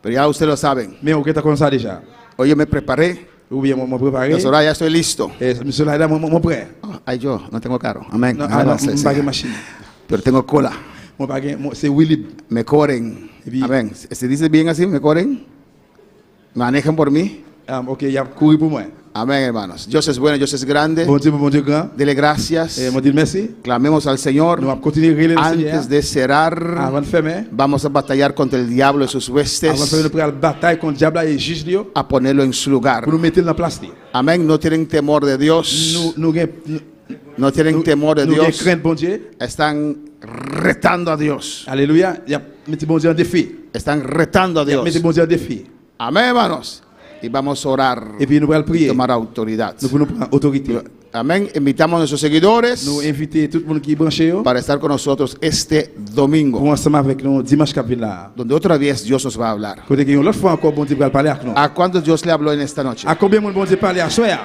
Speaker 6: Pero ya ustedes lo saben.
Speaker 4: Mais on est comme ça déjà.
Speaker 6: Hoy yo me preparé.
Speaker 4: Ou bien moi préparé.
Speaker 6: Yo ahora ya estoy listo.
Speaker 4: Et monsieur là moi prêt.
Speaker 6: Ay, yo no tengo carro. Amén.
Speaker 4: Non,
Speaker 6: Alabanza del
Speaker 4: pas de
Speaker 6: Señor.
Speaker 4: machine.
Speaker 6: Pero tengo cola.
Speaker 4: Moi pas c'est Willy.
Speaker 6: Me corren.
Speaker 4: Y bien.
Speaker 6: Amén. ¿Se dice bien así? ¿Me corren? ¿Manejan por mí?
Speaker 4: OK, il a couru pour moi.
Speaker 6: Amén, hermanos. Dios es bueno, Dios es grande.
Speaker 4: Bon Dieu grand.
Speaker 6: Dele gracias.
Speaker 4: Et moi dis merci.
Speaker 6: Clamemos al Señor.
Speaker 4: Nous allons continuer à relayer le Seigneur.
Speaker 6: Antes de cerrar,
Speaker 4: Avant de fermer.
Speaker 6: vamos a batallar contra el diablo y sus
Speaker 4: Avant de faire
Speaker 6: huestes
Speaker 4: une bataille contre le diable et juge lui
Speaker 6: a ponerlo en su lugar.
Speaker 4: pour nous mettre dans la place.
Speaker 6: Amén. No tienen temor de Dios.
Speaker 4: Nous
Speaker 6: No tienen temor de Dios.
Speaker 4: crainte bon Dieu.
Speaker 6: Están retando a Dios.
Speaker 4: Alléluia. Il a mis bon Dieu en défi.
Speaker 6: Están retando a
Speaker 4: Il a mis
Speaker 6: Dios.
Speaker 4: bon Dieu en défi.
Speaker 6: Amén, hermanos. Y vamos a orar.
Speaker 4: Et puis nous allons prier.
Speaker 6: Tomar autoridad.
Speaker 4: Nous allons prendre autorité.
Speaker 6: Amén. Invitamos a nuestros seguidores
Speaker 4: Nous inviter tout le monde qui est branché
Speaker 6: para estar con nosotros este
Speaker 4: pour
Speaker 6: domingo,
Speaker 4: ensemble avec nous dimanche qui vient là.
Speaker 6: donde otra vez Dios nos va a hablar.
Speaker 4: Côté que l'autre fois encore bon Dieu va parler avec nous.
Speaker 6: ¿A cuántos Dios le habló en esta noche?
Speaker 4: À combien de bon Dieu parler à soir?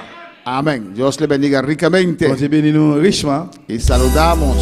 Speaker 6: Amén. Dios le bendiga ricamente
Speaker 4: Bon Dieu bénit nous richement.
Speaker 6: y saludamos